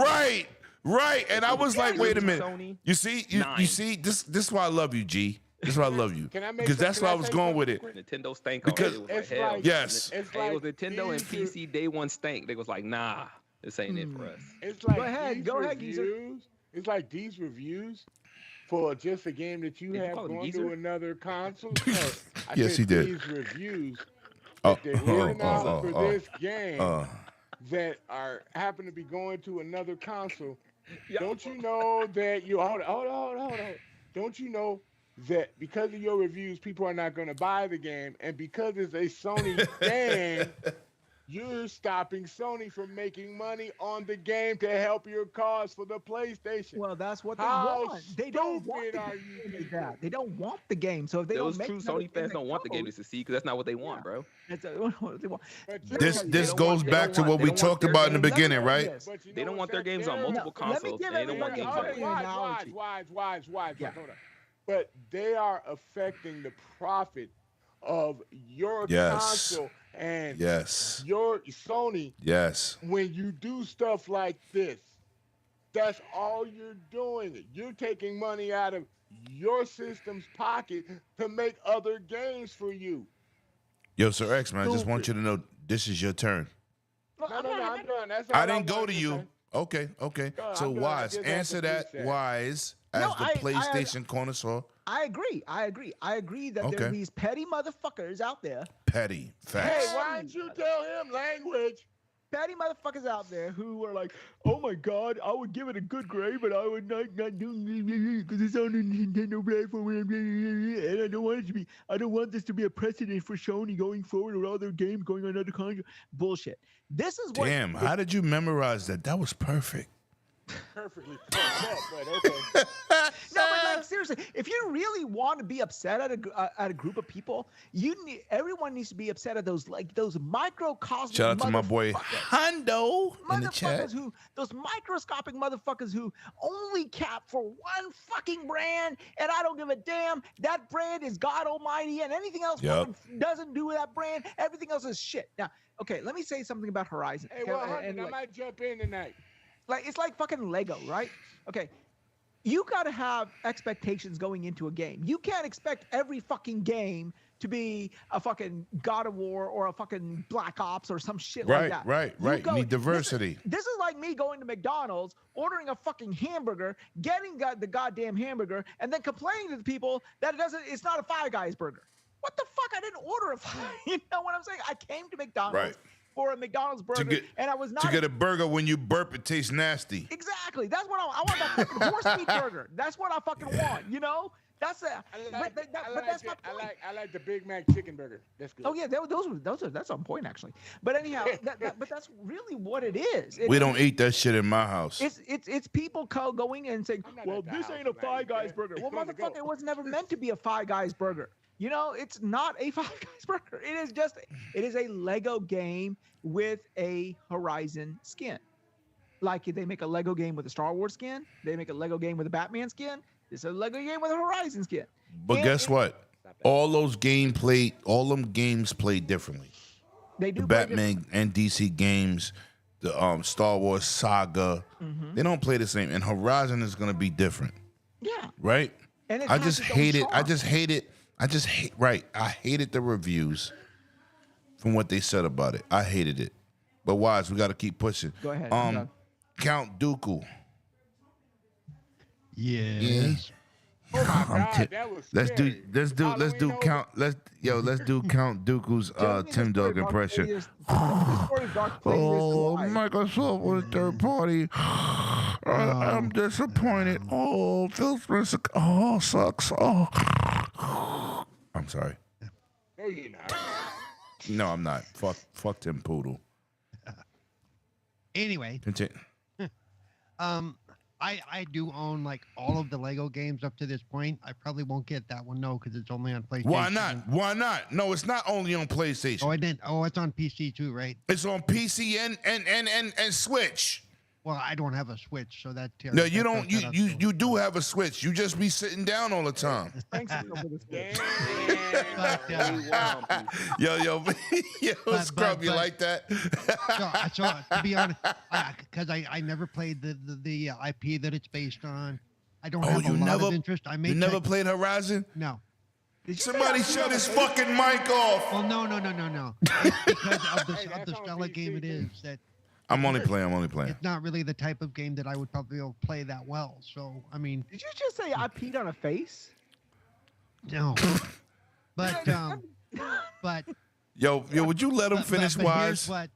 right. And I was like, wait a minute. Sony, You see, you 9. see, this is why I love you, G. This is why I love you. Can I make Because some- that's can why I I was say going something with it. quick? Nintendo stank Because- on it. It was It's like, hell. like- Yes. It's Hey, it was like Nintendo and these PC day one stank. They was like, nah, this ain't it for us. It's like Go ahead, Geezer. reviews. It's like these reviews for just a game that you Did you have call him going Geezer? to another console. I Yes, said he did. These reviews Oh, that they're putting out for oh. this game that are happen to be going to another console. Don't you know that you hold on. Don't you know that because of your reviews, people are not going to buy the game, and because it's a Sony game, you're stopping Sony from making money on the game to help your cause for the PlayStation. Well, that's what they How want. They don't want stupid the are game you to be people? that. They don't want the game. So if they Those don't make true another Sony fans that don't want the game to goes, succeed because that's not what they want, yeah, bro. that's what they want. But Let me This tell you, this they don't goes want- they back don't to want- what we they don't want talked their about in the games- beginning, Let me right? tell you this. But you They know don't what want their that- games on they're- multiple No, let me consoles, give and they don't want everybody games a that fucking work. analogy. Wise. Yeah. Hold on. But they are affecting the profit of your Yes. console and Yes. your Sony Yes. when you do stuff like this. That's all you're doing. You're taking money out of your system's pocket to make other games for you. Yo, Sir X, man, I just want you Stupid. to know this is your turn. No, I'm done. That's all I didn't go wanted to you. say. Okay. No, So I'm done. I Wise, just had answer to that fix that. Wise as No, the I- PlayStation connoisseur. I agree. I agree that there are Okay. these petty motherfuckers out there. Petty Hey, facts. why don't you tell him language? Petty motherfuckers out there who are like, oh my god, I would give it a good grade, but I would not do because it's on a Nintendo platform, and I don't want it to be. I don't want this to be a precedent for Sony going forward or other games going on other consoles. Bullshit. This is what. Damn, how did you memorize that? That was perfect. Perfectly fucked up, but okay. No, but like seriously, if you really want to be upset at a group of people, everyone needs to be upset at those microcosmic. Shout out to my boy motherfuckers. Hondo in the chat. Motherfuckers those microscopic motherfuckers who only cap for one fucking brand, and I don't give a damn. That brand is God Almighty, and anything else Yep. fucking doesn't do with that brand. Everything else is shit. Now, okay, let me say something about Horizon. Hey, okay, well, and I like- might jump in tonight. like it's like fucking Lego, right? Okay. You got to have expectations going into a game. You can't expect every fucking game to be a fucking God of War or a fucking Black Ops or some shit like that. Right. You need diversity. This is like me going to McDonald's, ordering a fucking hamburger, getting the goddamn hamburger, and then complaining to the people that it's not a Five Guys burger. What the fuck? I didn't order a Five. You know what I'm saying? I came to McDonald's. Right. For a McDonald's burger, and I was not to get a burger when you burp, it tastes nasty. Exactly. That's what I want. That fucking horse meat burger. That's what I fucking want. You know. That's it. But that's my point. I like the Big Mac chicken burger. That's good. Oh yeah, that's on point actually. But anyhow, but that's really what it is. We don't eat that shit in my house. It's people going and saying, I'm not well, at the this house ain't a when I Five eat Guys that. burger. It's Well, on the go. motherfucker, it was never meant to be a Five Guys burger. You know, it's not a Five Guys burger. It is a Lego game with a Horizon skin. Like they make a Lego game with a Star Wars skin, they make a Lego game with a Batman skin. This is a Lego game with a Horizon skin. But guess what? All them games play differently. They do The play Batman and DC games, the Star Wars saga, they don't play the same. And Horizon is gonna be different, different. Yeah. right? And it I has just its own hate it. I charm. just hate it. I hated the reviews from what they said about it. I hated it. But Wise, we got to keep pushing. Go ahead, I'm done. Count Dooku. Yes. Oh my I'm God, ti- that was let's do scary. let's do Halloween over. count let's do Count Dooku's Tell me the Tim story Dog of Darth impression. Vader's- the story of Darth Vader's Oh, life. Microsoft was third party. I'm disappointed. Oh, Phil Spencer. Oh, sucks. Oh, I'm sorry. No, you're not. No, I'm not. Fuck Tim Poodle. Anyway, Continue. I do own like all of the Lego games up to this point. I probably won't get that one because it's only on PlayStation. Why not? Why not? No, it's not only on Oh, PlayStation. I didn't. Oh, it's on PC too, right? It's on PC and Switch. Well, I don't have a Switch, so that. No, you that don't. fucks You that up, you so- you do have a Switch. You just be sitting down all the time. Thanks for this. But, Yo, But- scrub. You but- like that? so to be honest, because I never played the IP that it's based on. I don't have a lot of interest. I may You never check- played Horizon? No. Somebody shut his fucking mic off. Well, no. It's because of the Hey, that's on style game it PC. is that I'm only playing. it's not really the type of game that I would probably be able to play that well. So I mean, Did you just say I peed on a face? no. But but Yo, would you let him finish, Wise? Wise?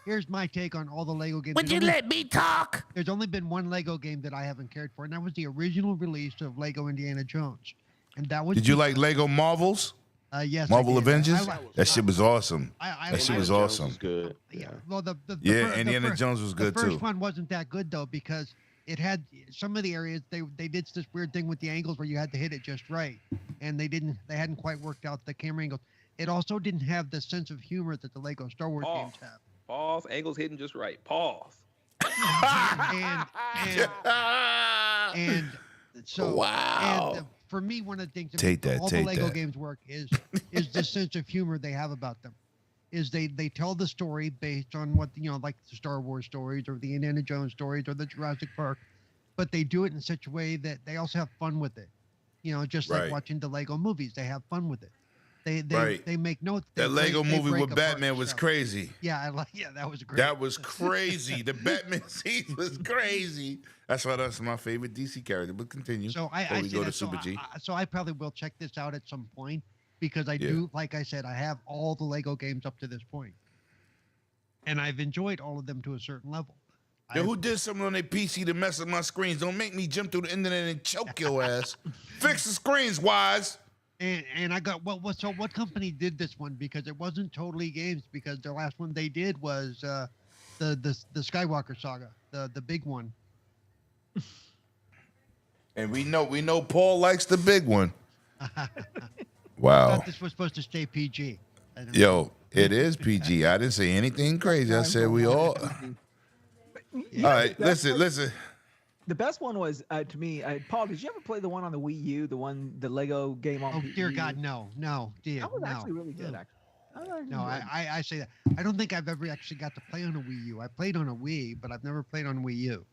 Here's my take on all the Lego games. Would you let me talk? There's only been one Lego game that I haven't cared for, and that was the original release of Lego Indiana Jones. And that was Did you like Lego Marvels? Yes, Marvel I did. Avengers. I, That shit was awesome. I That shit like was it. Jones awesome. was good. Yeah. Well, Yeah, Indiana Jones was good the first too. one wasn't that good though because it had some of the areas they did this weird thing with the angles where you had to hit it just right, and they hadn't quite worked out the camera angles. It also didn't have the sense of humor that the Lego Star Wars Pause. games have. Pause. Angles hitting just right. Pause. And and so Wow. and for me, one of the things that Take makes that, all take the Lego that. games work is the sense of humor they have about them. Is they tell the story based on what like the Star Wars stories or the Indiana Jones stories or the Jurassic Park, but they do it in such a way that they also have fun with it. Just like Right. watching the Lego movies, they have fun with it. Right. They make notes. That Lego they movie break with apart Batman was stuff. crazy. Yeah, that was great. That was crazy. The Batman scene was crazy. That's why that's my favorite DC character. But continue. So before I we say go to that, Super G. so I probably will check this out at some point because I Yeah. do, like I said, I have all the Lego games up to this point, and I've enjoyed all of them to a certain level. Yo, who did something on their PC to mess up my screens? Don't make me jump through the internet and choke your ass. Fix the screens, Wise. And I got what company did this one because it wasn't totally games because the last one they did was the Skywalker saga, the big one. And we know Paul likes the big one. I Wow. thought this was supposed to stay PG. I don't know. Yo, it is PG. I didn't say anything crazy. I said we all. All right, listen. The best one was to me. Paul, did you ever play the one on the Wii U? The Lego game on? Oh Wii dear U? God, no, dear, That was no, actually really good. no. Actually, No, I say that. I don't think I've ever actually got to play on a Wii U. I played on a Wii, but I've never played on Wii U.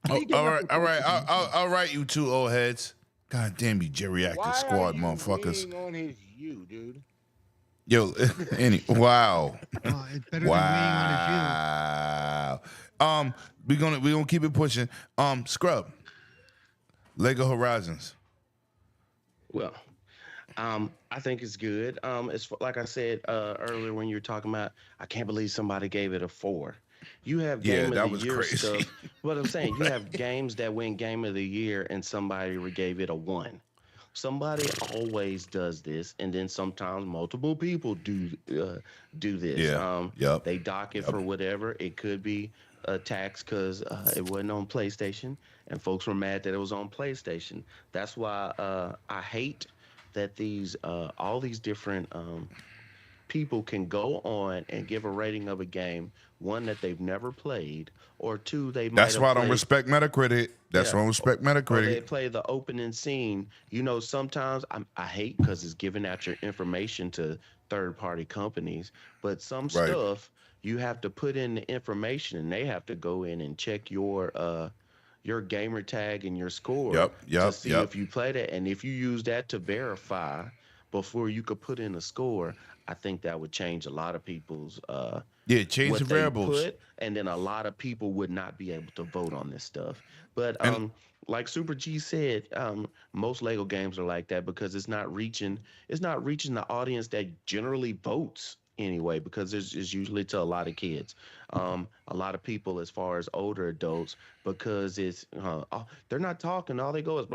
Oh, all right. I'll write you two old heads. God damn you, geriatric Why squad are you motherfuckers. weighing on his you, dude? Yo, wow. It's better than weighing on Wow. We're gonna keep it pushing. Scrub. Lego Horizons. Well, I think it's good. It's like I said earlier when you were talking about, I can't believe somebody gave it a 4. You have Yeah, game that of was the year crazy. stuff. What I'm saying, you have games that win game of the year and somebody gave it a 1. Somebody always does this, and then sometimes multiple people do this. Yeah. Yep. They dock it for whatever. It could be a tax because it wasn't on PlayStation, and folks were mad that it was on PlayStation. That's why I hate that all these different people can go on and give a rating of a game, one that they've never played, or two they might That's have why I don't played. respect Metacritic. That's Yeah. why I don't respect Or they Metacritic. play the opening scene. Sometimes I hate because it's giving out your information to third-party companies. But some Right. stuff you have to put in the information, and they have to go in and check your gamer tag and your score Yep, to see yep. if you played it. And if you use that to verify before you could put in a score, I think that would change a lot of people's Yeah, change what the they variables. put, and then a lot of people would not be able to vote on this stuff. But And- like Super G said, most Lego games are like that because it's not reaching the audience that generally votes anyway, because it's usually to a lot of kids, a lot of people as far as older adults, because it's they're not talking, all they go is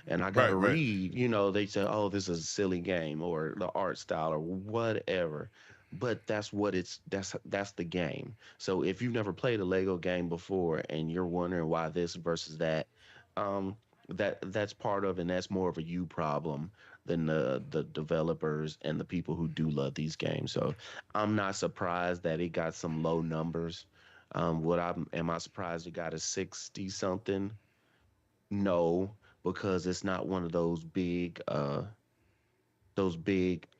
and I gotta Right. read, they say, oh, this is a silly game or the art style or whatever. But that's the game. So if you've never played a Lego game before and you're wondering why this versus that, that's part of, and that's more of a you problem than the developers and the people who do love these games. So I'm not surprised that it got some low numbers. Am I surprised it got a 60 something? No, because it's not one of those big,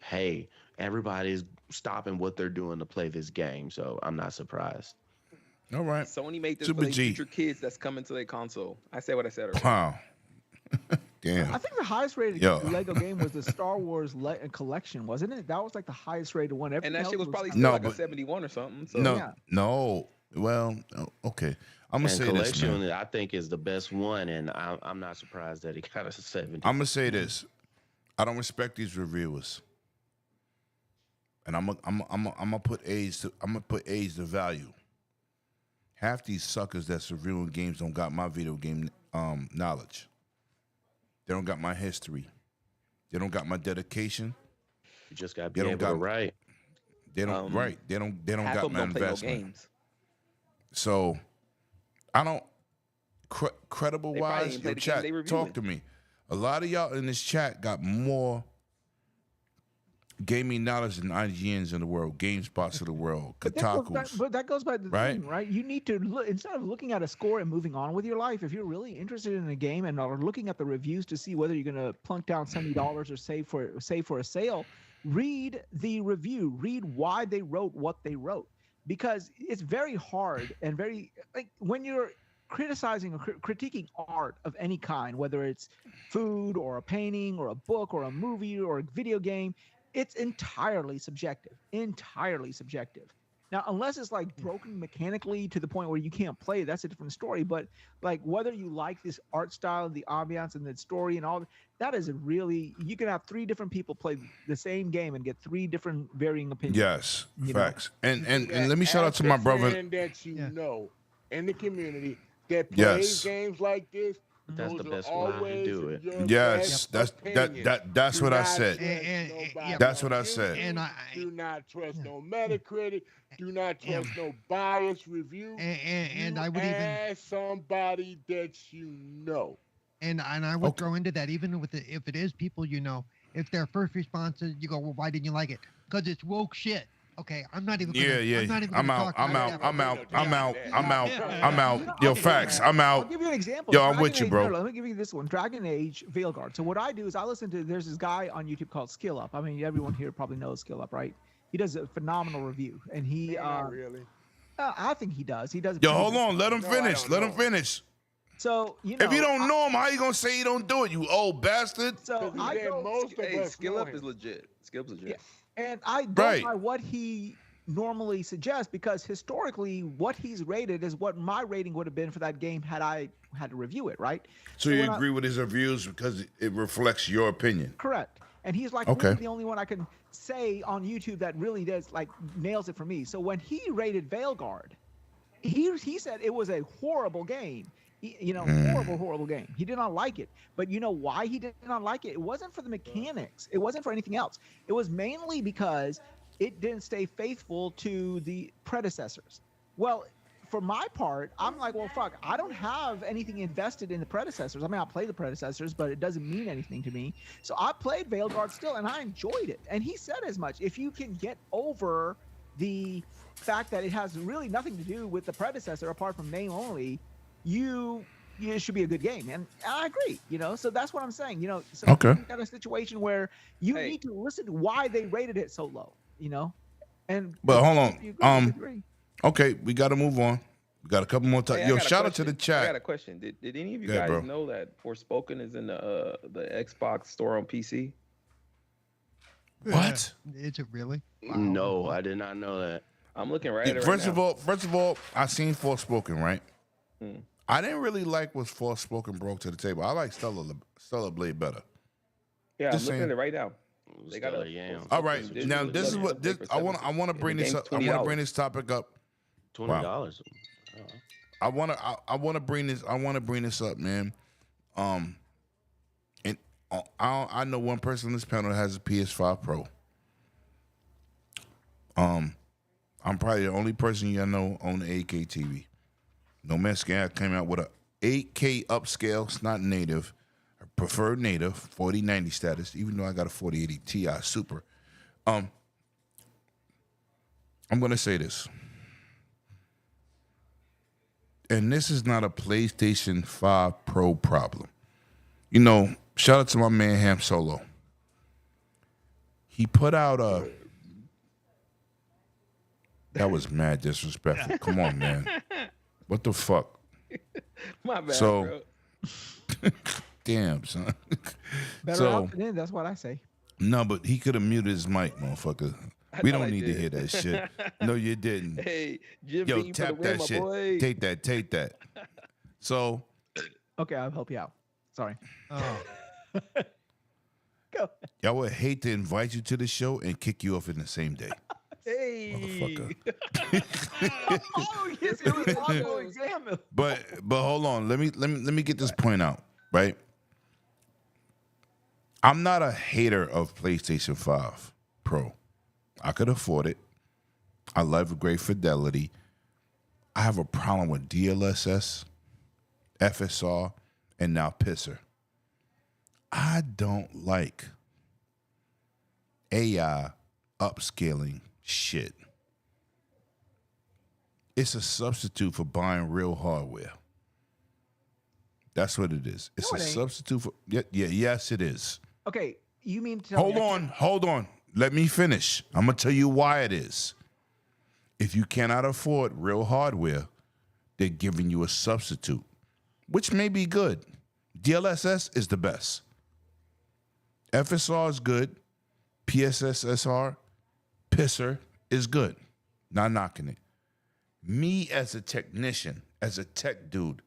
hey, everybody's stopping what they're doing to play this game. So I'm not surprised. All right. Sony made this Super for their G. future kids that's coming to their console. I said what I said earlier. Wow. Damn. I think the highest rated Yo. Lego game was the Star Wars collection, wasn't it? That was like the highest rated one. And that shit was probably still No, like a but- 71 or something. So No, Yeah. no. Well, okay. I'm gonna And say this, collection, man. I think, is the best one, and I'm not surprised that it got a 70. I'm gonna say this. I don't respect these reviewers, and I'm gonna put age to value. Half these suckers that's reviewing games don't got my video game knowledge. They don't got my history. They don't got my dedication. You just got to be They don't able to got- write. They don't right. They don't Half got of them my don't play no investment. games. So I don't credible They probably wise. ain't play Yo, the games chat, they talk reviewing. to me. A lot of y'all in this chat got more gaming knowledge than IGNs in the world, GameSpots of the world, But that goes back, Kotakus. but that goes by the Right? thing, right? You need to look instead of looking at a score and moving on with your life. If you're really interested in a game and are looking at the reviews to see whether you're going to plunk down $70 or save for a sale, read the review. Read why they wrote what they wrote, because it's very hard and very like when you're criticizing or critiquing art of any kind, whether it's food or a painting or a book or a movie or a video game. It's entirely subjective. Now, unless it's like broken mechanically to the point where you can't play, that's a different story. But like whether you like this art style, the ambiance, and the story, and all that is a really you can have 3 different people play the same game and get 3 different varying opinions. Yes, You know? facts. And let me shout out to my Ask a brother. friend that you Yeah. know in the community that Yes. plays games like this. That's those the are best way to always do it. your Yes, best that's opinion. that's Do what I not said. trust And- nobody That's what I on said. YouTube. And I Do not trust yeah. no Metacritic. Do not trust Yeah. no biased review. and You I would even ask somebody that you know. and I would Okay. throw into that even with if it is people you know, if their first response is you go, well, why didn't you like it? Because it's woke shit. Okay, I'm not even. Gonna, I'm not even. I'm gonna out. talk I'm about out. that. I'm out. I'm out. I'm out. Yeah. I'm out. You know, Yo, I'll give facts. you- I'm I'll out. give you an example. Yo, I'm Dragon with you, Age- bro. no, let me give you this one. Dragon Age Veilguard. So what I do is I listen to. There's this guy on YouTube called Skill Up. I mean, everyone here probably knows Skill Up, right? He does a phenomenal review, and he. Not really. I think he does. He does. Yo, hold on. Let him No, I finish. don't Let him know. finish. So you know. If you don't know him, how you gonna say you don't do it? You old bastard. So Because I go. most of Hey, us skill know up him. is legit. Skill up's legit. Yeah. And I go Right. by what he normally suggests because historically, what he's rated is what my rating would have been for that game had I had to review it, right? So you when I- agree with his reviews because it reflects your opinion. Correct. And he's like Okay. really the only one I can say on YouTube that really does like nails it for me. So when he rated Veilguard, he said it was a horrible game. Horrible game. He did not like it. But you know why he did not like it? It wasn't for the mechanics. It wasn't for anything else. It was mainly because it didn't stay faithful to the predecessors. Well, for my part, I'm like, well, fuck, I don't have anything invested in the predecessors. I mean, I play the predecessors, but it doesn't mean anything to me. So I played Veilguard still, and I enjoyed it. And he said as much. If you can get over the fact that it has really nothing to do with the predecessor apart from name only, it should be a good game. And I agree, so that's what I'm saying, so Okay. you got a situation where you Hey. need to listen to why they rated it so low, and But hold if you on. agree. Okay, we got to move on. We got a couple more Hey, times. I Yo, got a shout out to the question. I got chat. a question. Did any of you Go ahead, guys bro. know that Forspoken is in the Xbox store on PC? What? Is it really? No, I did not know that. I'm looking right at it First right now. of all, I seen Forspoken, right? Hmm. I didn't really like what Forspoken brought to the table. I like Stellar Blade better. Yeah, I'm just looking saying. at it right now. They got Stellar a Yam. All right, Digital now this is edition what this for I want to $17. bring And the this game's up. I want to $20. bring this topic up. $20. I want to bring this up, man. And I know one person on this panel that has a PS5 Pro. I'm probably the only person you know on the 8K TV. No Man's Sky came out with a 8K upscale. It's not native. I prefer native 4090 status, even though I got a 4080 Ti Super. I'm gonna say this. And this is not a PlayStation 5 Pro problem. Shout out to my man Ham Solo. He put out a. That was mad disrespectful. Come on, man. What the fuck? My bad, So- bro. Damn, son. Better So- out than in, that's what I say. No, but he could have muted his mic, motherfucker. We thought don't I need to did. hear that shit. No, you didn't. Hey, Jim Yo, Beam for the tap win, that my shit. boy. Take that. So, Okay, I'll help you out. Sorry. Oh, Go. y'all would hate to invite you to the show and kick you off in the same day. Hey, Motherfucker. Oh, yes, it was possible exam. But hold on. Let me get this point out, right? I'm not a hater of PlayStation 5 Pro. I could afford it. I love great fidelity. I have a problem with DLSS, FSR, and now Pisser. I don't like AI upscaling shit. It's a substitute for buying real hardware. That's what it is. It's No, a it ain't. substitute for yes, it is. Okay, you mean to tell me Hold on. Let me finish. I'm gonna tell you why it is. If you cannot afford real hardware, they're giving you a substitute, which may be good. DLSS is the best. FSR is good. PSSSR, Pisser is good. Not knocking it. Me as a technician, as a tech dude,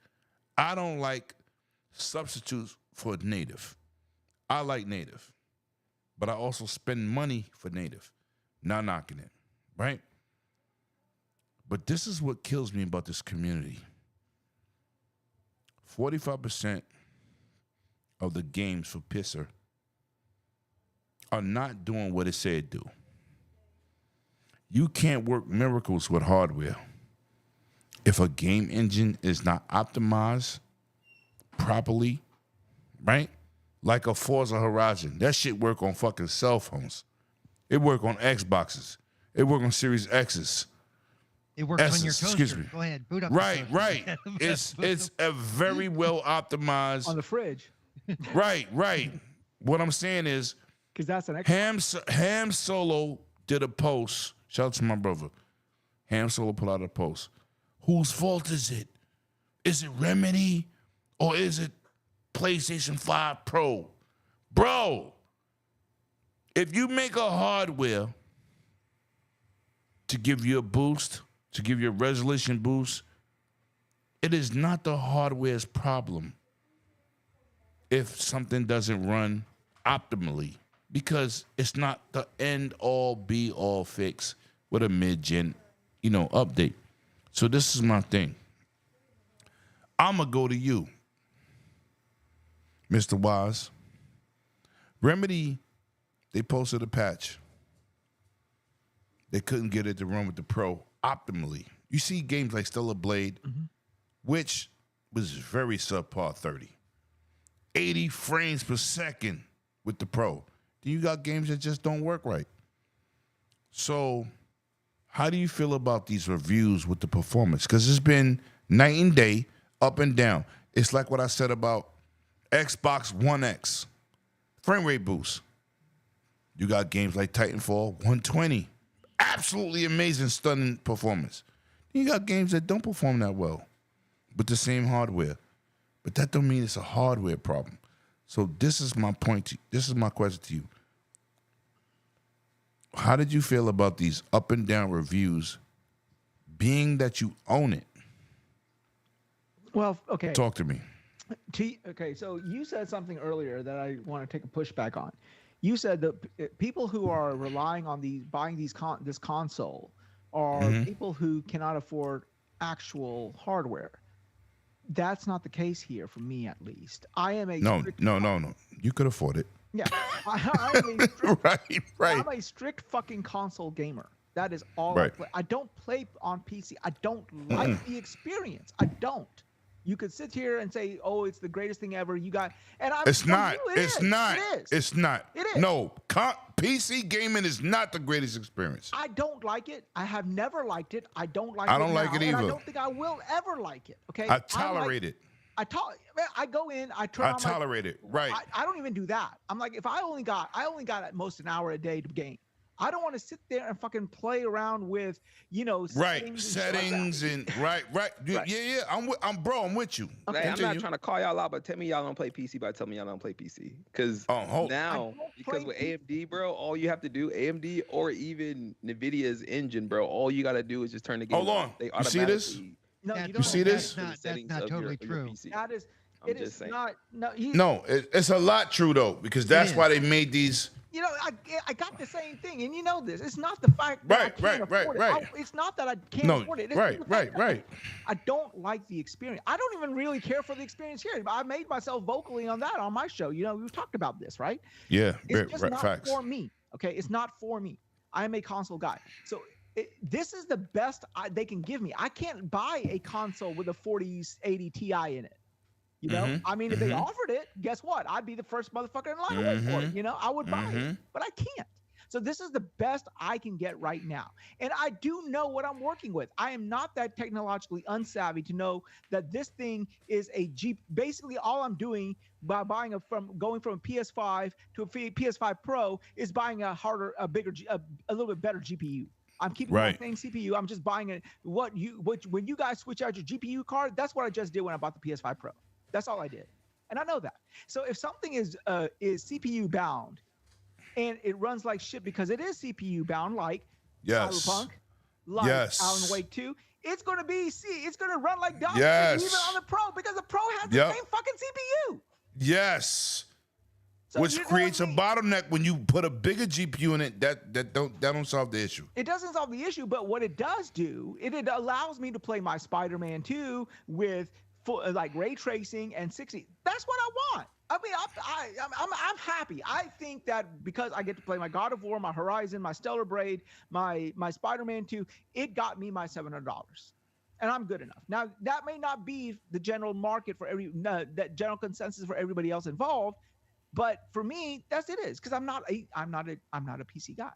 I don't like substitutes for native. I like native, but I also spend money for native. Not knocking it, right? But this is what kills me about this community. 45% of the games for Pisser are not doing what it said do. You can't work miracles with hardware. If a game engine is not optimized properly, right? Like a Forza Horizon, that shit work on fucking cell phones. It work on Xboxes. It work on Series X's. It works on your Essence, toaster. excuse me. Go ahead, boot up. the Right, toaster. right. It's a very well optimized. on the fridge? Right. What I'm saying is, Because that's an extra. Ham Solo did a post. Shout out to my brother. Ham Solo put out a post. Whose fault is it? Is it Remedy or is it PlayStation 5 Pro? Bro, if you make a hardware to give you a boost, to give you a resolution boost, it is not the hardware's problem if something doesn't run optimally, because it's not the end all be all fix with a mid-gen, update. So this is my thing. I'm going to go to you, Mr. Wise. Remedy, they posted a patch. They couldn't get it to run with the Pro optimally. You see games like Stellar Blade, which was very subpar 30. 80 frames per second with the Pro. Then you got games that just don't work right. So how do you feel about these reviews with the performance? Because it's been night and day, up and down. It's like what I said about Xbox One X. Frame rate boost. You got games like Titanfall 120. Absolutely amazing, stunning performance. You got games that don't perform that well with the same hardware. But that don't mean it's a hardware problem. So this is my point. This is my question to you. How did you feel about these up and down reviews, being that you own it? Well, okay. Talk to me. Okay, so you said something earlier that I want to take a pushback on. You said that people who are relying on buying this console are people who cannot afford actual hardware. That's not the case here for me, at least. I am a No. You could afford it. Yeah, I'm a strict, Right. I'm a strict fucking console gamer. That is all Right. I play. I don't play on PC. I don't like the experience. I don't. You could sit here and say, "Oh, it's the greatest thing ever." You got, and I'm. It's not. It It's is. not. It is. It's not. It is. No, PC gaming is not the greatest experience. I don't like it. I have never liked it. I don't like it. I don't like now, it and I either. don't think I will ever like it. Okay. I tolerate it. I go in. I turn. I on tolerate it. Right. I don't even do that. I'm like, if I only got at most an hour a day to game. I don't want to sit there and fucking play around with, settings and right. Yeah. I'm with you. Like, I'm not Continue. trying to call y'all out, but tell me y'all don't play PC by telling me y'all don't play PC. Because because with AMD, bro, all you have to do, AMD or even NVIDIA's engine, bro, all you got to do is just turn the game Hold on. They You see this? No, That's you You don't. see this? That's not totally true. That is. I'm It just is saying. not. No. No, it's a lot true though, because that's is. why they made these You know, I got the same thing, and you know this. It's not the fact that I can't afford it. It's not that I can't afford it. It's the fact that I don't like the experience. I don't even really care for the experience here. I made myself vocally on that on my show. You know, we've talked about this, right? Yeah, it's just not facts. for me. Okay, it's not for me. I am a console guy, so this is the best they can give me. I can't buy a console with a 4080 Ti in it. You know, I mean, if they offered it, guess what? I'd be the first motherfucker in line to wait for it. You know, I would buy it, but I can't. So this is the best I can get right now. And I do know what I'm working with. I am not that technologically unsavvy to know that this thing is a Jeep. Basically, all I'm doing by going from a PS5 to a PS5 Pro is buying a little bit better GPU. I'm keeping my same CPU. I'm just buying it. When you guys switch out your GPU card, that's what I just did when I bought the PS5 Pro. That's all I did. And I know that. So if something is CPU bound and it runs like shit because it is CPU bound, like Cyberpunk, like Alan Wake 2, it's going to run like dog shit even on the Pro because the Pro has the same fucking CPU. Yes. So which creates a bottleneck when you put a bigger GPU in it. That don't solve the issue. It doesn't solve the issue, but what it does do, it allows me to play my Spider-Man 2 with like ray tracing and 60. That's what I want. I mean, I'm happy. I think that because I get to play my God of War, my Horizon, my Stellar Blade, my Spider-Man 2, it got me my $700, and I'm good enough. Now that may not be the general market for that general consensus for everybody else involved, but for me, that's it is because I'm not a PC guy.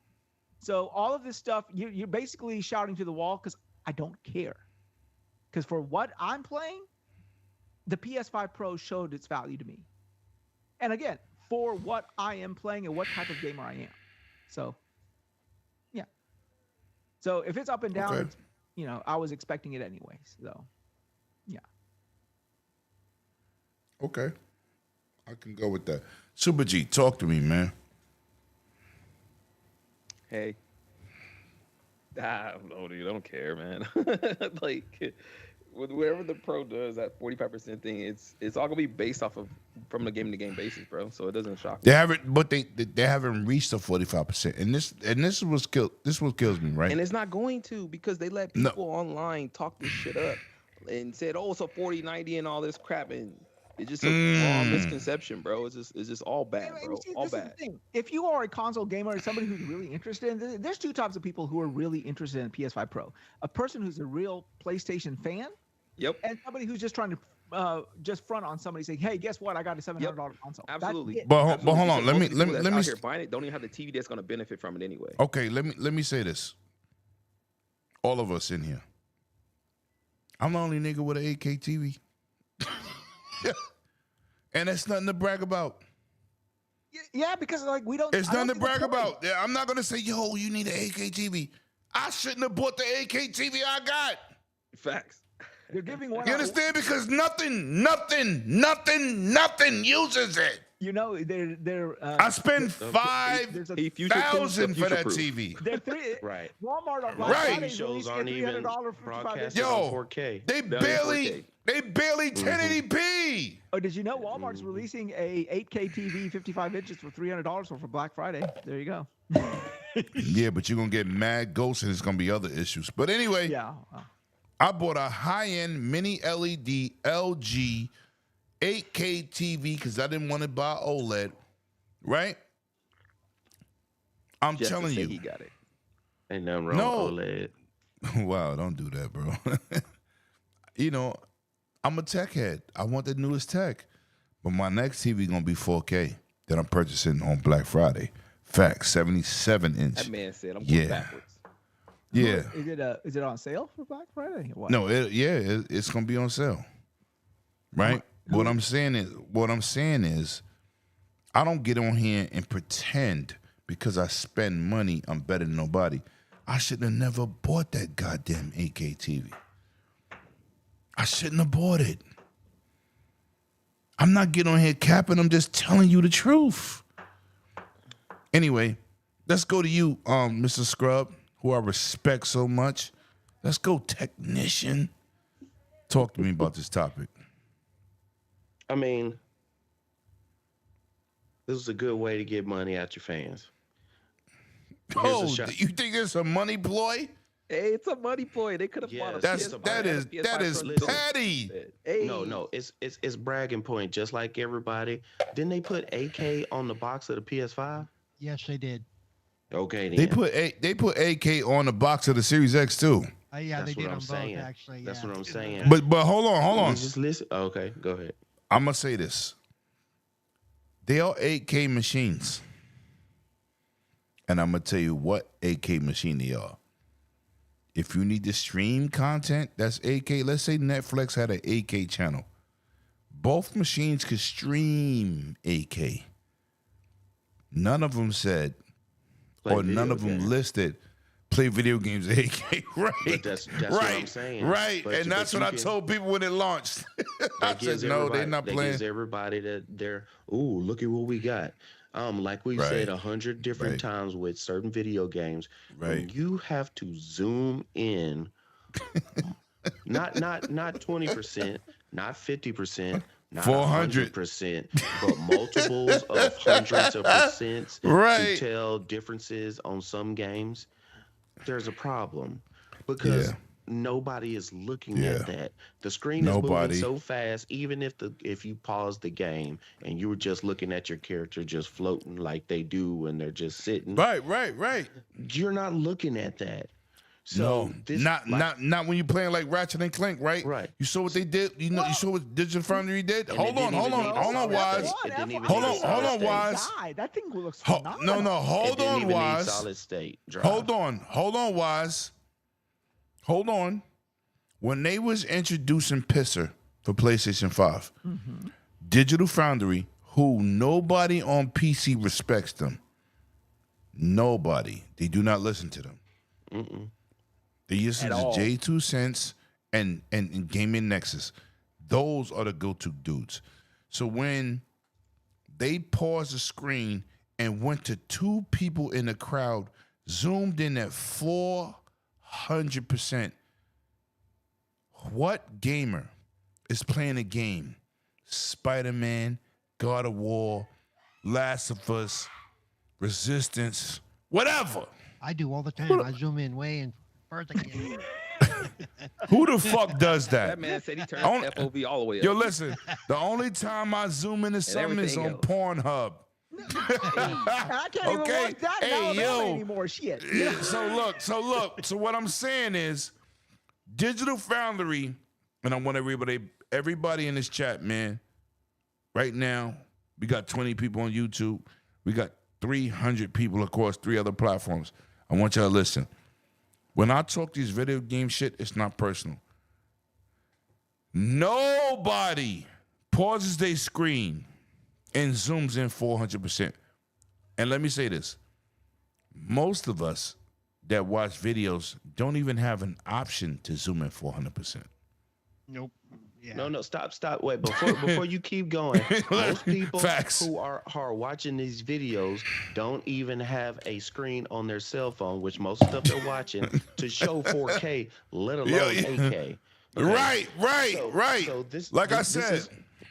So all of this stuff, you're basically shouting to the wall because I don't care. Because for what I'm playing, the PS5 Pro showed its value to me. And again, for what I am playing and what type of gamer I am. So, yeah. So if it's up and down, it's, you know, I was expecting it anyways. So, yeah. Okay. I can go with that. Super G, talk to me, man. Hey. I don't care, man. Like, wherever the Pro does that 45% thing, it's all gonna be based off of from the game to game basis, bro. So it doesn't shock me. They haven't reached the 45%, and this is what kills me, right? And it's not going to because they let people online talk this shit up and said, oh, it's a 4090 and all this crap, and it's just a wrong misconception, bro. It's just all bad, bro. See, all this bad. Is the thing. If you are a console gamer or somebody who's really interested in, there's two types of people who are really interested in PS5 Pro. A person who's a real PlayStation fan. Yep. And somebody who's just trying to just front on somebody saying, "Hey, guess what? I got a $700 console." Absolutely. But hold on. Let me here buying it don't even have the TV that's going to benefit from it anyway. Okay, let me say this. All of us in here. I'm the only nigga with an 8K TV. And that's nothing to brag about. Yeah, because like we don't. It's nothing to brag about. Yeah, I'm not gonna say, yo, you need an 8K TV. I shouldn't have bought the 8K TV I got. Facts. They're giving one. You understand? Because nothing uses it. You know, they're. I spend $5,000 for that TV. They're three. Right. Walmart on Black Friday shows aren't even broadcasted on 4K. They barely 1080p. Oh, did you know Walmart's releasing a 8K TV, 55 inches for $300 for Black Friday? There you go. Yeah, but you're gonna get mad ghosts and it's gonna be other issues. But anyway, yeah. I bought a high-end mini LED LG 8K TV because I didn't want to buy OLED. Right? I'm Just telling to say you, he got it. Ain't nothing wrong with OLED. Wow, don't do that, bro. You know, I'm a tech head. I want the newest tech. But my next TV gonna be 4K that I'm purchasing on Black Friday. Facts, 77-inch. That man said I'm going backwards. Yeah. Is it on sale for Black Friday? Or what? No, it's gonna be on sale. Right? What I'm saying is I don't get on here and pretend because I spend money I'm better than nobody. I should have never bought that goddamn 8K TV. I shouldn't have bought it. I'm not getting on here capping. I'm just telling you the truth. Anyway, let's go to you, Mr. Scrub, who I respect so much. Let's go, technician. Talk to me about this topic. I mean, This is a good way to get money out your fans. Here's a Oh, shot. you think it's a money ploy? Hey, it's a money ploy. They could have bought a Yes, That's it's a PS5. that Had a is PS5 that is Pro listen. petty. instead. No, Hey, no, it's bragging point, just like everybody. Didn't they put AK on the box of the PS5? Yes, they did. Okay, They then. put AK on the box of the Series X too. Yeah, they That's what did I'm on both saying. actually. That's Yeah. what I'm saying. But hold You on. just listen. Okay, go ahead. I'm gonna say this. They are 8K machines, and I'm gonna tell you what 8K machine they are. If you need to stream content, that's 8K. Let's say Netflix had an 8K channel. Both machines could stream 8K. None of them said, Play or none video of them games. listed, play video games 8K. Right. But that's right. what I'm saying. Right. But And you- that's but what you I can- told people when it launched. I That said, gives no, everybody, they're not that playing. gives everybody that they're, ooh, look at what we got. Like we've Right. said 100 different Right. times with certain video games, when Right. you have to zoom in, not 20%, not 50%, not 400. 100%, but multiples of hundreds of percents Right. to tell differences on some games, there's a problem because Yeah. nobody is looking Yeah. at that. The screen is Nobody. moving so fast, even if you pause the game and you were just looking at your character just floating like they do when they're just sitting, Right. you're not looking at that. So No, this not when you're playing like Ratchet and Clank, right? Right. You saw what they did. You saw what Digital Foundry did. And Hold it didn't on, even need a solid Wise. state. It didn't even Hold need a on, solid state. Wise. That thing looks No, phenomenal. It hold didn't on, even need Wise. solid state drive. Hold on, Wise. Hold on. When they was introducing Pisser for PlayStation 5, Digital Foundry, who nobody on PC respects them. Nobody. They do not listen to them. They listen At to all. J2 Cents and Gaming Nexus. Those are the go-to dudes. So when they paused the screen and went to two people in the crowd, zoomed in at 400%, what gamer is playing a game? Spider-Man, God of War, Last of Us, Resistance, whatever. I do all the time. I zoom in way and further. Again. Who the fuck does that? that man said he turned Only- FOV all the way up. Yo, listen, the only time I zoom into something is everything on else. Pornhub. I can't even Okay, watch that in hey, Alabama yo. anymore. Shit. So what I'm saying is Digital Foundry, and I want everybody in this chat, man, right now, we got 20 people on YouTube. We got 300 people across 3 other platforms. I want y'all to listen. When I talk these video game shit, it's not personal. Nobody pauses their screen and zooms in 400%. And let me say this. Most of us that watch videos don't even have an option to zoom in 400%. Nope. Yeah. No, stop. Wait, before you keep going, most people Facts. who are watching these videos don't even have a screen on their cell phone, which most stuff they're watching, to show 4K, let alone Yeah. 8K. Right. So this, Like I this said.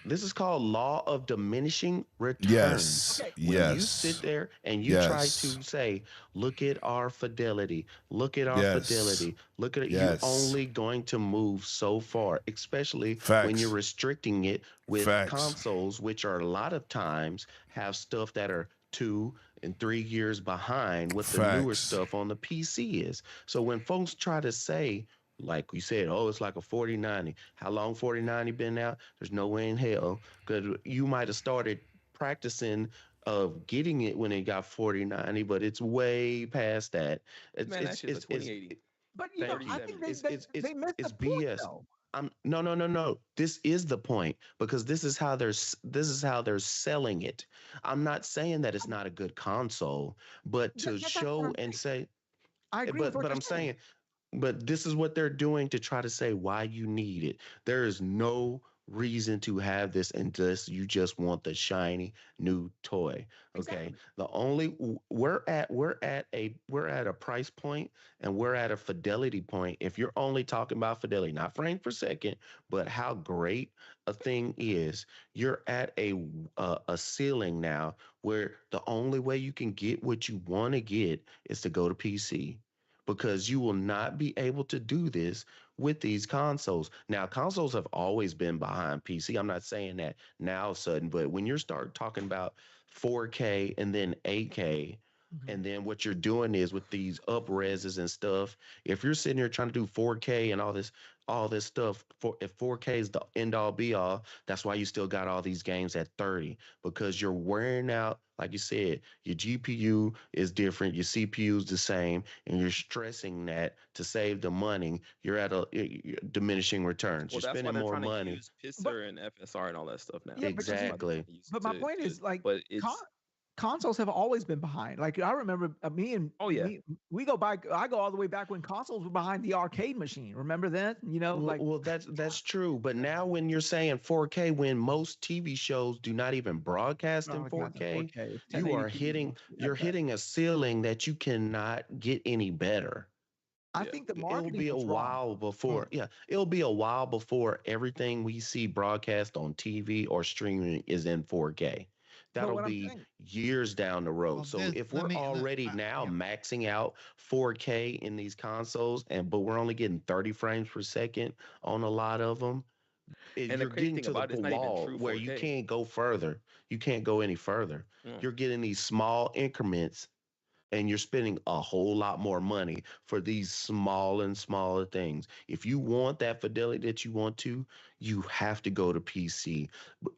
this is called law of diminishing returns. Yes. Okay. When Yes. you sit there and you try Yes. to say, look at our fidelity, look at our Yes. fidelity, look at it, Yes. you're only going to move so far, especially when Facts. you're restricting it with Facts. consoles, which are a lot of times have stuff that are 2 and 3 years behind what the newer Facts. stuff on the PC is. So when folks try to say, like we said, oh, it's like a 4090. How long 4090 been out? There's no way in hell. Because you might have started practicing of getting it when it got 4090, but it's way past that. Man, that shit's a 2080. But you know, I 37. think they, It's- they, it's- they missed it's the point, BS. though. No. This is the point because this is how they're selling it. I'm not saying that it's not a good console, but Yeah, to that's what show I'm and saying. say, I agree with what but you're I'm saying, but this is what they're doing to try to say why you need it. There is no reason to have this unless you just want the shiny new toy. Okay. Exactly. The only we're at a price point and we're at a fidelity point. If you're only talking about fidelity, not frame per second, but how great a thing is, you're at a ceiling now where the only way you can get what you want to get is to go to PC, because you will not be able to do this with these consoles. Now, consoles have always been behind PC. I'm not saying that now sudden, but when you start talking about 4K and then 8K, Mhm. and then what you're doing is with these up reses and stuff, if you're sitting here trying to do 4K and all this stuff, if 4K is the end all be all, that's why you still got all these games at 30, because you're wearing out, like you said, your GPU is different, your CPU is the same, and you're stressing that to save the money. You're at diminishing returns. Well, You're that's why spending they're more trying to money. use But PISR and FSR and all that stuff now. yeah, but you That's see, why they're Exactly. trying to use it but my point to is like but con- it's consoles have always been behind. Like I remember me and oh yeah. me, we go back. I go all the way back when consoles were behind the arcade machine. Remember that? Well, Like well, that's true. But now when you're saying 4K, when most TV shows do not even broadcast in broadcast in 4K, 4K, it's you are 1080p hitting mostly you're at best. hitting a ceiling that you cannot get any better. I Yeah. think the It'll marketing be a was wrong. while Well, before, yeah, it'll be a while before everything we see broadcast on TV or streaming is in 4K. But That'll what I'm be saying, years down the road. well, So this if let we're me let, already now yeah. maxing out 4K in these consoles, but we're only getting 30 frames per second on a lot of them, And the you're crazy getting thing to the about it, it's not even wall true where you 4K. can't go further. You can't go any further. Mm. You're getting these small increments, and you're spending a whole lot more money for these small and smaller things. If you want that fidelity that you want to, you have to go to PC,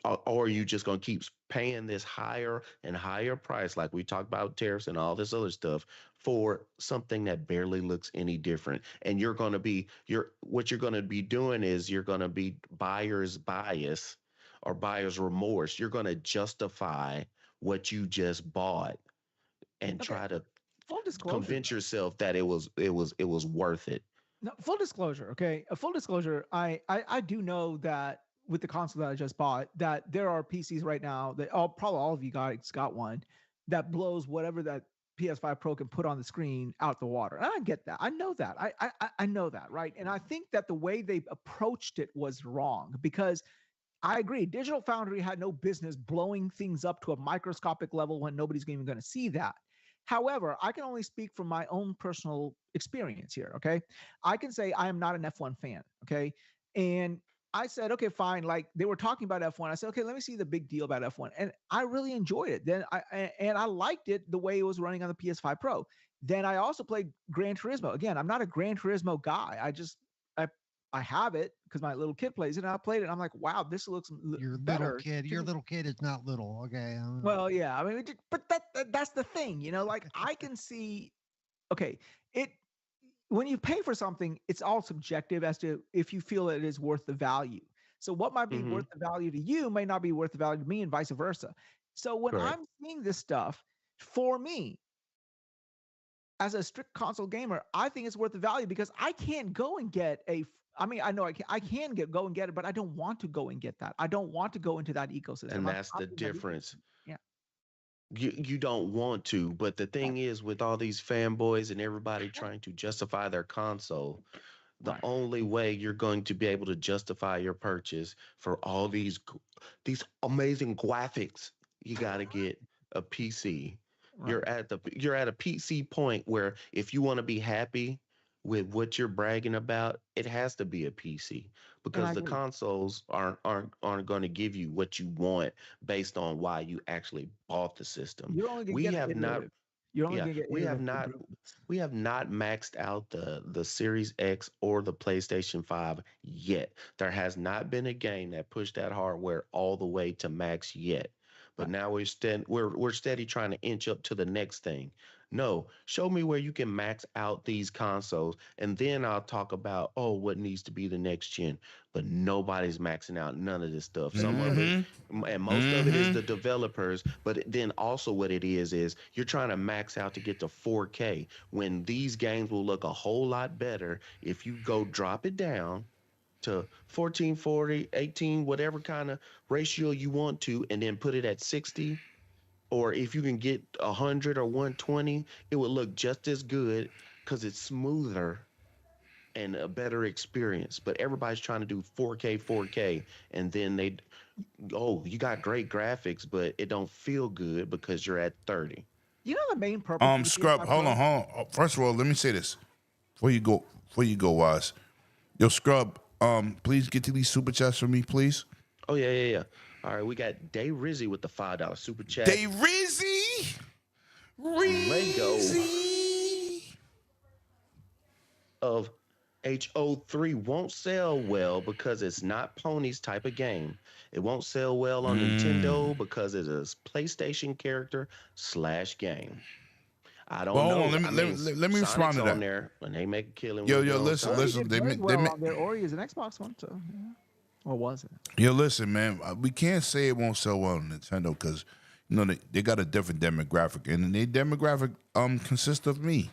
or you just gonna keep paying this higher and higher price, like we talked about tariffs and all this other stuff, for something that barely looks any different. And what you're gonna be doing is you're gonna be buyer's bias or buyer's remorse. You're gonna justify what you just bought and okay, try to full disclosure convince though. yourself that it was worth it. No, full disclosure, okay. A full disclosure, I do know that with the console that I just bought, that there are PCs right now that probably all of you guys got one that blows whatever that PS5 Pro can put on the screen out the water. And I get that. I know that. I know that, right? And I think that the way they approached it was wrong because I agree. Digital Foundry had no business blowing things up to a microscopic level when nobody's even going to see that. However, I can only speak from my own personal experience here. Okay. I can say I am not an F1 fan. Okay. And I said, okay, fine. Like they were talking about F1. I said, okay, let me see the big deal about F1. And I really enjoyed it. And I liked it the way it was running on the PS5 Pro. Then I also played Gran Turismo. Again, I'm not a Gran Turismo guy. I I have it because my little kid plays it, and I played it. And I'm like, wow, this looks Your little better. kid, your little kid is not little. Okay. Well, yeah. I mean, but that's the thing, like I can see. Okay, it when you pay for something, it's all subjective as to if you feel it is worth the value. So what might be Mm-hmm. worth the value to you may not be worth the value to me, and vice versa. So when Correct. I'm seeing this stuff, for me, as a strict console gamer, I think it's worth the value because I can't go and get I mean, I know I can go and get it, but I don't want to go and get that. I don't want to go into that ecosystem. And I'm that's the happy in that difference. ecosystem. Yeah. You don't want to, but the Right. thing is, with all these fanboys and everybody trying to justify their console, the Right. only way you're going to be able to justify your purchase for all these amazing graphics, you got to get a PC. Right. You're at a PC point where if you want to be happy with what you're bragging about, it has to be a PC, And I because the agree. consoles aren't going to give you what you want based on why you actually bought the system. You're only gonna We get have not iterative. You're only yeah, gonna get we have iterative not improvements. we have not maxed out the Series X or the PlayStation 5 yet. There has not been a game that pushed that hardware all the way to max yet. But Right. now we're steady trying to inch up to the next thing. No, show me where you can max out these consoles, and then I'll talk about, oh, what needs to be the next gen. But nobody's maxing out none of this stuff. Some of it, and most of it is the developers. But then also what it is you're trying to max out to get to 4K when these games will look a whole lot better if you go drop it down to 1440, 18, whatever kind of ratio you want to, and then put it at 60. Or if you can get 100 or 120, it would look just as good because it's smoother and a better experience. But everybody's trying to do 4K, and then you got great graphics, but it don't feel good because you're at 30. You know the main purpose. of the Scrub, PS5 hold Pro? on. First of all, let me say this before you go, Wise. Yo, Scrub, please get to these super chats for me, please. Oh yeah. All right, we got Day Rizzy with the $5 super chat. Day Rizzy. Lego of HO3 won't sell well because it's not Pony's type of game. It won't sell well on Nintendo because it is PlayStation character / game. I don't know. Hold on, let me respond to that. On there when they make a killing. Yo, with listen. It did very well on there. Ori is an Xbox one, so yeah. Or was it? Yo, listen, man. We can't say it won't sell well on Nintendo because they got a different demographic, and their demographic consists of me.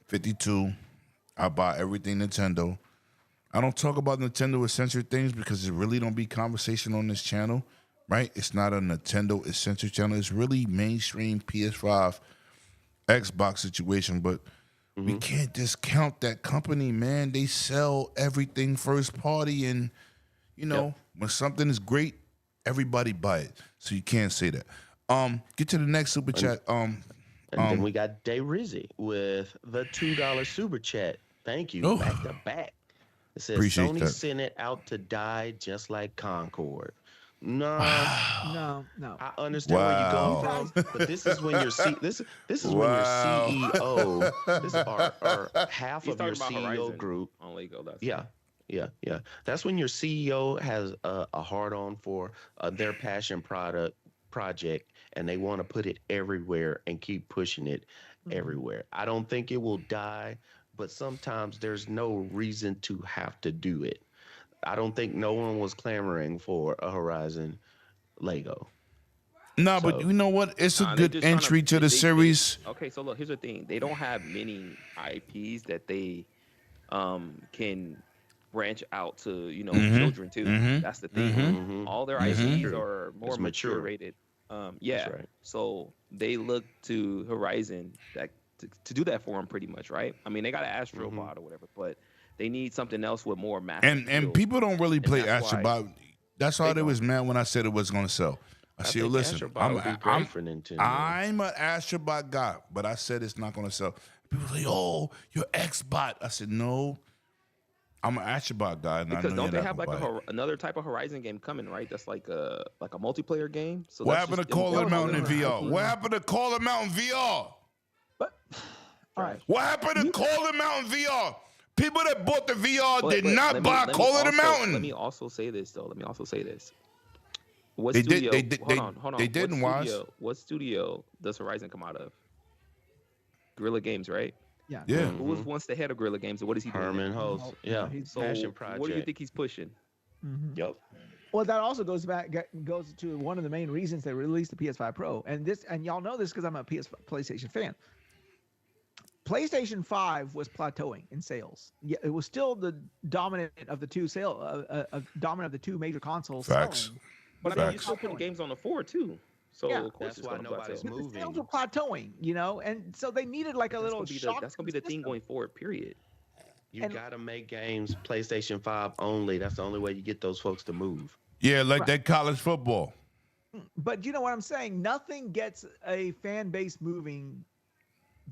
52. I buy everything Nintendo. I don't talk about Nintendo essential things because it really don't be conversation on this channel, right? It's not a Nintendo essential channel. It's really mainstream PS5, Xbox situation, but we can't discount that company, man. They sell everything first party, and when something is great, everybody buy it. So you can't say that. Get to the next super chat. And then we got Day Rizzy with the $2 super chat. Thank you. Back to back. It says Appreciate Sony that. sent it out to die just like Concord. No. No. I understand where you're going from, but this is when your this is when your CEO, this or half He's of your talking about CEO Horizon group. on Lego. That's Yeah. That's when your CEO has a hard on for their passion project, and they want to put it everywhere and keep pushing it everywhere. I don't think it will die, but sometimes there's no reason to have to do it. I don't think no one was clamoring for a Horizon Lego. No, but you know what? It's a good entry to the series. Okay, so look, here's the thing. They don't have many IPs that they can branch out to, children too. That's the thing. All their IPs are more mature rated. That's right. So they look to Horizon to do that for them pretty much, right? I mean, they got an Astrobot or whatever, but they need something else with more mass. And people don't really play that's why Astrobot. That's why they was mad when I said it was going to sell. I said, listen, I'm an Astrobot guy, but I said it's not going to sell. People say, oh, you're Xbot. I said, no, I'm an Astrobot guy. And because I know don't they have like another type of Horizon game coming, right? That's like a multiplayer game. So what happened to Call of Mountain in VR? What happened to Call of Mountain VR? But all right. What happened to Call of Mountain VR? People that bought the VR did not buy Call of the Mountain. Let me also say this, though. What they studio? Did, hold on. They didn't watch. What studio does Horizon come out of? Guerrilla Games, right? Yeah. Who was once the head of Guerrilla Games? And what is he doing? Herman Host. Yeah. So Passion project. what do you think he's pushing? Yep. Well, that also goes to one of the main reasons they released the PS5 Pro, and y'all know this because I'm a PlayStation fan. PlayStation 5 was plateauing in sales. Yeah, it was still the dominant of the two dominant of the two major consoles. Facts. Selling, but I mean, you still putting games on the 4 too. So yeah, of course that's why nobody's but moving. the sales were plateauing, and so they needed like a little shock. That's gonna be the thing going forward. Period. You gotta make games PlayStation 5 only. That's the only way you get those folks to move. Yeah, like that college football. But you know what I'm saying? Nothing gets a fan base moving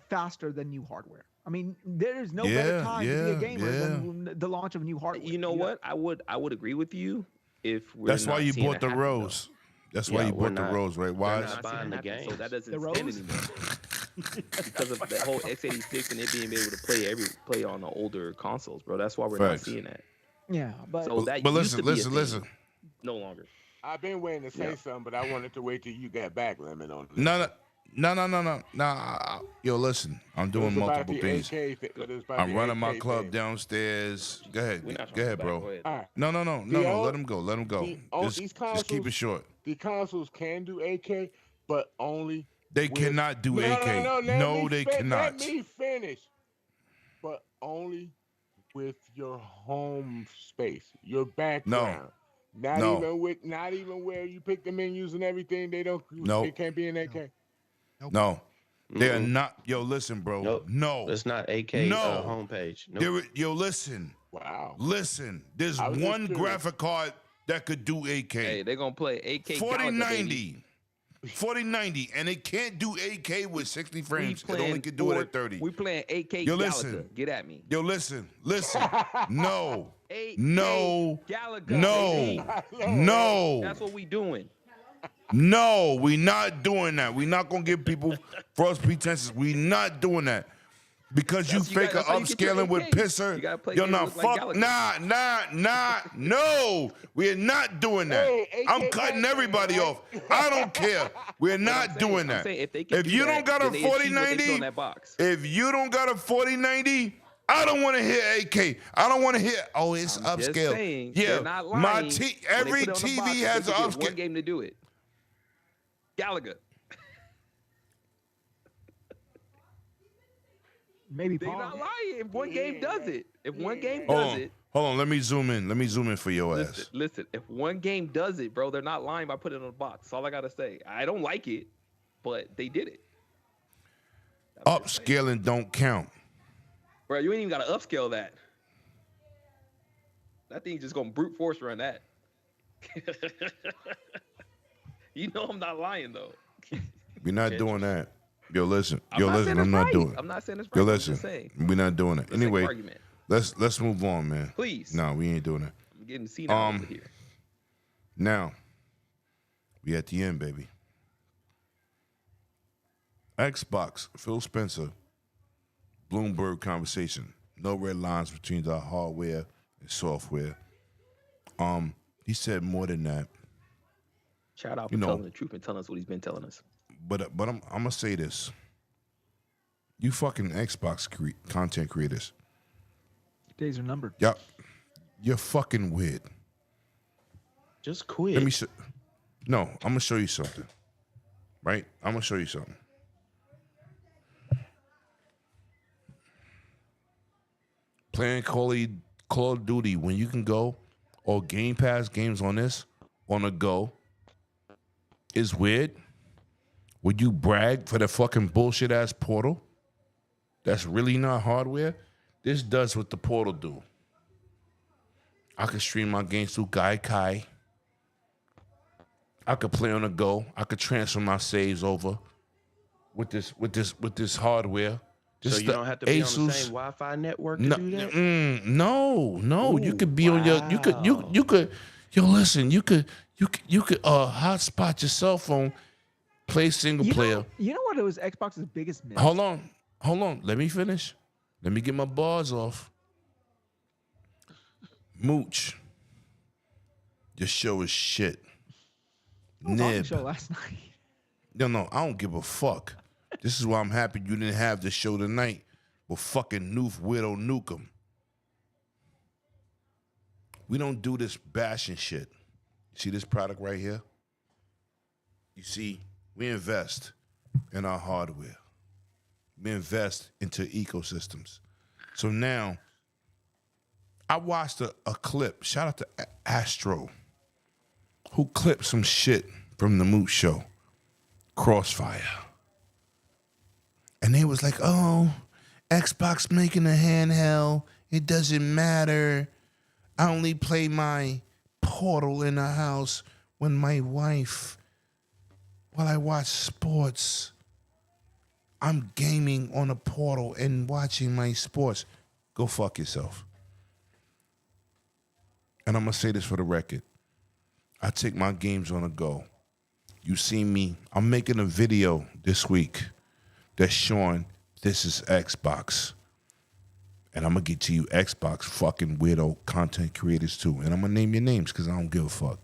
faster than new hardware. I mean, there's no better time to be a gamer than the launch of new hardware. You know what? I would agree with you if we're That's why not you seeing bought it the happen, Rose. though. That's why you bought the Rose, right? Why? We're not buying the game. So that doesn't The stand Rose? anymore. Because of the whole x86 and it being able to play on the older consoles, bro. That's why we're not seeing that. Yeah, but So that But used to be a listen. thing. No longer. I've been waiting to say something, but I wanted to wait till you got back limit on this. No. Yo, listen. I'm doing multiple things. I'm running my club downstairs. Go ahead, bro. All right. No. Let him go. Just keep it short. The consoles can do AK, but only They cannot do AK. No, they cannot. Let me finish. But only with your home space, your No, background. Not no, even with, not even where you pick the menus and everything. They don't. They no, can't be in that No. game. Nope. no. They are Mm-mm. not. Yo, listen, bro. Nope. No, That's not AK no. homepage. Nope. Yo, listen, Wow. listen. There's I was just one curious. graphic card that could do AK. Hey, they're gonna play AK 4090. 4090, and it can't do AK with 60 frames. It only can do it at 30. We playing AK Yo, Galaga. listen. Get at me. Yo, listen. No, AK no, Galaga, no, baby. no, That's what we doing. no. We not doing that. We not gonna give people false pretenses. We not doing that. Because you That's- you fake got- a that's how you get your upscaling with AK. You pisser. gotta play Yo, games nah, that look like fuck, Galaga. no. We're not doing that. Hey, I'm AK cutting Batman, everybody right? off. I don't care. We're I'm not saying- doing I'm that. saying if they can do you that, don't got a then they achieve what they put 4090, on that box. if you don't got a 4090, I don't want to hear AK. I don't want to hear, oh, it's I'm just upscale. saying, Yeah, they're not lying. my When they every put it on the TV box, has they an can get one upscale. game to do it. Galaga. Maybe They're Paul. not lying. If one game does it, if one game Hold does on, it, hold on. Let me zoom in. Let me zoom in for your listen, ass. listen. If one game does it, bro, they're not lying by putting it on the box. That's all I gotta say. I don't like it, but they did it. I'm just saying. Upscaling don't count. Bro, you ain't even gotta upscale that. That thing just gonna brute force run that. You know I'm not lying though. We're not doing that. Yo, listen. I'm Yo, not listen. saying I'm it's not right. doing it. I'm not saying it's right. Yo, I'm listen. just saying. We're not doing it. Let's take Anyway, argument. let's move on, man. Please. No, we ain't doing that. I'm getting senile over here. Now, we at the end, baby. Xbox, Phil Spencer, Bloomberg conversation. No red lines between the hardware and software. He said more than that. Shout out for you know- telling the truth and telling us what he's been telling us. But I'm gonna say this. You fucking Xbox content creators, Days are numbered. you're fucking weird. Just quit. Let me show. No, I'm gonna show you something. Right? I'm gonna show you something. Playing Call of Duty when you can go, or Game Pass games on this on a go, is weird. Would you brag for the fucking bullshit ass Portal? That's really not hardware. This does what the Portal do. I could stream my games through Gaikai. I could play on the go. I could transfer my saves over with this hardware. so This you the don't have to be on the Asus. same Wi-Fi network to No, do that? no. You Ooh, could be on your. You could. Yo, listen. You could hotspot your cell phone, play single player. You know what was Xbox's biggest miss? Hold on. Let me finish. Let me get my bars off. Mooch, your show is shit. I was on the Nib. show last night. No, I don't give a fuck. This is why I'm happy you didn't have the show tonight with fucking Noof Widow Nukem. We don't do this bashing shit. See this product right here? You see, we invest in our hardware. We invest into ecosystems. So now, I watched a clip. Shout out to Astro, who clipped some shit from the Moot Show, Crossfire. And they was like, oh, Xbox making a handheld. It doesn't matter. I only play my Portal in the house when my wife, while I watch sports, I'm gaming on a Portal and watching my sports. Go fuck yourself. And I'm going to say this for the record. I take my games on the go. You see me, I'm making a video this week that's showing this is Xbox. And I'm going to get to you Xbox fucking weirdo content creators too. And I'm going to name your names because I don't give a fuck.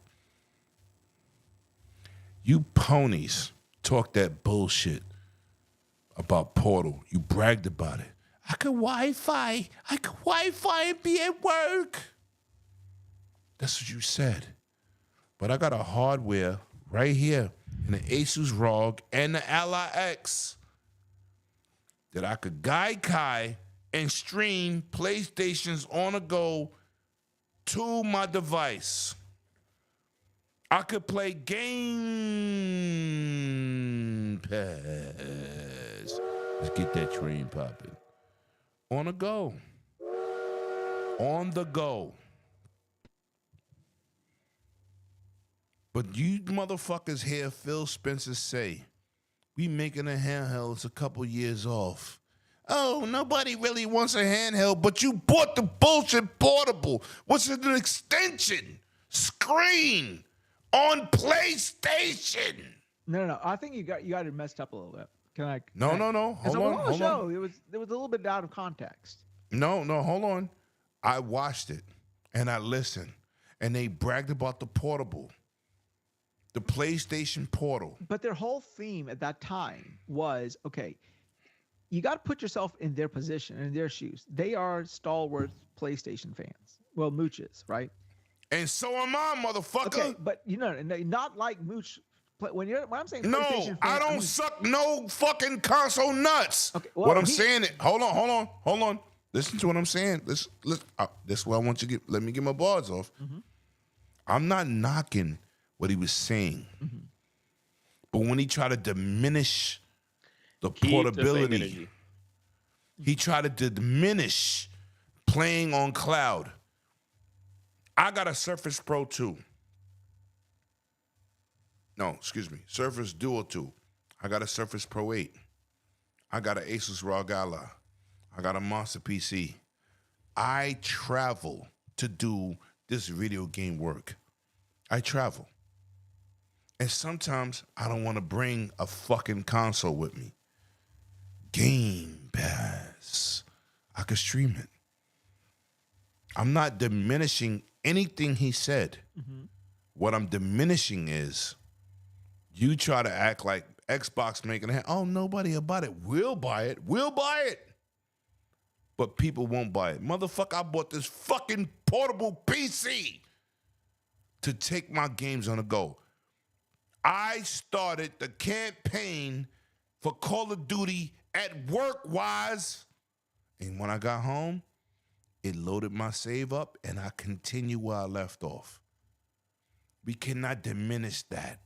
You ponies talk that bullshit about Portal. You bragged about it. I could Wi-Fi and be at work. That's what you said. But I got a hardware right here in the Asus ROG and the Ally X that I could Gaikai and stream PlayStations on the go to my device. I could play Game Pass. Let's get that train popping. On the go. On the go. But you motherfuckers hear Phil Spencer say, we making a handheld, it's a couple years off. Oh, nobody really wants a handheld, but you bought the bullshit portable. What's an extension? Screen on PlayStation. No. I think you got it messed up a little bit. No. Hold on. It was a little bit out of context. No, hold on. I watched it and I listened, and they bragged about the portable, the PlayStation Portal. But their whole theme at that time was, okay, you got to put yourself in their position, in their shoes. They are stalwart PlayStation fans. Well, Mooch is, right? And so am I, motherfucker. Okay, but not like Mooch. When I'm saying No, PlayStation fan, I don't suck no fucking console nuts. Okay, well, what I'm saying is, hold on. Listen to what I'm saying. This is what I want you to get. Let me get my bars off. Mm-hmm. I'm not knocking what he was saying, but when he tried to diminish the portability, he tried to diminish playing on cloud. I got a Surface Pro 2. No, excuse me, Surface Duo 2. I got a Surface Pro 8. I got an Asus ROG Ally. I got a Monster PC. I travel to do this video game work. I travel. And sometimes I don't want to bring a fucking console with me. Game Pass. I could stream it. I'm not diminishing anything he said. Mm-hmm. What I'm diminishing is you try to act like Xbox making it. Oh, nobody will buy it. We'll buy it. We'll buy it. But people won't buy it. Motherfucker, I bought this fucking portable PC to take my games on the go. I started the campaign for Call of Duty at work-wise. And when I got home, it loaded my save up, and I continue where I left off. We cannot diminish that.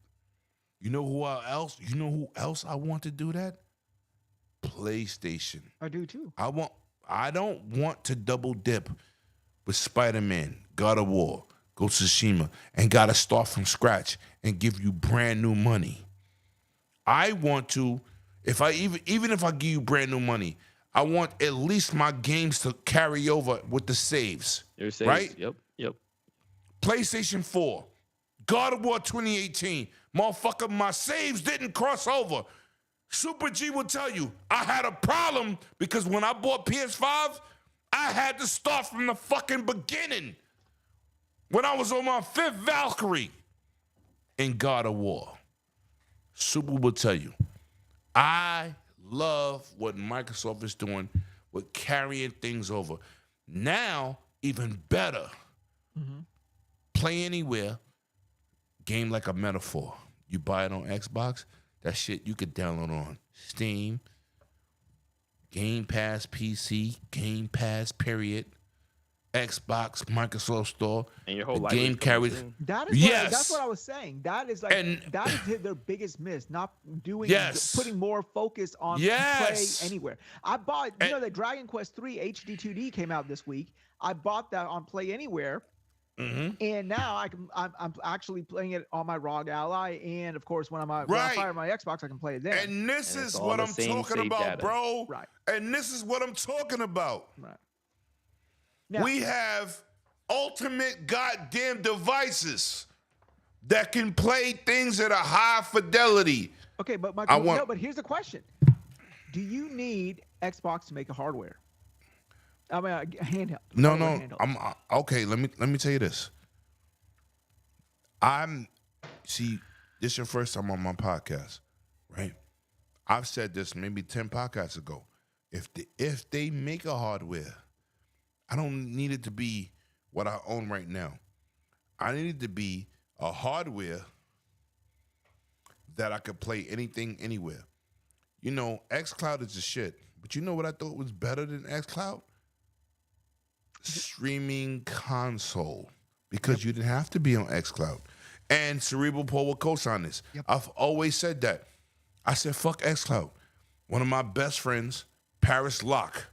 You know who else? You know who else I want to do that? PlayStation. I do too. I don't want to double dip with Spider-Man, God of War, Ghost of Tsushima, and gotta start from scratch and give you brand new money. I want to, even if I give you brand new money, I want at least my games to carry over with the saves. Your saves, right? Yep. PlayStation 4, God of War 2018. Motherfucker, my saves didn't cross over. Super G will tell you, I had a problem because when I bought PS5, I had to start from the fucking beginning. When I was on my 5th Valkyrie in God of War. Super will tell you, I love what Microsoft is doing with carrying things over. Now, even better, play anywhere, game like a metaphor. You buy it on Xbox, that shit you could download on Steam, Game Pass PC, Game Pass period, Xbox, Microsoft Store. And your whole game carries. That is that's what I was saying. That is that is their biggest miss, not doing putting more focus on play anywhere. I bought the Dragon Quest 3 HD2D came out this week. I bought that on Play Anywhere. Mm-hmm. And now I'm actually playing it on my ROG Ally, and of course when I fire my Xbox, I can play it there. And this is what I'm talking about, data. bro. Right. And this is what I'm talking about. Right. Now, we have ultimate goddamn devices that can play things at a high fidelity. Okay, but but here's the question: do you need Xbox to make a hardware? I mean, a handheld. No. Handheld. I'm okay. Let me tell you this. This is your first time on my podcast, right? I've said this maybe 10 podcasts ago. If they make a hardware, I don't need it to be what I own right now. I need it to be a hardware that I could play anything, anywhere. You know, xCloud is the shit, But you know what I thought was better than xCloud? Streaming console. Because you didn't have to be on xCloud. And Cerebral Paul will co-sign this. Yep. I've always said that. I said, fuck xCloud. One of my best friends, Paris Locke,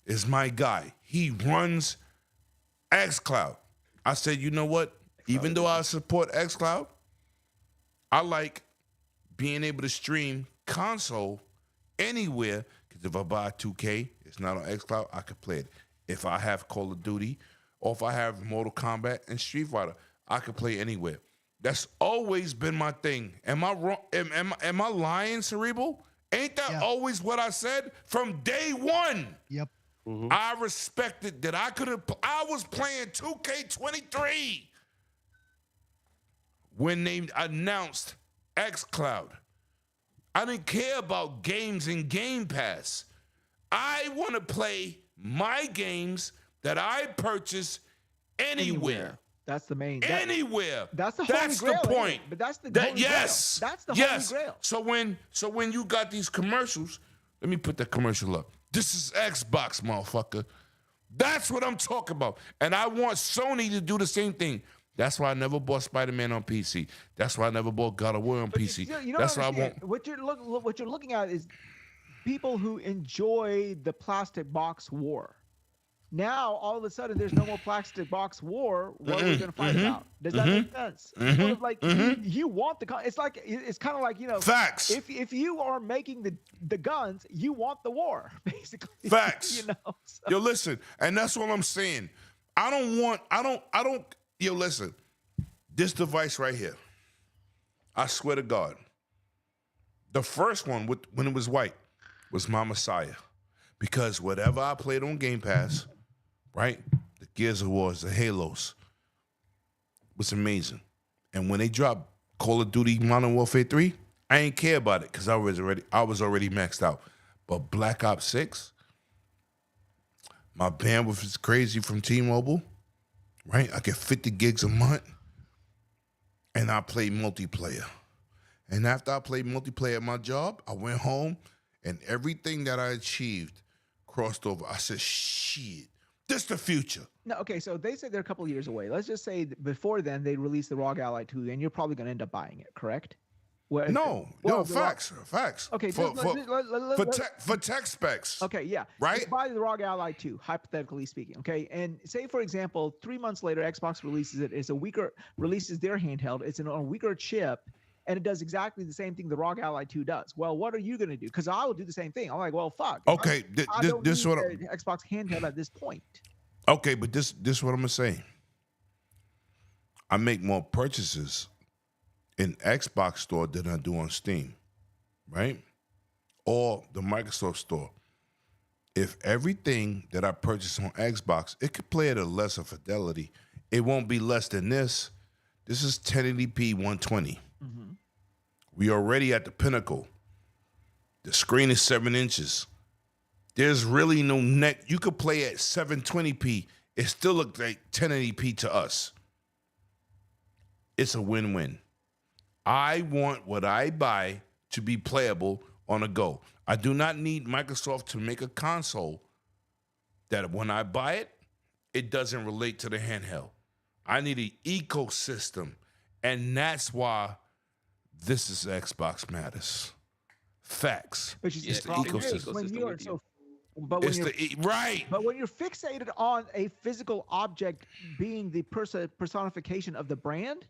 is my guy. He runs xCloud. I said, you know what? Even though I support xCloud, I like being able to stream console anywhere. Because if I buy 2K, it's not on xCloud, I could play it. If I have Call of Duty, or if I have Mortal Kombat and Street Fighter, I could play anywhere. That's always been my thing. Am I wrong? Am I lying, Cerebral? Ain't that always what I said from day one? Yep. Mm-hmm. I respected that I was playing 2K23 when they announced xCloud. I didn't care about games in Game Pass. I want to play my games that I purchase anywhere. That's the main. Anywhere. That's the holy grail. The point. But that's the That, holy yes. grail. That's the yes. holy grail. So when you got these commercials, let me put that commercial up. This is Xbox, motherfucker. That's what I'm talking about. And I want Sony to do the same thing. That's why I never bought Spider-Man on PC. That's why I never bought God of War on PC. You don't That's why I understand. want. What you're looking at is people who enjoy the plastic box war. Now, all of a sudden, there's no more plastic box war. What are we going to fight about? Does that make sense? Sort of like you want the. It's kind of like, you know. Facts. If you are making the guns, you want the war, basically. Facts. You know. So. Yo, listen, and that's what I'm saying. I don't. Yo, listen. This device right here. I swear to God. The first one when it was white was my Messiah, because whatever I played on Game Pass. Right? The Gears of War, the Halos was amazing. And when they dropped Call of Duty Modern Warfare 3, I ain't care about it because I was already maxed out. But Black Ops 6, my bandwidth is crazy from T-Mobile, right? I get 50 gigs a month, and I play multiplayer. And after I played multiplayer at my job, I went home, and everything that I achieved crossed over. I said, shit. This the future. No, okay, so they said they're a couple of years away. Let's just say before then they release the ROG Ally 2, and you're probably going to end up buying it, correct? Facts. Okay, for tech specs. Okay, yeah. Right? You buy the ROG Ally 2, hypothetically speaking, okay? And say, for example, 3 months later, Xbox releases their handheld. It's a weaker chip, and it does exactly the same thing the ROG Ally 2 does. Well, what are you going to do? Because I will do the same thing. I'm like, well, fuck. Okay, I don't this need what the Xbox handheld at this point. Okay, but this what I'm gonna say. I make more purchases in Xbox store than I do on Steam, right? Or the Microsoft store. If everything that I purchase on Xbox, it could play at a lesser fidelity. It won't be less than this. This is 1080p 120. Mm-hmm. We already at the pinnacle. The screen is 7 inches. There's really no neck. You could play at 720p. It still looks like 1080p to us. It's a win-win. I want what I buy to be playable on a go. I do not need Microsoft to make a console that when I buy it, it doesn't relate to the handheld. I need an ecosystem. And that's why this is Xbox Matters. Facts. Which is it's the ecosystem. When you are so, but when you're fixated on a physical object being the personification of the brand,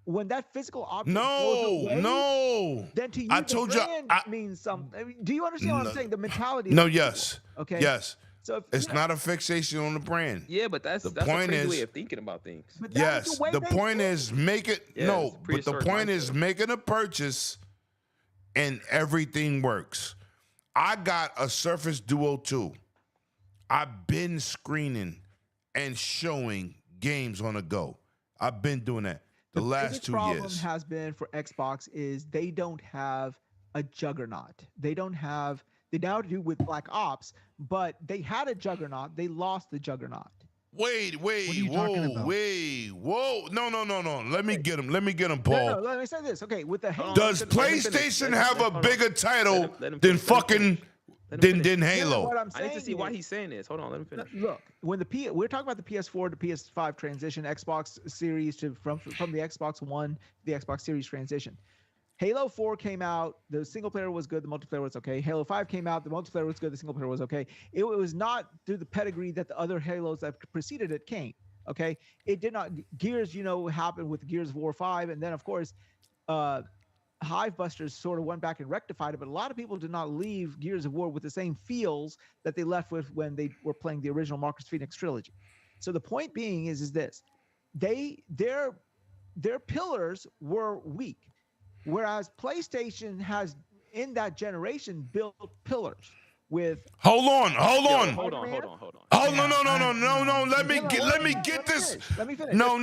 when that physical object goes away, then to you the brand means something. I mean, do you understand what I'm saying? The mentality. Yes. Okay. Yes. So it's not a fixation on the brand. Yeah, but that's a crazy way of thinking about things. Yes. The point is make it but the point is making a purchase and everything works. I got a Surface Duo 2. I've been screening and showing games on the go. I've been doing that the last 2 years. The problem has been for Xbox is they don't have a juggernaut. They now do with Black Ops, but they had a juggernaut. They lost the juggernaut. Wait, What are you talking about? whoa. No. Let me get him, Paul. No, let me say this. Okay, with the Halo, Does PlayStation have a bigger title than fucking than Halo. What I'm I need to saying see why is- he's saying this. Hold on, let me finish. Look, when we're talking about the PS4 to PS5 transition, Xbox Series from the Xbox One to the Xbox Series transition. Halo 4 came out, the single player was good, the multiplayer was okay. Halo 5 came out, the multiplayer was good, the single player was okay. It was not through the pedigree that the other Halos that preceded it came. Okay, it did not. Gears, happened with Gears of War 5, and then of course, Hivebusters sort of went back and rectified it. But a lot of people did not leave Gears of War with the same feels that they left with when they were playing the original Marcus Phoenix trilogy. So the point being is this: their pillars were weak, whereas PlayStation has in that generation built pillars with. Hold on. Hold on. Oh no. Let me get this. Let me finish. No.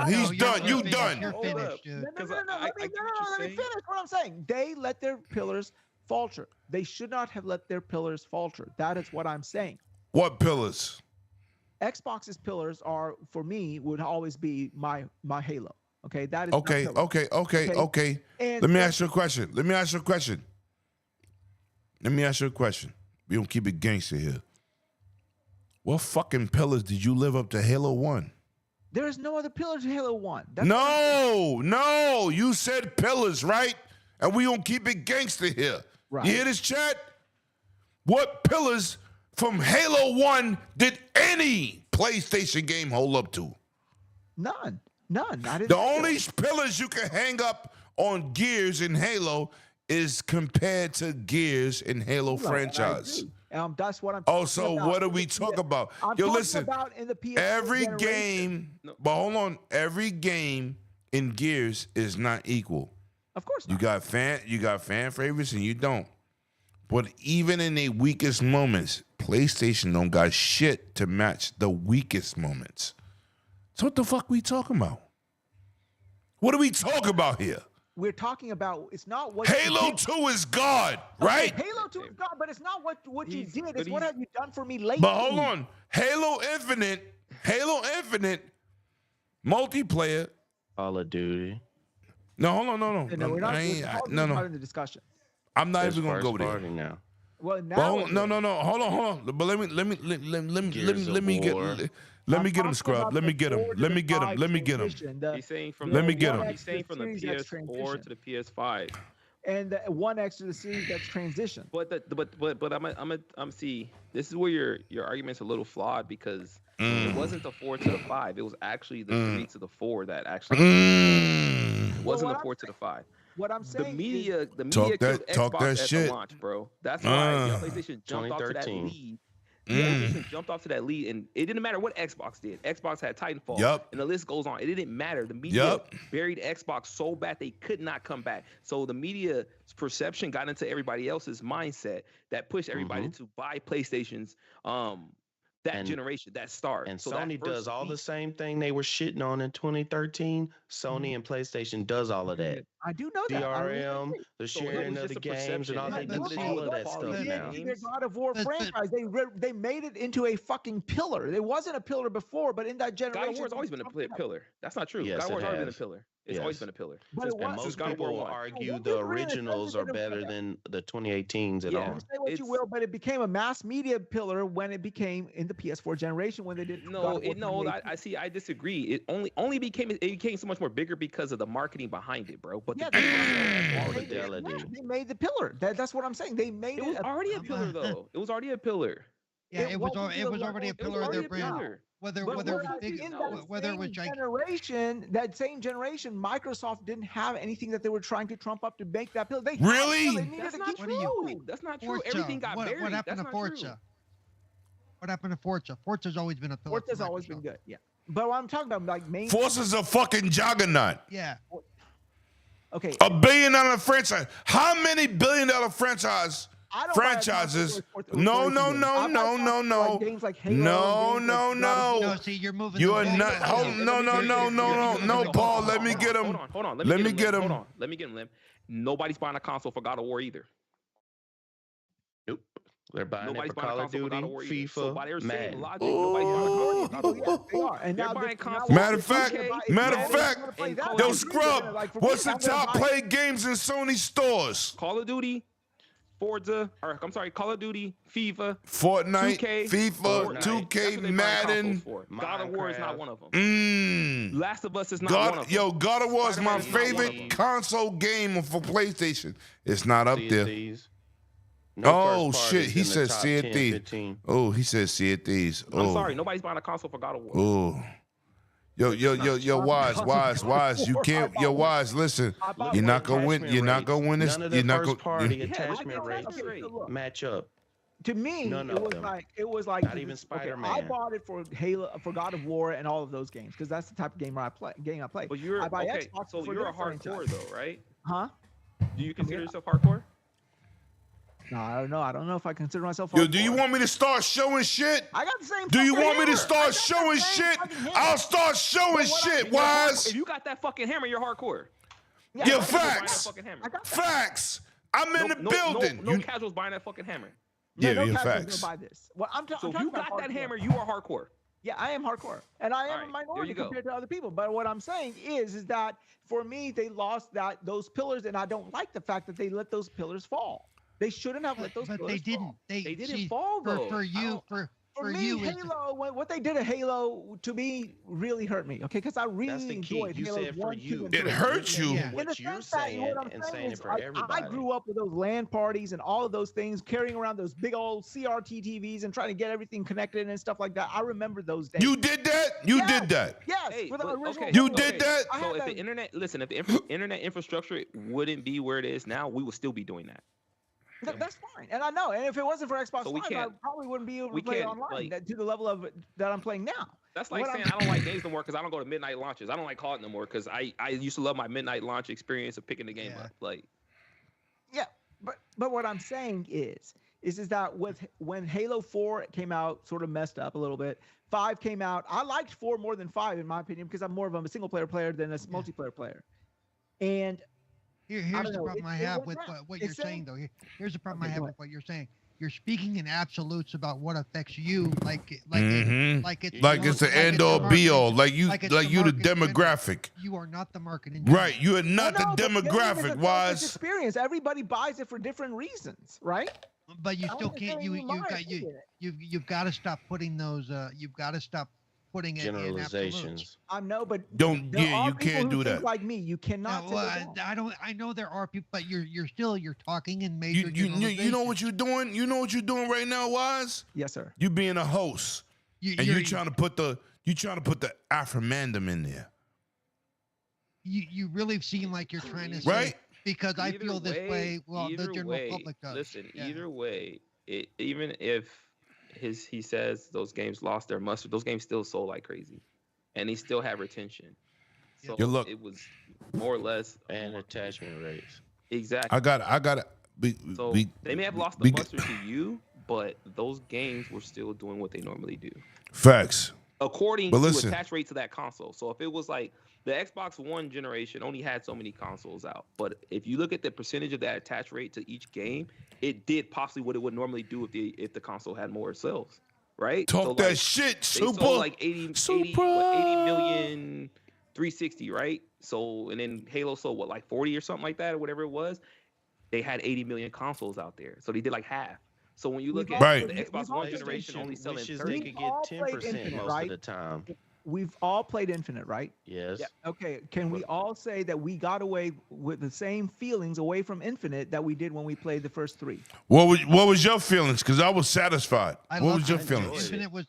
He's you're done. You finished. done. You're Hold finished, up. dude. No, Because let me finish what I'm saying. They let their pillars falter. They should not have let their pillars falter. That is what I'm saying. What pillars? Xbox's pillars are, for me, would always be my Halo. Okay, that is Okay. And Let me ask you a question. We don't keep it gangster here. What fucking pillars did you live up to Halo 1? there is no other pillars to Halo 1. No. You said pillars, right? And we don't keep it gangster here. Right. You hear this, chat? What pillars from Halo 1 did any PlayStation game hold up to? None. I didn't The only pillars you can hang up on Gears in Halo is compared to Gears in Halo franchise. That's what I'm. Oh, so about. what are we talking about? I'm Yo, talking listen. about in the PS4 Every generation. game, but hold on. Every game in Gears is not equal. Of course You not. got fan favorites, and you don't. But even in the weakest moments, PlayStation don't got shit to match the weakest moments. So what the fuck we talking about? What are we talking about here? We're talking about. It's not what Halo you did. 2 is God, right? Halo 2 is God, but it's not what you He's- did. but It's what he's- have you done for me lately. But hold on. Halo Infinite multiplayer. Call of Duty. No, hold on, no. No, we're not. No. Part of the discussion. I'm not There's even gonna first go there. party now. Well, now. But hold on, no. Hold on. But let me get War. let me get him, Scrub. Let me get him. He's saying from Let me the, get him. He's saying from the PS4 to the PS5. And the One X to the series that's transition. But I'm see. This is where your argument's a little flawed because it wasn't the 4 to the 5. It was actually the 3 to the 4 that actually. It wasn't the 4 to the 5. What I'm The saying media Talk killed that- talk Xbox that at shit. the launch, bro. That's why PlayStation jumped off to that 2013. lead. PlayStation jumped off to that lead, and it didn't matter what Xbox did. Xbox had Titanfall, Yup. and the list goes on. It didn't matter. The media Yup. buried Xbox so bad they could not come back. So the media's perception got into everybody else's mindset that pushed everybody to buy PlayStations. That And- generation, that start. And So that Sony first does all the week- same thing they were shitting on in 2013. Sony and PlayStation does all of that. I do know that. I really DRM, agree. the So it sharing was of the just a games perception. and all It that. had They nothing do to do all with of the that quality stuff of the now. game. Their God of War But- franchise, they made it into a fucking pillar. It wasn't a pillar before, but in that generation, God of War's always been a pillar. That's not true. Yes, God of War's it always been a has. pillar. It's always Yes. been a pillar. But Since- it was- And since most God of people War will 1. argue What the you really originals are better than the 2018s at Yeah. all. Say what you It's- will, but it became a mass media pillar when it became in the PS4 generation when they did. God No, of War no, 2018. I see. I disagree. It only became so much more bigger because of the marketing behind it, bro. But Yeah, the they, game made itself, it. All the They made it. fidelity. Yeah, they made the pillar. That's what I'm saying. They made it it. was already a pillar, though. It was already a pillar. Yeah, It it was wasn't it was the already a level- pillar of already their a brand. pillar. Whether But whether it was whereas big, in that whether it was same gigantic. generation, that same generation, Microsoft didn't have anything that they were trying to trump up to make that pillar. They had Really? it, they needed That's to not keep What do you- true. That's not true. Forza. Everything got what, buried. what happened That's to not Forza? true. What happened to Forza? Forza's always been a pillar. Forza's for always been Microsoft. good. Yeah. But what I'm talking about, like main. Forza's a fucking juggernaut. Yeah. Okay. $1 billion franchise. How many $1 billion franchise I don't buy a franchises? console for No. games. I buy consoles for, like, games like Halo, No, games no, like God of no. No, see, you're moving. You the are ball. not. Hold, no, Paul. Let me get him. Hold on. Let me get him. Hold on. Let me get him, Lim. Nobody's buying a console for God of War either. Nope. They're buying Nobody's it for buying a Call of console for God Duty, of War either. So FIFA, by their same Madden. logic, nobody's buying a console for God of War. They are. And They're now buying now consoles. Matter of fact, Okay. matter of Madden fact, and Call of yo, Duty. Scrub, what's the top played games in Sony stores? Call of Duty, Forza, or I'm sorry, Call of Duty, FIFA, Fortnite, 2K, FIFA, Fortnite. 2K, That's what they buying Madden. consoles for. God of War is not Minecraft. one of them. Mm. Last of Us is not one of them. God of War is my Spider-Man is not one of favorite them. console game for PlayStation. It's not up Sea of there. Thieves. Oh first shit, parties he in the said top Sea of 10, Thieves. 15. Oh, he said Sea of Thieves. Oh. I'm sorry, nobody's buying a console for God of War. Oh. Yo, Wise. You can't, Wise, listen. I bought You're one. not gonna win. You're not gonna win this. None of the You're not first gonna. party Yeah, attachment I know, rates okay, so look. match up. To me, None it of was them. like Not even I Spider-Man. bought it for Halo, for God of War, and all of those games because that's the type of game I play. But you're I buy okay. Xbox So for you're their a hardcore franchise. though, right? Huh? Do you consider yourself hardcore? No, I don't know. I don't know if I consider myself. Yo, do you hardcore. want me to start showing shit? I got the same. Do you fucking want me to hammer. I start got the showing same shit? fucking hammer. I'll start showing But what I- shit, you're Wise. If you got that fucking hammer, you're hardcore. Yeah, Yo, I got Casuals buying that facts. fucking hammer. I got that. Facts. I'm in the building. No You- casuals buying that fucking hammer. Yeah, no yeah, casuals facts. gonna buy this. Well, I'm So I'm if talking you got about that hardcore. hammer, you are hardcore. Yeah, I am hardcore, and I am All a right, there minority you go. compared to other people. But what I'm saying is that for me, they lost those pillars, and I don't like the fact that they let those pillars fall. They shouldn't have let those But pillars they didn't. fall. They They didn't see, fall, though. For I you, don't- for For me, you, is Halo, what they did at Halo to me really hurt me. Okay, because I That's really the key. enjoyed You Halo said for 1, 2, you. and It 3. hurts you. Yeah. In the What you're sense that saying what I'm and saying saying is, it for I everybody. grew up with those LAN parties and all of those things, carrying around those big old CRT TVs and trying to get everything connected and stuff like that. I remember those days. You did that? You Yes. did that? Yes, Hey, for the but- original. okay, You Halo. did that? I So had if that- the internet, listen, if the internet infrastructure wouldn't be where it is now, we would still be doing that. That's fine, and I know. And if it wasn't for Xbox So we Live, I can't- probably wouldn't be able to we play can't, online like- to the level of that I'm playing now. That's like What saying I'm- I don't like games no more because I don't go to midnight launches. I don't like COD no more because I used to love my midnight launch experience of picking the game Yeah. up. Like, Yeah, but what I'm saying is that when Halo 4 came out, sort of messed up a little bit. 5 came out. I liked 4 more than 5 in my opinion because I'm more of a single player than a multiplayer player. And here's don't the know, problem I it have went with down. what It's you're saying, saying- though. Here's the problem I Okay, have go with what you're saying. You're speaking in absolutes about what affects you, like it's Like it's the like end it's all the be all. market- Like you it's the market demographic. You are not the market in Right. You are not No, the but gaming is a demographic, focused Wise. experience. Everybody buys it for different reasons, right? But you I still understand can't. you might see it. You've got to stop putting those. You've got to stop putting it in absolutes. Generalizations. I know, but Don't there yeah, are you people can't who do think that. like me. You cannot. No, say they don't. I don't. I know there are people, but you're talking in major. You know what you're doing? You know what you're doing right now, Wise? Yes, sir. You being a host. And you're you're trying to put the Afromandum in there. You really seem like you're trying to say, Right? because I either feel this way. Well, the either general way, public does. Listen, Yeah. either way, even if he says those games lost their mustard, those games still sold like crazy, and he still had retention. So Yeah, look. it was more or less And attachment rates. I exactly. got it. So they may have lost the mustard to you, but those games were still doing what they normally do, Facts. according But to listen. attach rate to that console. So if it was like the Xbox One generation only had so many consoles out, but if you look at the percentage of that attach rate to each game, it did possibly what it would normally do if the console had more sales, right? Talk So, that like, shit, they super. sold like 80 Super. million 360, right? So, and then Halo sold what, like 40 or something like that, or whatever it was. They had 80 million consoles out there, so they did like half. So when you look at Right. the Xbox We've One all- generation only selling wishes 30, they We've could all get played 10% Infinite, most right? of the time. We've all played Infinite, right? Yes. Yeah. Okay. Can we all say that we got away with the same feelings away from Infinite that we did when we played the first 3? What was your feelings? Because I was satisfied. What was your it. feelings? Infinite was.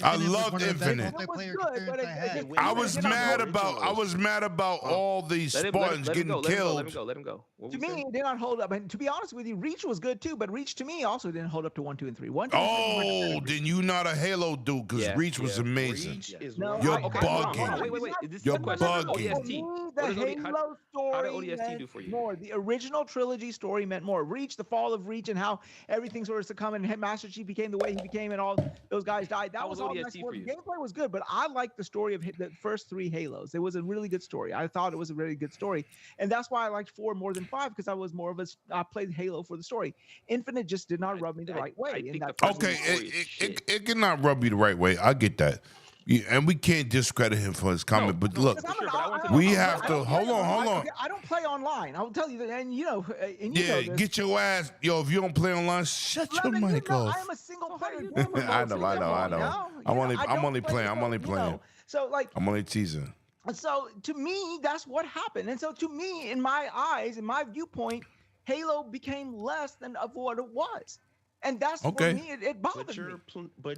I Infinite was loved one of the best Infinite. multiplayer It was good, but experience I had. I was You're not mad going about all these let him Spartans go, getting let him killed. Let him go. What To was me, it? it did not hold up. And to be honest with you, Reach was good too, but Reach to me also didn't hold up to 1, 2, and 3. 1, 2, and 3 were Oh, then you not a Halo dude because Yeah, Reach was yeah. amazing. Reach Yeah. is No, one You're of the- Okay, bugging. hold on. Wait. This You're is a question. bugging. ODST. For me, What the does Halo story ODST meant do for you? more. The original trilogy story meant more. Reach, the fall of Reach, and how everything sort of succumbed, and Master Chief became the way he became, and all those guys died. That How was was all ODST nice for work. you? The gameplay was good, but I liked the story of the first 3 Halos. It was a really good story. I thought it was a really good story, and that's why I liked 4 more than 5 because I was more of a. I played Halo for the story. Infinite just did not rub me the right way. I in think that the first first Okay, story is shit. it cannot rub you the right way. I get that. Yeah, and we can't discredit him for his comment, but look, Because sure, but I want to- we I have to don't hold play on. online. Okay, I don't play online. I'll tell you that, and you know, and you Yeah, know this. get your ass, yo. If you don't play online, shut your Lemon, you mic know, off. I am a single player gamer. I mode, know, so I come know, I on know. now. I'm You know, only- I I'm don't only play playing, the I'm only game, playing. You know? So like, I'm only teasing. so to me, that's what happened. And so to me, in my eyes, in my viewpoint, Halo became less than of what it was. And that's Okay. for me, it bothered But me.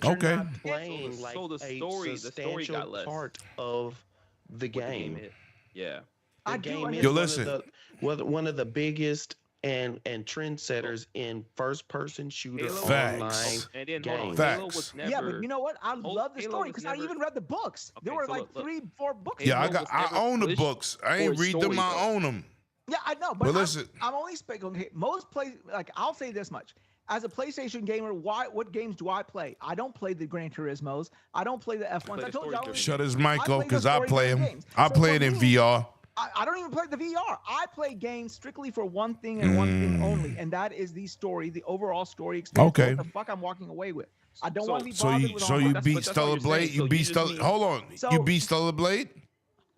you're Okay. not playing like so the story a substantial got less. part of the What the game. is. Yeah. The I do game is understand. Yo, one listen. of the one of the biggest and trendsetters in first-person shooter Halo- online Facts. And then games. hold on, Facts. Halo was never. Yeah, but you know what? I Halo- love the Halo story was because I never- even read the books. There Okay, were so like look. 3-4 books. Yeah, Halo was I never own the pushed books. I for ain't its read them. story, I though. own them. Yeah, I know, But but listen. I'm only speaking. Okay, most play like I'll say this much: as a PlayStation gamer, what games do I play? I don't play the Gran Turismos. I don't play the F1s. play I the told you. I story only, Shut his mic I off play the because I play story-driven him. games. I So play for it in me, VR. I don't even play the VR. I play games strictly for one thing and one thing only, and that is the story, the overall story experience. Okay. What the fuck I'm walking away with? I don't So- want to be So bothered you with so online. you That's- beat but that's what Stellar you're saying. Blade? So You you beat just Stellar. mean- Hold on. You So- beat Stellar Blade?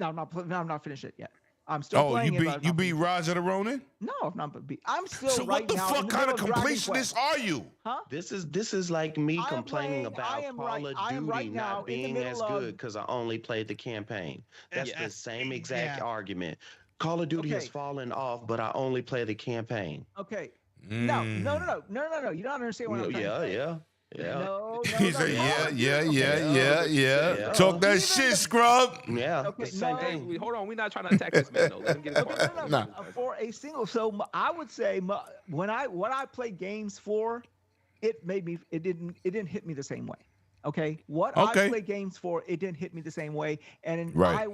No, I'm not finished it yet. I'm still Oh, playing you it. but I'm beat you not beat finished. Rise of the Ronin? No, I'm not. I'm still So right what the now fuck in the kind of middle Dragon completionist Quest. are you? Huh? This is like me I am complaining playing- about I am Call right- of I am right Duty now not in the being middle as of- good because I only played the campaign. That's Yeah. the same exact Yeah. argument. Call of Duty has Okay. fallen off, but I only play the campaign. Okay. No. You don't understand what I'm trying to Yeah, say. yeah. No. He said, yeah. Yeah. Talk that Even shit, the- scrub. Yeah, Okay, the same no. Hey, thing. hold on. We're not trying to attack this man though. Let him get his Okay, part. Nah. For a single, so I would say what I play games for, it didn't hit me the same way. Okay, what Okay. I play games for, it didn't hit me the same way, and Right.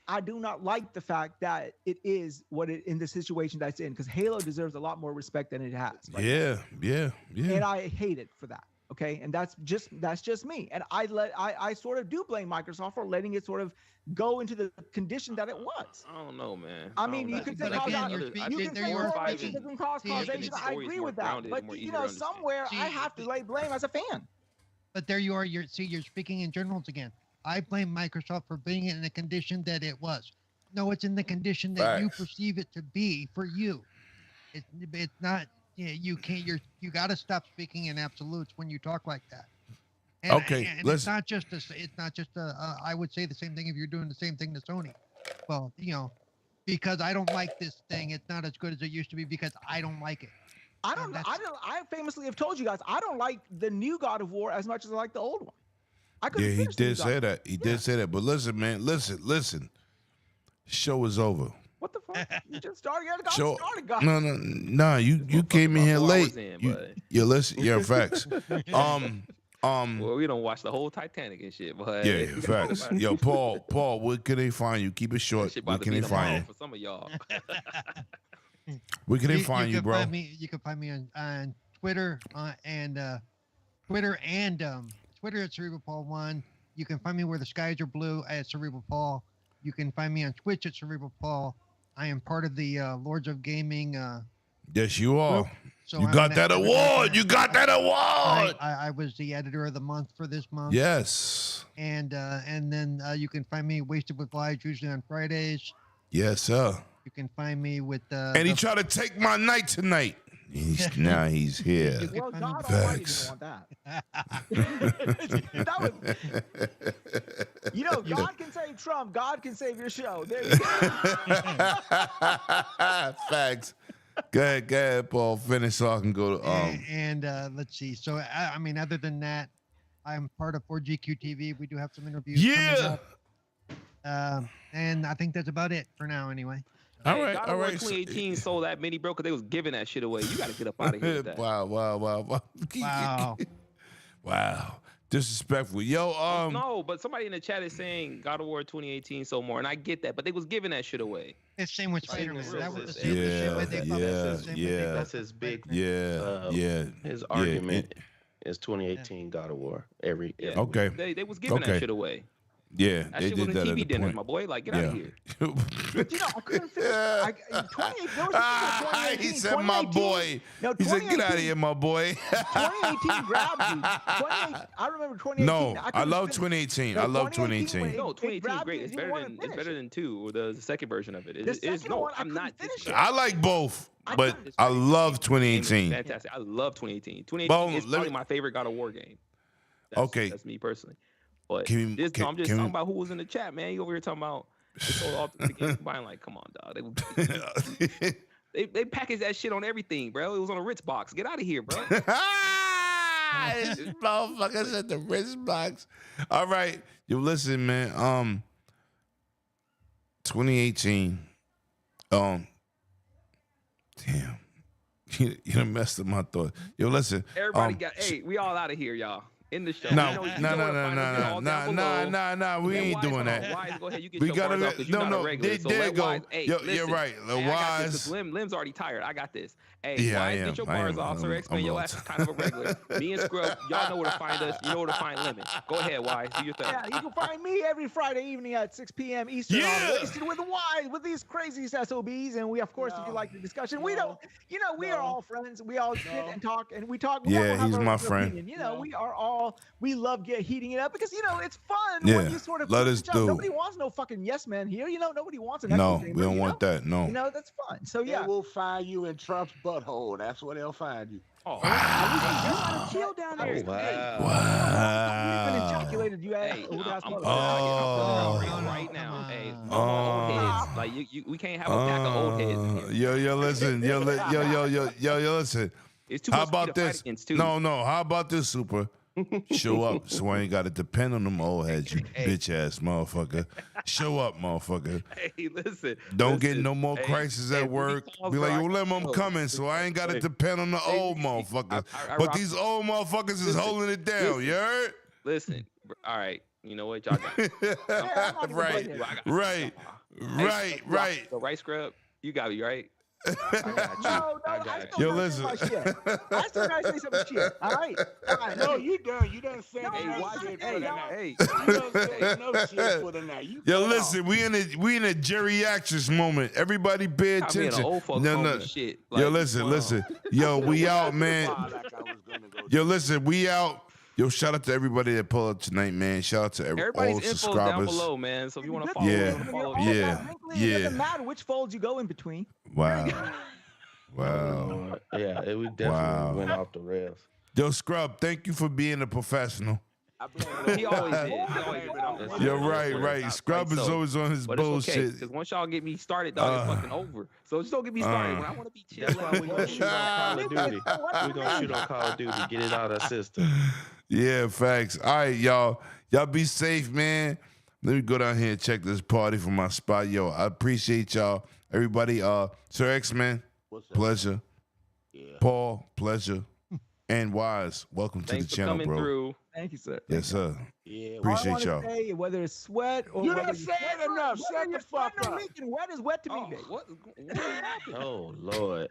I do not like the fact that it is what it in the situation that's in, because Halo deserves a lot more respect than it has. Right Yeah. and I hate it for that. Okay, and that's just me. And I sort of do blame Microsoft for letting it sort of go into the condition that it was. I don't know, man. I mean, you don't could know. say But again, cause you're you speaking- can there say you are correlation speaking- doesn't cause See, causation. the I story's agree more with that, grounded and but more you easy know, to understand. somewhere I See, have to lay blame as a fan. But there you are. You're speaking in generals again. I blame Microsoft for being in the condition that it was. No, it's in the condition that you Facts. perceive it to be for you. It's not. Yeah, you can't. You got to stop speaking in absolutes when you talk like that. And, Okay, and it's listen. not just a. It's not just a. I would say the same thing if you're doing the same thing to Sony. Well, because I don't like this thing. It's not as good as it used to be because I don't like it. I famously have told you guys I don't like the new God of War as much as I like the old one. I Yeah, couldn't he finish the new did God say of War. that. He did say that. But listen, man. Listen. Show is over. What the fuck? You just started. You got Show. started, guys. No. You came in here Well, I was late. in, but- You listen. Yeah, facts. Well, we don't watch the whole Titanic and shit, but Yeah, facts. Yo, Paul, where can they find you? Keep it short. Shit Where about to can be they tomorrow find you? for some of y'all. Where can they find you, can bro? Find me, you can find me on Twitter and Twitter at Cerebral Paul 1. You can find me where the skies are blue at Cerebral Paul. You can find me on Twitch at Cerebral Paul. I am part of the Lords of Gaming. Yes, you are. So You I'm got an that active award. editor. You got that award. I was the editor of the month for this month. Yes. And then you can find me Wasted with Lies usually on Fridays. Yes, sir. You can find me with And he tried to take my night tonight. Now he's here. You can Well, find me- God Almighty Facts. didn't want that. That was, God can save Trump. God can save your show. There you go. Facts. Go ahead, Paul. Finish so I can go to and let's see. So I mean, other than that, I'm part of 4GQ TV. We do have some interviews. coming Yeah. up. And I think that's about it for now, anyway. All Hey, right, God all of War right. 2018 sold that mini, bro, because they was giving that shit away. You got to get up out of here with that. Wow. Wow. Wow. Disrespectful. Yo, No, but somebody in the chat is saying God of War 2018 sold more, and I get that, but they was giving that shit away. It's same with Like, Spider-Man. That was the this same is- with shit Yeah, with they yeah, published the same with yeah. they That's his big. yeah. His Yeah, argument is 2018 God of War. Yeah. Okay. They was giving Okay. that shit away. Yeah, That they shit did was that in at TV the dinners, point. my boy. Like, get out of here. But, I couldn't finish. There was a thing in 2018. He said, "My boy." No, He said, "Get out of 2018 here, my boy." 2018 grabbed you. 2018, I remember 2018. No, I couldn't love finish. 2018. No, I love 2018 when 2018. No, it 2018 is grabbed great. you, It's you didn't better wanna than finish it. 2 or the second version of it. The second No, one, I I'm couldn't not finish it. I like both, I but couldn't- I love The game is 2018. fantastic. I love 2018. 2018 Well, is let probably me- my favorite God of War game. Okay. That's me personally. But Can we- this, can- I'm just can talking we- about who was in the chat, man. You over here talking about this whole ultimate game combined. Like, come on, dog. They packaged that shit on everything, bro. It was on a Ritz box. Get out of here, bro. This motherfucker said the wrist box. All right, you listen, man. 2018. Damn, you done messed up my thought. Yo, listen. Everybody hey, we all out of here, y'all. In the show. No, You know where to no, find us, no, all no, down below. nah. We And ain't Wise, doing hold on. that. Wise, go ahead. You get We your gotta bars off 'cause you're not a regular. So there let go. Wise, hey, You're listen. right. Hey, I got this 'cause Wise. Lim's already tired. I got this. Hey, Yeah, I Wise, am. get your I bars am. off. Sir I'm X-Men, a your little ass is kind of a regular. Me and Scrub, y'all know where to find us. You know where to find Lemon. Go ahead, Wise. Do your thing. Yeah, you can find me every Friday evening at 6 p.m. Eastern Yeah. on Wasted with the Wise with these crazy SOBs. And we, of course, if you like the discussion, we don't, we are all friends. We all sit and talk, and we talk. We all Yeah, have he's our my own friend. opinion. We love heating it up because, it's fun Yeah, when you sort of let push us each other. do. Nobody wants no fucking yes man here. Nobody wants an No, echo we don't chamber, want that. No. That's fun. So, yeah. They will find you in Trump's butthole. That's where they'll find you. Oh, There's a lot of chill down there. Oh, wow. You've been Wow. ejaculated. You Hey, old ass I'm Oh. right now. Hey, Come no more old on. heads. Like we can't have a pack of old heads. in here. Yo, listen. Yo, listen. It's too How much about to fight this? against, too. No. How about this, Super? Show up, so I ain't got to depend on them old heads, you bitch ass motherfucker. Show up, motherfucker. Hey, listen. Don't get listen. no more Hey, crisis hey, at when he work. calls Be like, Rock- yo, Lem, I'm Yo, coming, so I ain't got to hey, depend on the hey, old motherfuckers. I But rock- these old motherfuckers is Listen, holding it down, listen. you heard? Listen. All right. You know what? Y'all got it. Right, I got right, Hey, right. So, right, Scrub? You got me, right? I got you. No, I I got it. still Yo, gotta say my shit. I still gotta say some shit. All right. No, you done. You done said Hey, enough why- shit hey, for the night. hey. You done said enough shit for the night. You Yo, cut listen, off. we in a geriatrics moment. Everybody pay I mean, attention. an old folks No, home no. and shit. Yo, Like, listen. Yo, we out, man. Like I was gonna go Yo, listen, we out. Yo, shout out to everybody that pulled up tonight, man. Shout out to all Everybody's the info's down subscribers. below, man. So if you want to follow, Yeah. you wanna follow. Yeah. It doesn't matter which folds you go in between. Wow. Wow. Yeah, we definitely Wow. went off the rails. Yo, Scrub, thank you for being a professional. I blame He always did. He always did. You're right. Scrub is always on his But it's okay, bullshit. because once y'all get me started, dog, it's fucking over. So just don't get me started. When I want to be chill, That's why we're gonna shoot on Call of Duty. We're gonna shoot on Call of Duty, get it out of our system. Yeah, facts. All right, y'all. Y'all be safe, man. Let me go down here and check this party from my spot. Yo, I appreciate y'all. Everybody, Sir X-Men, What's up? pleasure. Yeah. Paul, pleasure. And Wise, welcome to thanks the for channel, coming bro. through. Thank you, sir. Yes, sir. Yeah. Appreciate All I y'all. wanna say, whether it's sweat or You whether done you said sweat or- enough. whether Shut you're the fuck sweating or up. leaking, wet is wet to me, Oh, baby. what happened? Oh Lord.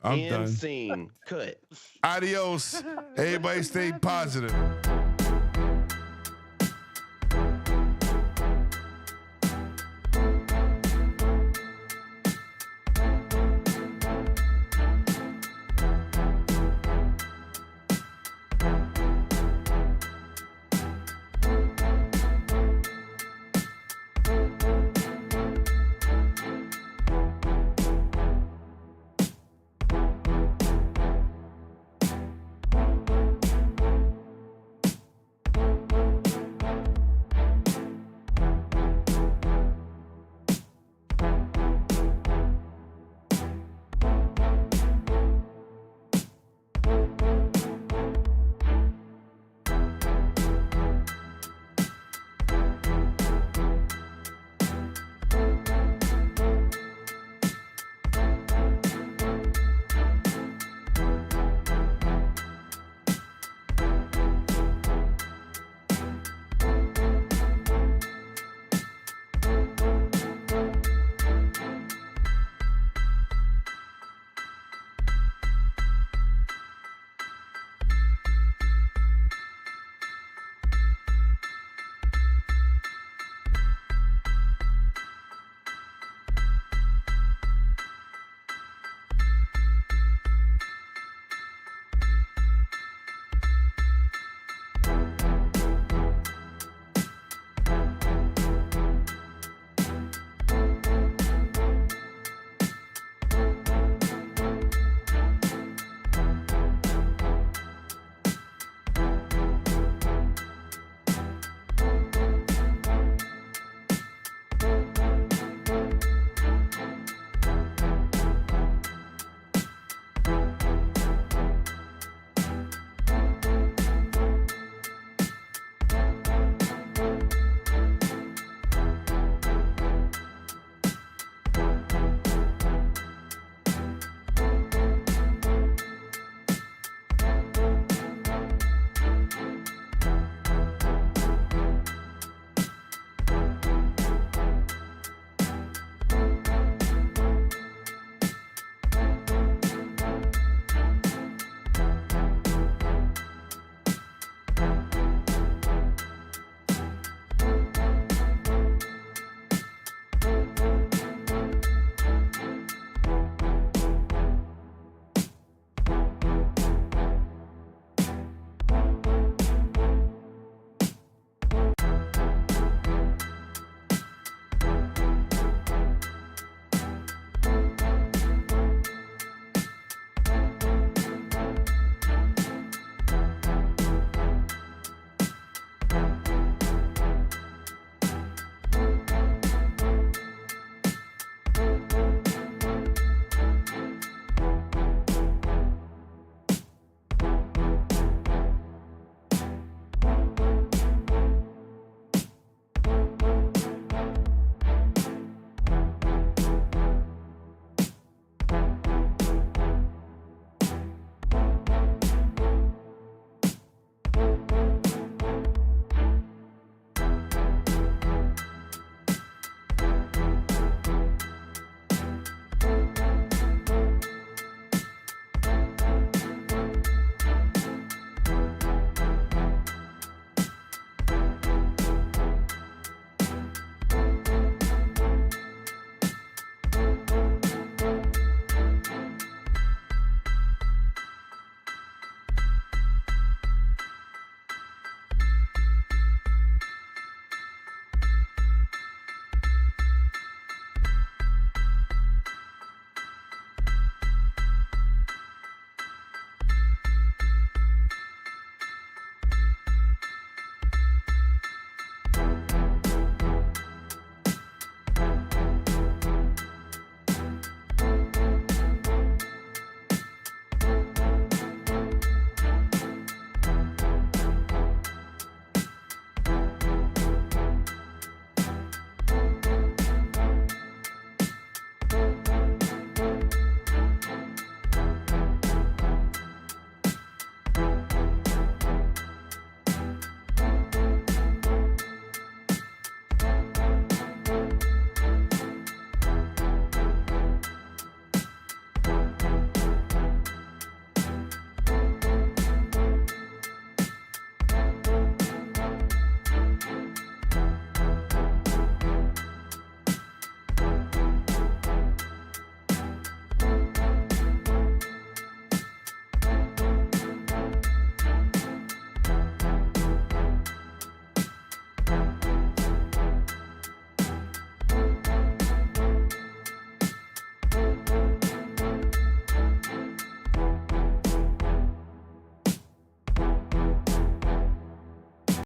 I'm End done. scene. Cut. Adios. Everybody stay positive.